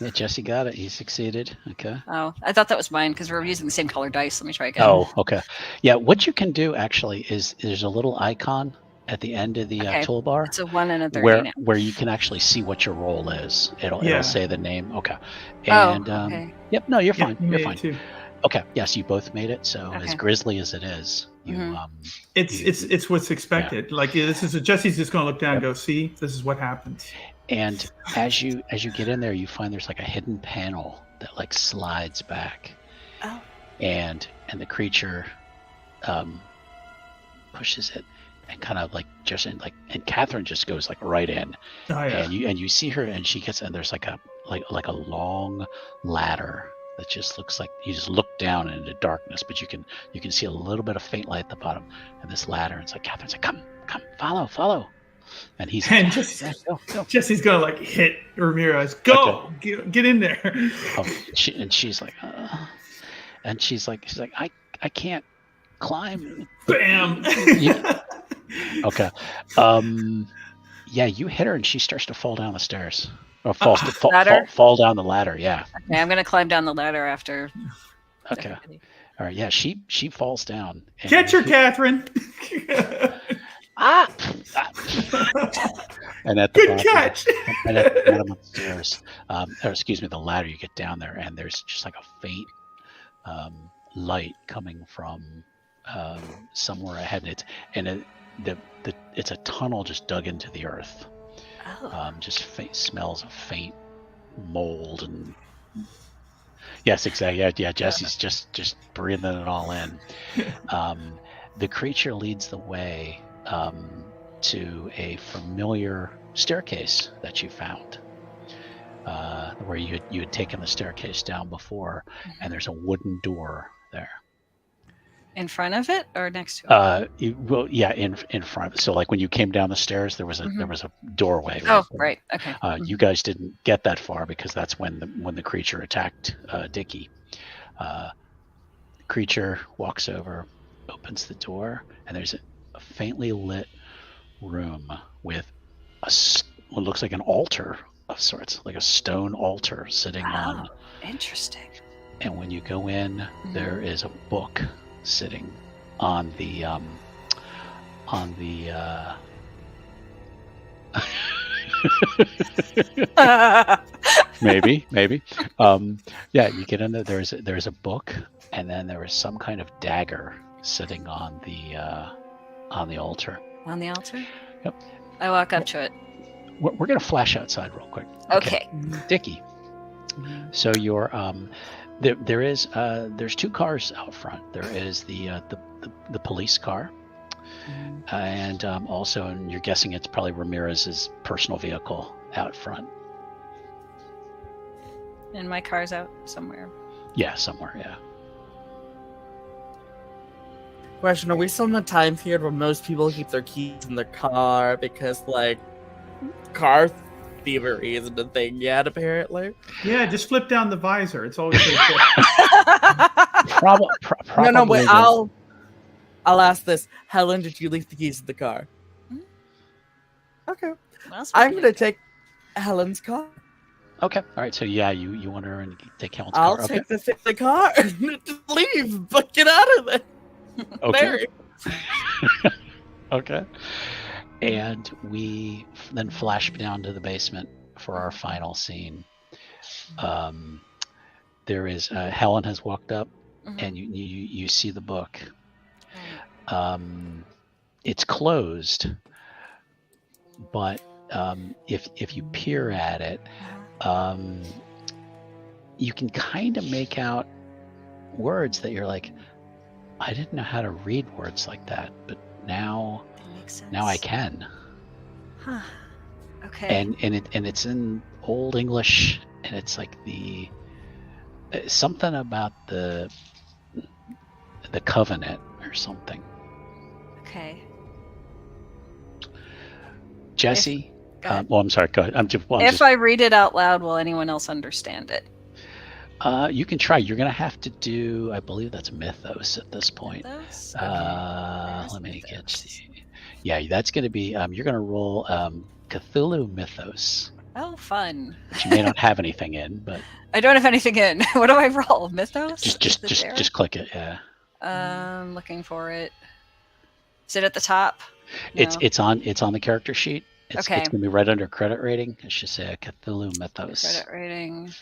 Speaker 1: Yeah, Jesse got it. He succeeded. Okay.
Speaker 2: Oh, I thought that was mine because we're using the same color dice. Let me try again.
Speaker 1: Oh, okay. Yeah, what you can do actually is there's a little icon at the end of the toolbar.
Speaker 2: It's a 1 and a 30 now.
Speaker 1: where you can actually see what your roll is. It'll say the name. Okay. And
Speaker 2: okay.
Speaker 1: Yep. No, you're
Speaker 4: Yeah,
Speaker 1: fine.
Speaker 4: you
Speaker 1: You're
Speaker 4: made
Speaker 1: fine.
Speaker 4: it too.
Speaker 1: Okay. Yes, you both made it. So as
Speaker 2: Okay.
Speaker 1: grisly as it is, you
Speaker 4: It's what's expected. Like, this is Jesse's just going to look down and go, see, this is what happens.
Speaker 1: and as you get in there, you find there's like a hidden panel that like slides back.
Speaker 2: Oh.
Speaker 1: And the creature pushes it and kind of like just in, like, and Catherine just goes like right in.
Speaker 4: Oh yeah.
Speaker 1: And you see her, and she gets, and there's like a long ladder that just looks like you just look down into darkness, but you can see a little bit of faint light at the bottom, and this ladder. And it's like Catherine's like, come, follow, and he's
Speaker 4: And
Speaker 1: like,
Speaker 4: just Jesse's gonna like hit Ramirez. Go, get in there.
Speaker 1: she's like, and she's like, I can't climb.
Speaker 4: Bam.
Speaker 1: Yeah. Okay. Yeah, you hit her, and she starts to fall down the stairs. Or fall down the ladder. Yeah.
Speaker 2: Okay, I'm gonna climb down the ladder after.
Speaker 1: Okay.
Speaker 2: everybody.
Speaker 1: All right. Yeah, she falls down. And
Speaker 4: Catch her, Catherine.
Speaker 1: Ah! And at the
Speaker 4: Good
Speaker 1: bottom,
Speaker 4: catch.
Speaker 1: and at the bottom of the stairs, or excuse me, the ladder, you get down there, and there's just like a faint light coming from somewhere ahead, and it's a tunnel just dug into the earth.
Speaker 2: Oh.
Speaker 1: Just smells of faint mold and. Yes, exactly. Yeah, Jesse's just breathing it all in. The creature leads the way to a familiar staircase that you found, where you had taken the staircase down before, and there's a wooden door there.
Speaker 2: In front of it or next to it?
Speaker 1: In front. So like when you came down the stairs, there was a doorway.
Speaker 2: Oh, right. Okay.
Speaker 1: You guys didn't get that far because that's when the creature attacked Dickie. The creature walks over, opens the door, and there's a faintly lit room with what looks like an altar of sorts, like a stone altar sitting on.
Speaker 2: Interesting.
Speaker 1: And when you go in, there is a book sitting on the maybe yeah, you get in there, there's a book, and then there is some kind of dagger sitting on the altar.
Speaker 2: On the altar?
Speaker 1: Yep.
Speaker 2: I walk up to it.
Speaker 1: We're gonna flash outside real quick.
Speaker 2: Okay.
Speaker 1: Dickie, so you're there's 2 cars out front. There is the police car, and also, and you're guessing it's probably Ramirez's personal vehicle out front.
Speaker 2: And my car's out somewhere.
Speaker 1: Yeah, somewhere. Yeah.
Speaker 3: Question: are we still in the time period where most people keep their keys in their car because, like, car thievery isn't a thing yet, apparently?
Speaker 4: Yeah, just flip down the visor. It's always really cool.
Speaker 1: Probably.
Speaker 3: No, wait. I'll ask this. Helen, did you leave the keys in the car? Okay. I'm gonna take Helen's car.
Speaker 1: Okay. All right. So yeah, you want her and take Helen's
Speaker 3: I'll
Speaker 1: car.
Speaker 3: take the car and just leave, but get out of there.
Speaker 1: Okay.
Speaker 3: Mary.
Speaker 1: Okay. And we then flash down to the basement for our final scene. There is Helen has walked up, and you see the book.
Speaker 2: Right.
Speaker 1: It's closed, but if you peer at it, you can kind of make out words that you're like, I didn't know how to read words like that, but now I can.
Speaker 2: Huh. Okay.
Speaker 1: And it's in Old English, and it's like the something about the covenant or something.
Speaker 2: Okay.
Speaker 1: Jesse. Well, I'm sorry. Go ahead.
Speaker 2: If I read it out loud, will anyone else understand it?
Speaker 1: You can try. You're going to have to do, I believe that's Mythos at this point.
Speaker 2: Mythos? Okay.
Speaker 1: Let me get the... Yeah, that's going to be, you're going to roll Cthulhu Mythos.
Speaker 2: Oh, fun.
Speaker 1: Which you may not have anything in, but...
Speaker 2: I don't have anything in. What do I roll? Mythos?
Speaker 1: Just click it, yeah.
Speaker 2: I'm looking for it. Is it at the top? No.
Speaker 1: It's on the character sheet. It's
Speaker 2: okay.
Speaker 1: It's going to be right under credit rating. It should say Cthulhu Mythos.
Speaker 2: Credit rating.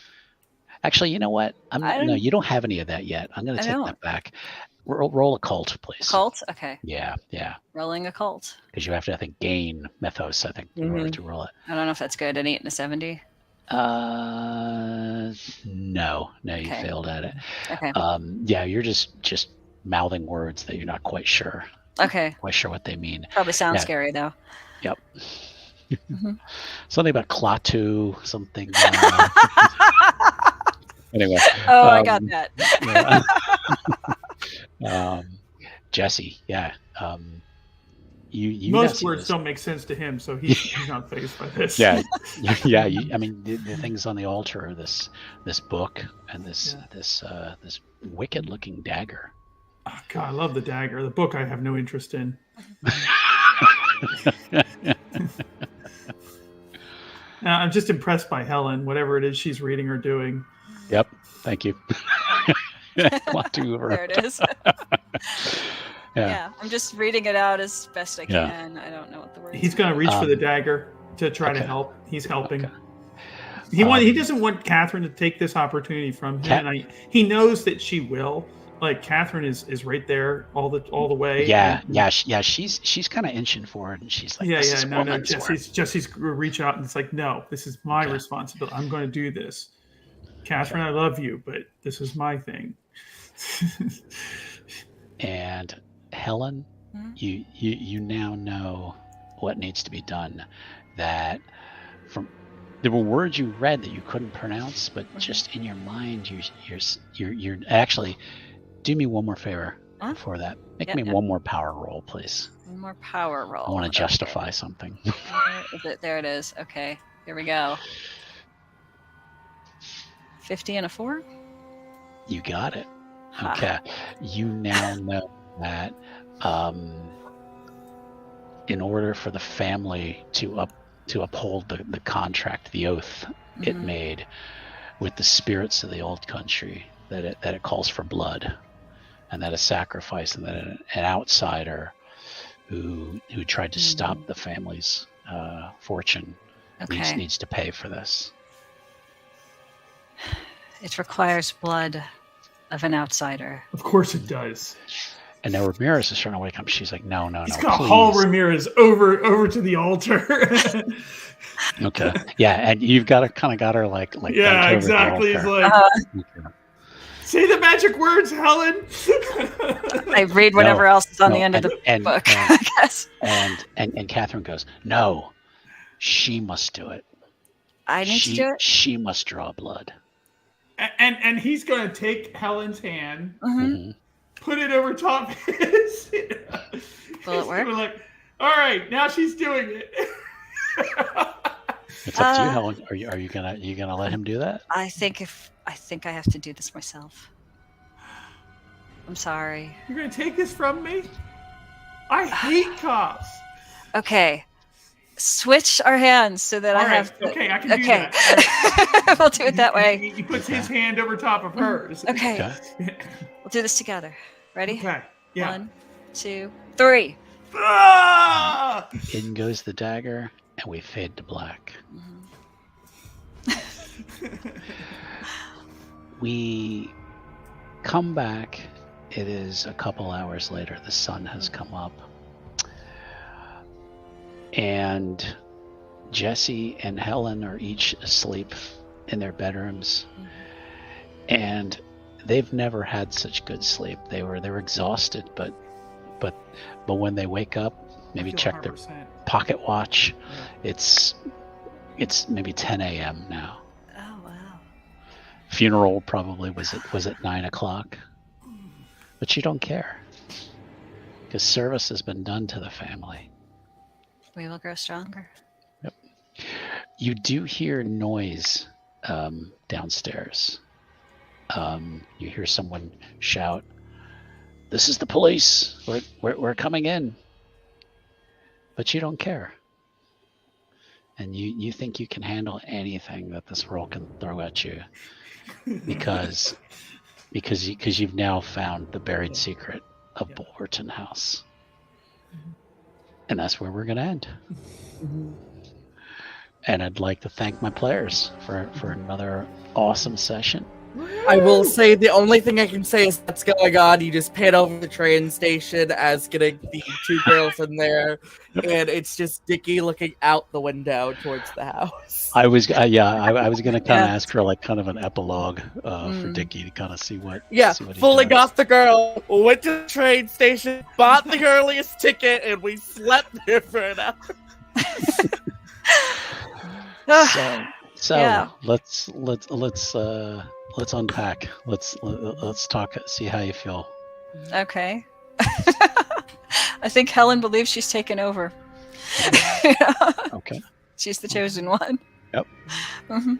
Speaker 1: Actually, you know what? No, you don't have any of that yet. I'm going to take that back. Roll occult, please.
Speaker 2: Occult? Okay.
Speaker 1: Yeah.
Speaker 2: Rolling occult.
Speaker 1: Because you have to, I think, gain Mythos, I think, in order to roll it.
Speaker 2: I don't know if that's good. An 8 and a 70?
Speaker 1: No, you failed at it.
Speaker 2: Okay.
Speaker 1: Yeah, you're just mouthing words that you're not quite sure.
Speaker 2: Okay.
Speaker 1: Quite sure what they mean.
Speaker 2: Probably sounds scary, though.
Speaker 1: Yep. Something about Klaatu, something. Anyway.
Speaker 2: Oh, I got that.
Speaker 1: Jesse, yeah. You
Speaker 4: most words don't make sense to him, so he's not fazed by this.
Speaker 1: Yeah. I mean, the things on the altar are this book and this wicked looking dagger.
Speaker 4: Oh, God, I love the dagger. The book I have no interest in. Now, I'm just impressed by Helen, whatever it is she's reading or doing.
Speaker 1: Yep. Thank you.
Speaker 2: There it is. Yeah, I'm just reading it out as best I can. I don't know what the word is.
Speaker 4: He's going to reach for the dagger to try to help. He's helping. He doesn't want Catherine to take this opportunity from him. And he knows that she will. Like, Catherine is right there all the way.
Speaker 1: She's kind of inching forward, and she's like,
Speaker 4: no. Jesse's reach out, and it's like, no, this is my responsibility. I'm going to do this. Catherine, I love you, but this is my thing.
Speaker 1: And Helen, you now know what needs to be done. That there were words you read that you couldn't pronounce, but just in your mind, you're actually. Do me one more favor for that. Make me one more power roll, please.
Speaker 2: One more power roll.
Speaker 1: I want to justify something.
Speaker 2: Where is it? There it is. Okay, here we go. 50 and a 4?
Speaker 1: You got it. Okay. You now know that in order for the family to uphold the contract, the oath it made with the spirits of the old country, that it calls for blood. And that a sacrifice, and that an outsider who tried to stop the family's fortune needs to pay for this.
Speaker 2: It requires blood of an outsider.
Speaker 4: Of course it does.
Speaker 1: And now Ramirez is trying to wake up. She's like, no,
Speaker 4: He's going to haul Ramirez over to the altar.
Speaker 1: Okay. Yeah, and you've got her like
Speaker 4: yeah, exactly. It's like. Say the magic words, Helen.
Speaker 2: I read whatever else is on the end of the book, I guess.
Speaker 1: And Catherine goes, no, she must do it.
Speaker 2: I need to do it?
Speaker 1: She must draw blood.
Speaker 4: And he's going to take Helen's hand, put it over top of his.
Speaker 2: Will it work?
Speaker 4: Like, all right, now she's doing it.
Speaker 1: It's up to you, Helen. Are you gonna let him do that?
Speaker 2: I think I have to do this myself. I'm sorry.
Speaker 4: You're gonna take this from me? I hate cops.
Speaker 2: Okay. Switch our hands so that have.
Speaker 4: Okay, I can do that.
Speaker 2: We'll do it that way.
Speaker 4: He puts his hand over top of hers.
Speaker 2: Okay. We'll do this together. Ready?
Speaker 4: Okay. Yeah.
Speaker 2: 1, 2, 3.
Speaker 3: Ah!
Speaker 1: In goes the dagger, and we fade to black. We come back. It is a couple hours later. The sun has come up. And Jesse and Helen are each asleep in their bedrooms. And they've never had such good sleep. They were exhausted, but when they wake up, maybe check their
Speaker 4: 100%.
Speaker 1: pocket watch. It's maybe 10 a.m. now.
Speaker 2: Oh wow.
Speaker 1: Funeral probably was at 9 o'clock. But you don't care, because service has been done to the family.
Speaker 2: We will grow stronger.
Speaker 1: Yep. You do hear noise downstairs. You hear someone shout, "This is the police. We're coming in." But you don't care. And you think you can handle anything that this world can throw at you because you've now found the buried secret of Bulwerton House. And that's where we're going to end. And I'd like to thank my players for another awesome session.
Speaker 3: I will say the only thing I can say is that's going on. You just pan over the train station as getting the two girls in there, and it's just Dickie looking out the window towards the house.
Speaker 1: I was going to kind of ask for like kind of an epilogue for Dickie to kind of see what.
Speaker 3: Yeah,
Speaker 1: see what he
Speaker 3: fully
Speaker 1: does.
Speaker 3: got the girl, went to the train station, bought the earliest ticket, and we slept there for an hour.
Speaker 1: So
Speaker 2: Yeah.
Speaker 1: let's unpack. Let's talk. See how you feel.
Speaker 2: Okay. I think Helen believes she's taken over.
Speaker 1: Okay.
Speaker 2: She's the chosen one.
Speaker 1: Yep.
Speaker 2: Mhm.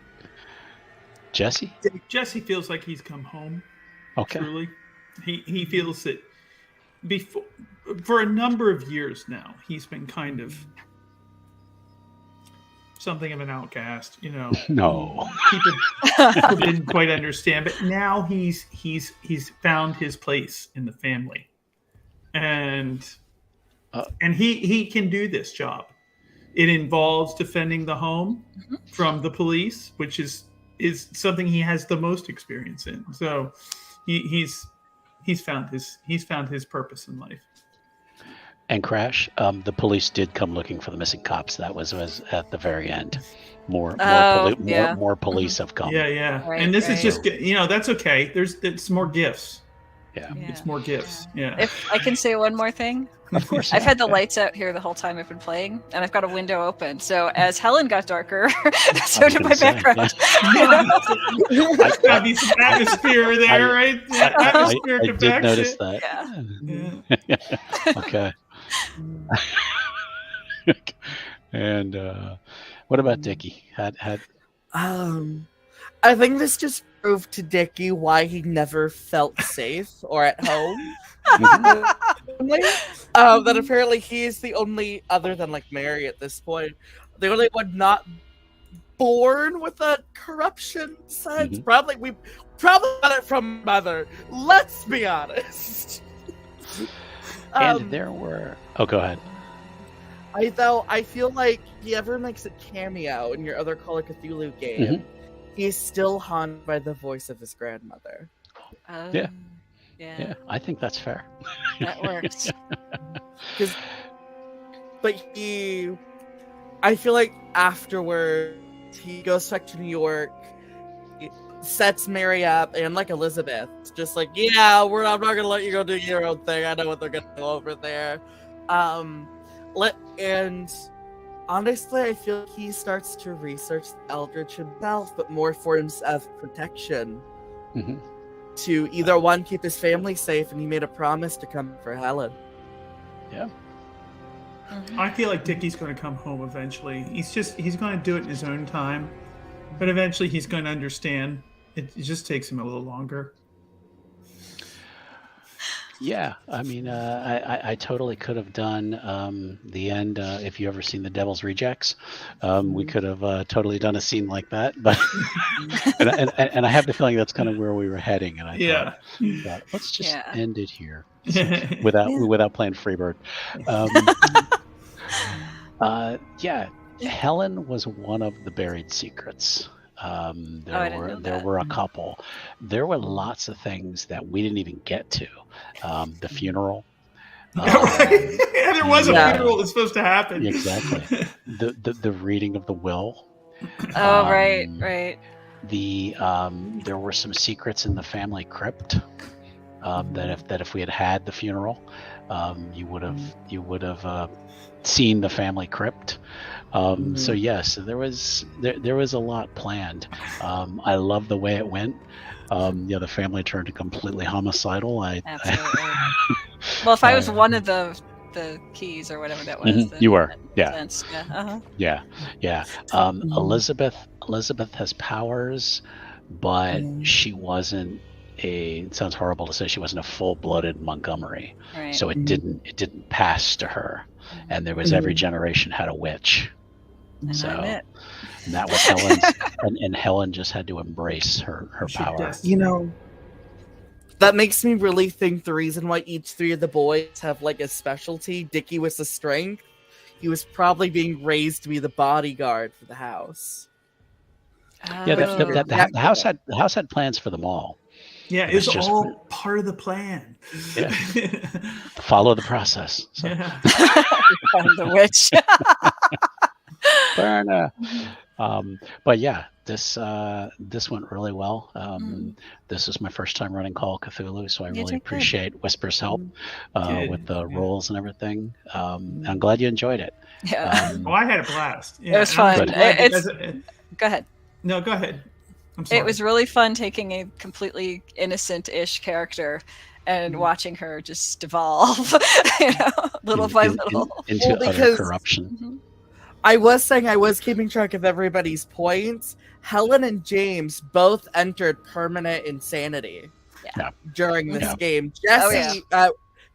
Speaker 1: Jesse.
Speaker 4: Jesse feels like he's come home.
Speaker 1: Okay.
Speaker 4: Truly, he feels that before for a number of years now he's been kind of something of an outcast. You know,
Speaker 1: No.
Speaker 4: people didn't quite understand, but now he's found his place in the family, and he can do this job. It involves defending the home from the police, which is something he has the most experience in. So he's found his purpose in life.
Speaker 1: And Crash, the police did come looking for the missing cops. That was at the very end. More police have come.
Speaker 4: Yeah.
Speaker 2: Right,
Speaker 4: and this is
Speaker 2: right.
Speaker 4: just, that's okay. It's more gifts.
Speaker 1: Yeah.
Speaker 4: It's more gifts. Yeah.
Speaker 2: If I can say one more thing.
Speaker 1: Of course.
Speaker 2: I've had the lights out here the whole time I've been playing, and I've got a window open. So as Helen got darker, so did my background.
Speaker 4: Gotta be some atmosphere there, right? Atmosphere
Speaker 1: I
Speaker 4: convection.
Speaker 1: did notice that.
Speaker 2: Yeah.
Speaker 1: Okay. And what about Dickie?
Speaker 3: I think this just proved to Dickie why he never felt safe or at home. That apparently he is the only, other than like Mary at this point, the only one not born with a corruption sense.
Speaker 1: Mhm.
Speaker 3: We probably got it from mother. Let's be honest.
Speaker 1: And there were. Oh, go ahead.
Speaker 3: I feel like if he ever makes a cameo in your other Call of Cthulhu game, he's still haunted by the voice of his grandmother.
Speaker 1: Yeah.
Speaker 2: Yeah.
Speaker 1: I think that's fair.
Speaker 2: That works.
Speaker 3: I feel like afterward, he goes back to New York, sets Mary up, and like Elizabeth, just like, I'm not gonna let you go do your own thing. I know what they're gonna do over there. And honestly, I feel like he starts to research the Eldritch himself, but more forms of protection. To either one, keep his family safe, and he made a promise to come for Helen.
Speaker 1: Yeah.
Speaker 4: I feel like Dickie's going to come home eventually. He's going to do it in his own time, but eventually he's going to understand. It just takes him a little longer.
Speaker 1: Yeah, I mean, I totally could have done the end. If you ever seen The Devil's Rejects, we could have totally done a scene like that. But and I have the feeling that's kind of where we were heading. And I
Speaker 4: Yeah.
Speaker 1: thought let's just
Speaker 2: Yeah.
Speaker 1: end it here without playing Freebird. Yeah, Helen was one of the buried secrets.
Speaker 2: I didn't know
Speaker 1: There
Speaker 2: that.
Speaker 1: were a couple. There were lots of things that we didn't even get to. The funeral.
Speaker 4: Right. Yeah, there was a
Speaker 3: Yeah.
Speaker 4: funeral that's supposed to happen.
Speaker 1: Exactly. The reading of the will.
Speaker 2: Oh, right,
Speaker 1: Um,
Speaker 2: right.
Speaker 1: There were some secrets in the family crypt. That if we had the funeral, you would have seen the family crypt. So yes, there was a lot planned. I love the way it went. The family turned completely homicidal.
Speaker 2: Absolutely. Well, if I was one of the keys or whatever that was, then
Speaker 1: you were,
Speaker 2: that makes
Speaker 1: yeah.
Speaker 2: sense. Yeah. Uh-huh.
Speaker 1: Yeah. Elizabeth has powers, but she wasn't it sounds horrible to say, she wasn't a full-blooded Montgomery.
Speaker 2: Right.
Speaker 1: So it didn't pass to her. And there was every generation had a witch.
Speaker 2: And
Speaker 1: So
Speaker 2: I'm it.
Speaker 1: and that was Helen's and Helen just had to embrace her power.
Speaker 3: You know, that makes me really think the reason why each three of the boys have like a specialty. Dickie was the strength. He was probably being raised to be the bodyguard for the house.
Speaker 1: Yeah,
Speaker 2: Oh.
Speaker 1: the house had plans for them all.
Speaker 4: Yeah,
Speaker 1: It was
Speaker 4: it's
Speaker 1: just-
Speaker 4: all part of the plan.
Speaker 1: Yeah. Follow the process. So.
Speaker 4: Yeah.
Speaker 2: Find the witch.
Speaker 1: Burn. But yeah, this went really well. This is my first time running Call of Cthulhu, so I
Speaker 2: You
Speaker 1: really
Speaker 2: did good.
Speaker 1: appreciate Whisper's help
Speaker 4: Good.
Speaker 1: with the roles and everything. I'm glad you enjoyed it.
Speaker 2: Yeah.
Speaker 4: Oh, I had a blast. Yeah,
Speaker 2: It was
Speaker 4: and I'm
Speaker 2: fun.
Speaker 4: glad
Speaker 2: It's-
Speaker 4: because-
Speaker 2: Go ahead.
Speaker 4: no, go ahead. I'm sorry.
Speaker 2: It was really fun taking a completely innocent-ish character and watching her just devolve, little by little.
Speaker 1: into
Speaker 3: Well,
Speaker 1: utter
Speaker 3: because-
Speaker 1: corruption.
Speaker 2: Mhm.
Speaker 3: I was saying I was keeping track of everybody's points. Helen and James both entered permanent insanity during this
Speaker 1: Yeah.
Speaker 3: game. Jesse,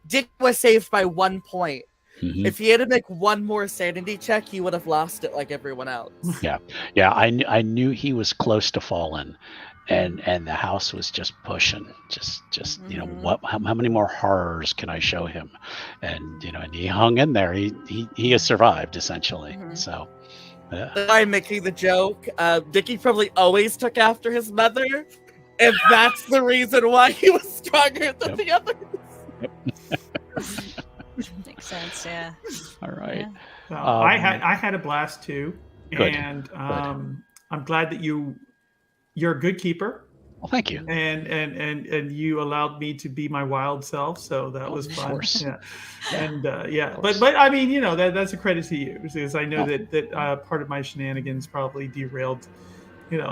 Speaker 3: Dick was saved by 1 point.
Speaker 1: Mhm.
Speaker 3: If he had to make one more sanity check, he would have lost it like everyone else.
Speaker 1: Yeah, I knew he was close to falling, and the house was just pushing, just how many more horrors can I show him, and and he hung in there. He has survived essentially.
Speaker 2: Mhm.
Speaker 1: So yeah.
Speaker 3: I'm making the joke. Dickie probably always took after his mother, and that's the reason why he was stronger than the others.
Speaker 2: Makes sense, yeah.
Speaker 1: All right.
Speaker 2: Yeah.
Speaker 4: I had a blast too,
Speaker 1: Good.
Speaker 4: and I'm glad that you're a good keeper,
Speaker 1: Well, thank you.
Speaker 4: and you allowed me to be my wild self, so that was
Speaker 1: Of
Speaker 4: fun.
Speaker 1: course.
Speaker 4: Yeah.
Speaker 1: Yeah.
Speaker 4: And
Speaker 1: Of course.
Speaker 4: but I mean, that's a credit to you, because I know
Speaker 1: Oh.
Speaker 4: that part of my shenanigans probably derailed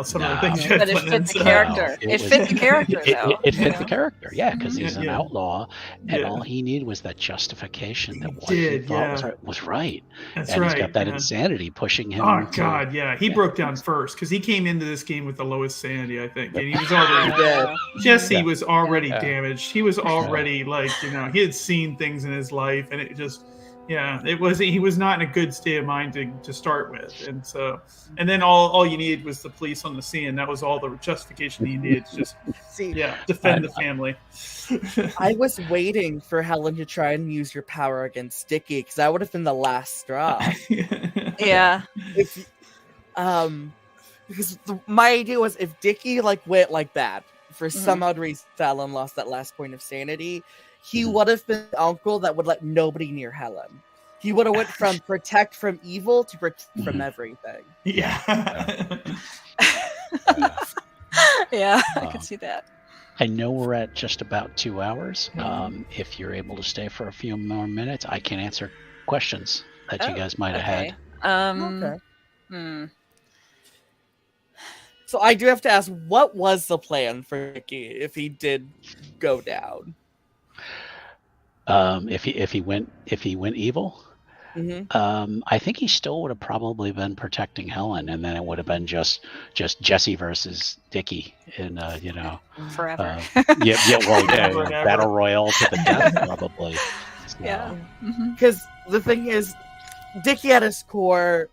Speaker 4: some of the
Speaker 1: No.
Speaker 4: things you had
Speaker 2: But it
Speaker 4: planned.
Speaker 2: fit the
Speaker 4: so-
Speaker 2: character.
Speaker 1: it
Speaker 2: It
Speaker 1: was-
Speaker 2: fit the character, though.
Speaker 1: It fit the
Speaker 2: you know?
Speaker 1: character, yeah, because he's an
Speaker 4: Yeah.
Speaker 1: outlaw, and
Speaker 4: Yeah.
Speaker 1: all he needed was that justification that
Speaker 4: He
Speaker 1: what he
Speaker 4: did,
Speaker 1: thought
Speaker 4: yeah.
Speaker 1: was right.
Speaker 4: That's
Speaker 1: And
Speaker 4: right.
Speaker 1: he's got that
Speaker 4: yeah.
Speaker 1: insanity pushing him.
Speaker 4: Oh
Speaker 1: to-
Speaker 4: God, yeah, he
Speaker 1: Yeah.
Speaker 4: broke down first because he came into this game with the lowest sanity, I think, and he was already
Speaker 3: Yeah.
Speaker 4: Jesse
Speaker 1: Yeah.
Speaker 4: was already
Speaker 1: Yeah.
Speaker 4: damaged. He was already he had seen things in his life, and it just he was not in a good state of mind to start with, and then all you needed was the police on the scene. That was all the justification he needed to just
Speaker 3: See,
Speaker 4: defend the family.
Speaker 3: I was waiting for Helen to try and use your power against Dickie, because that would have been the last straw.
Speaker 2: Yeah.
Speaker 3: If because my idea was if Dickie went like that for some odd reason, Fallon lost that last point of sanity, he would have been the uncle that would let nobody near Helen. He would have went from protect from evil to protect from everything.
Speaker 4: Yeah.
Speaker 2: Yeah, I can see that.
Speaker 1: I know we're at just about 2 hours.
Speaker 4: Mm-hmm.
Speaker 1: If you're able to stay for a few more minutes, I can answer questions that you
Speaker 2: Oh,
Speaker 1: guys might have
Speaker 2: okay.
Speaker 1: had.
Speaker 3: Okay. So I do have to ask, what was the plan for Dickie if he did go down?
Speaker 1: If he went evil, I think he still would have probably been protecting Helen, and then it would have been just Jesse versus Dickie in
Speaker 2: Forever.
Speaker 1: battle royale to the death probably. So,
Speaker 2: Yeah.
Speaker 3: Because the thing is, Dickie at his core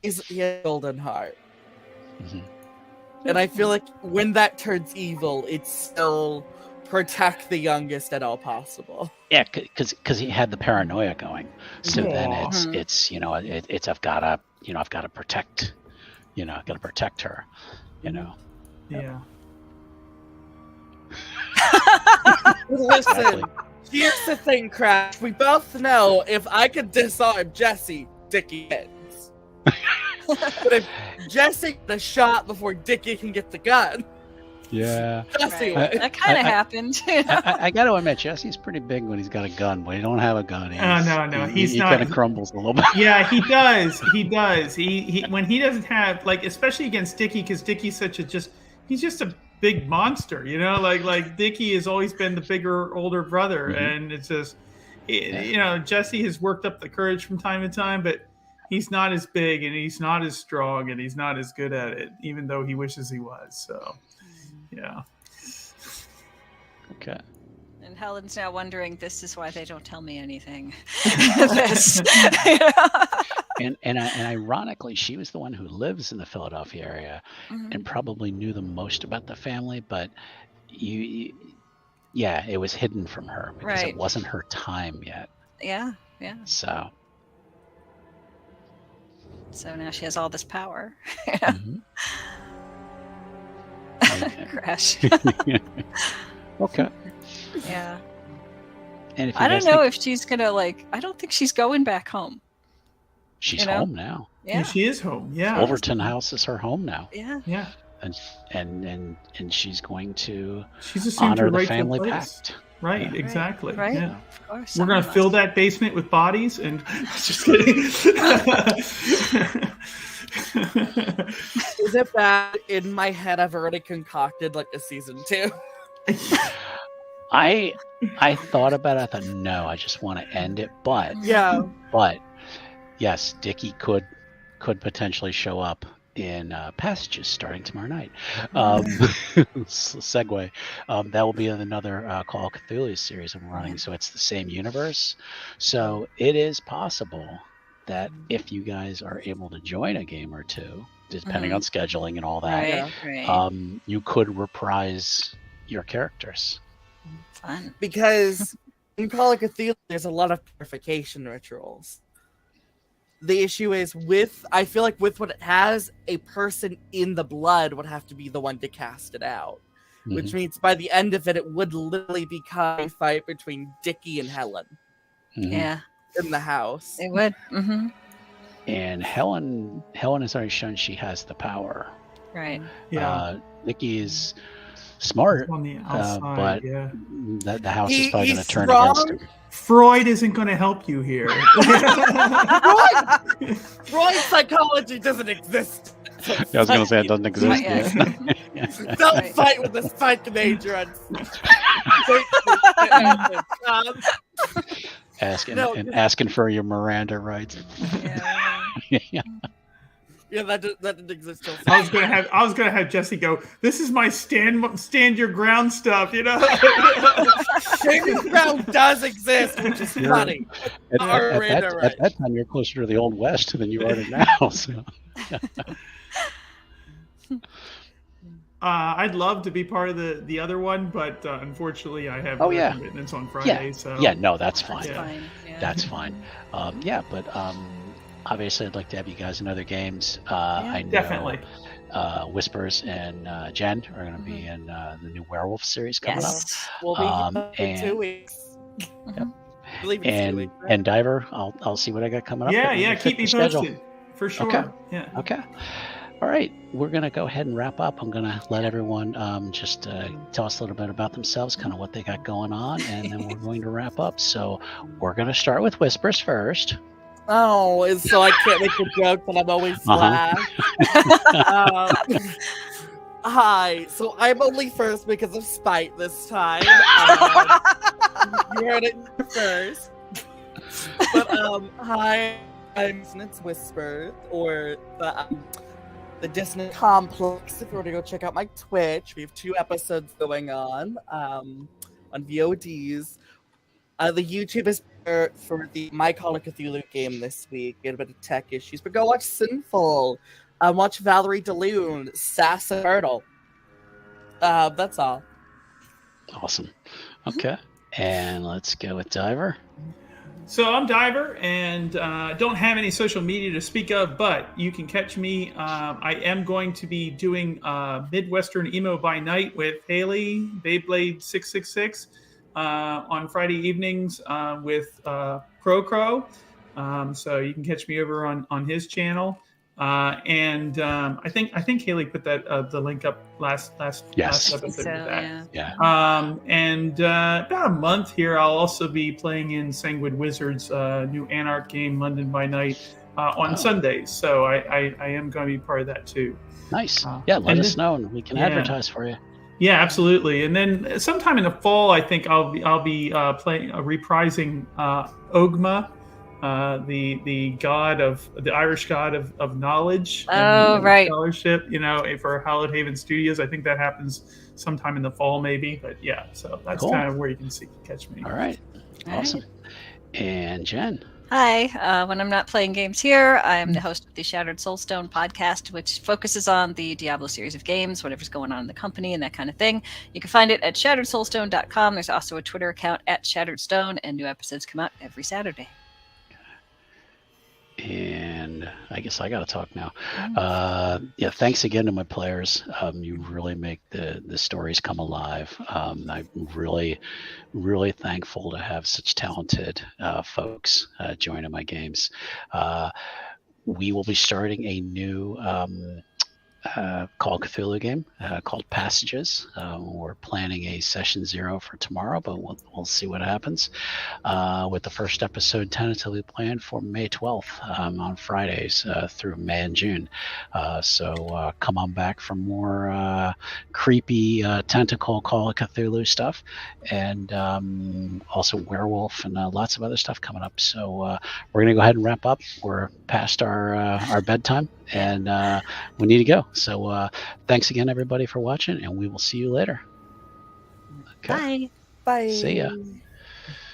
Speaker 3: he has a golden heart.
Speaker 1: mhm.
Speaker 3: And I feel like when that turns evil, it's still protect the youngest at all possible.
Speaker 1: Yeah, because he had the paranoia going. So then
Speaker 4: Aw.
Speaker 1: it's I've gotta protect, I've gotta protect her,
Speaker 4: Yeah.
Speaker 3: Listen,
Speaker 1: Exactly.
Speaker 3: here's the thing, Crash. We both know if I could disarm Jesse, Dickie wins. But if Jesse gets a shot before Dickie can get the gun,
Speaker 1: Yeah.
Speaker 3: Jesse
Speaker 2: Right.
Speaker 3: wins.
Speaker 2: That kind
Speaker 1: I-
Speaker 2: of happened.
Speaker 1: I got to admit, Jesse's pretty big when he's got a gun. When he don't have a gun,
Speaker 4: he's
Speaker 1: he
Speaker 4: not-
Speaker 1: kind of crumbles a little bit.
Speaker 4: Yeah, he does. He does. He when he doesn't have, like, especially against Dickie, because Dickie's he's just a big monster, like Dickie has always been the bigger, older brother,
Speaker 1: Mhm.
Speaker 4: and it's just, Jesse has worked up the courage from time to time, but he's not as big and he's not as strong and he's not as good at it, even though he wishes he was. So, yeah.
Speaker 1: Okay.
Speaker 2: And Helen's now wondering, this is why they don't tell me anything.
Speaker 1: And ironically, she was the one who lives in the Philadelphia area and probably knew the most about the family, but it was hidden from her because
Speaker 2: Right.
Speaker 1: it wasn't her time yet.
Speaker 2: Yeah.
Speaker 1: So.
Speaker 2: So now she has all this power.
Speaker 1: Mhm.
Speaker 2: Crash.
Speaker 1: Okay.
Speaker 2: Yeah.
Speaker 1: And if you
Speaker 2: I don't
Speaker 1: guys
Speaker 2: know
Speaker 1: think
Speaker 2: if she's gonna I don't think she's going back home.
Speaker 1: she's
Speaker 2: you know?
Speaker 1: home now.
Speaker 2: Yeah.
Speaker 4: She is home. Yeah.
Speaker 1: Overton House is her home now,
Speaker 2: Yeah.
Speaker 4: Yeah.
Speaker 1: and she's going to
Speaker 4: She's assumed
Speaker 1: honor
Speaker 4: her
Speaker 1: the
Speaker 4: rightful
Speaker 1: family
Speaker 4: place.
Speaker 1: pact.
Speaker 4: Right,
Speaker 1: Yeah.
Speaker 4: exactly.
Speaker 2: Right.
Speaker 4: Yeah.
Speaker 2: Of course.
Speaker 4: We're gonna
Speaker 2: someone
Speaker 4: fill
Speaker 2: must.
Speaker 4: that basement with bodies and just kidding.
Speaker 3: Is it bad? In my head, I've already concocted like a season 2.
Speaker 1: I thought about it. I thought, no, I just want to end it. But yes, Dickie could potentially show up in Passages starting tomorrow night. Segue. That will be in another Call of Cthulhu series I'm running. So it's the same universe. So it is possible that if you guys are able to join a game or two, depending on scheduling and all that,
Speaker 2: Right. Right.
Speaker 1: you could reprise your characters.
Speaker 2: Fun.
Speaker 3: Because in Call of Cthulhu, there's a lot of purification rituals. The issue is I feel like with what it has, a person in the blood would have to be the one to cast it out. Which means by the end of it, it would literally become a fight between Dickie and Helen
Speaker 1: Mhm.
Speaker 2: Yeah.
Speaker 3: in the house.
Speaker 2: It would. Mm-hmm.
Speaker 1: And Helen has already shown she has the power.
Speaker 2: Right.
Speaker 4: Yeah.
Speaker 1: Nikki is smart,
Speaker 4: On the outside,
Speaker 1: but
Speaker 4: yeah.
Speaker 1: the house is probably going
Speaker 3: He's
Speaker 1: to turn
Speaker 3: strong.
Speaker 1: against him.
Speaker 4: Freud isn't going to help you here.
Speaker 3: Freud's psychology doesn't exist.
Speaker 1: I was going to say it doesn't exist.
Speaker 2: Yeah.
Speaker 1: yet.
Speaker 3: Don't
Speaker 2: Right.
Speaker 3: fight with the spike major and
Speaker 1: asking for your Miranda rights.
Speaker 2: Yeah.
Speaker 3: yeah, that didn't exist till
Speaker 4: I was gonna have Jesse go, this is my stand your ground stuff,
Speaker 3: Standing ground does exist, which is funny.
Speaker 1: At
Speaker 3: Miranda rights.
Speaker 1: that time, you're closer to the Old West than you are to now. So.
Speaker 4: I'd love to be part of the other one, but unfortunately I have commitments on Friday. So
Speaker 1: Yeah, no, that's fine.
Speaker 2: That's fine. Yeah.
Speaker 1: That's fine. But obviously, I'd like to have you guys in other games. I know
Speaker 4: definitely.
Speaker 1: Whispers and Jen are going to be in the new Werewolf series coming
Speaker 2: Yes.
Speaker 3: We'll be here in 2 weeks.
Speaker 2: Mhm.
Speaker 3: I believe
Speaker 1: up,
Speaker 3: it's 2 weeks.
Speaker 1: and Diver. I'll see what I got coming up.
Speaker 4: Yeah,
Speaker 1: and
Speaker 4: yeah,
Speaker 1: fit
Speaker 4: keep
Speaker 1: the
Speaker 4: me
Speaker 1: schedule.
Speaker 4: posted. For sure.
Speaker 1: Okay.
Speaker 4: Yeah.
Speaker 1: Okay. All right, we're going to go ahead and wrap up. I'm going to let everyone just tell us a little bit about themselves, kind of what they got going on, and then we're going to wrap up. So we're going to start with Whispers first.
Speaker 3: Oh, and so I can't make the joke, but I'm always slash. Hi, so I'm only first because of spite this time. You heard it first. But hi, I'm Dissonance Whisper, or the Dissonant Complex. If you want to go check out my Twitch, we have 2 episodes going on VODs. The YouTube is for the My Call of Cthulhu game this week. Get a bit of tech issues, but go watch Sinful. Watch Valerie DeLune, Sass and Turtle. That's all.
Speaker 1: Awesome. Okay. And let's go with Diver.
Speaker 4: So I'm Diver, and don't have any social media to speak of, but you can catch me. I am going to be doing Midwestern Emo by Night with Haley, Beyblade 666, on Friday evenings with Crow. So you can catch me over on his channel. And I think Haley put that the link up last
Speaker 1: Yes.
Speaker 4: episode with that.
Speaker 1: Yeah.
Speaker 4: And about a month here, I'll also be playing in Sanguine Wizards' new Anarch game, London by Night, on Sundays. So I am going to be part of that too.
Speaker 1: Nice. Let us know, and we can advertise for you.
Speaker 4: Yeah, absolutely. And then sometime in the fall, I think I'll be reprising Ogma. The god of the Irish god of knowledge and
Speaker 2: right,
Speaker 4: scholarship, for Hallowed Haven Studios. I think that happens sometime in the fall, maybe. But yeah, so that's
Speaker 1: Cool.
Speaker 4: kind of where you can catch me.
Speaker 1: All right. Awesome. And Jen.
Speaker 2: Hi. When I'm not playing games here, I'm the host of the Shattered Soulstone podcast, which focuses on the Diablo series of games, whatever's going on in the company and that kind of thing. You can find it at shatteredsoulstone.com. There's also a Twitter account at shatteredstone, and new episodes come out every Saturday.
Speaker 1: And I guess I got to talk now. Thanks again to my players. You really make the stories come alive. I'm really, really thankful to have such talented folks joining my games. We will be starting a new Call of Cthulhu game called Passages. We're planning a session 0 for tomorrow, but we'll see what happens. With the first episode tentatively planned for May 12th on Fridays through May and June. So come on back for more creepy tentacle Call of Cthulhu stuff, and also werewolf and lots of other stuff coming up. So we're going to go ahead and wrap up. We're past our bedtime, and we need to go. So thanks again, everybody, for watching, and we will see you later. Okay.
Speaker 2: Bye.
Speaker 3: Bye.
Speaker 1: See ya.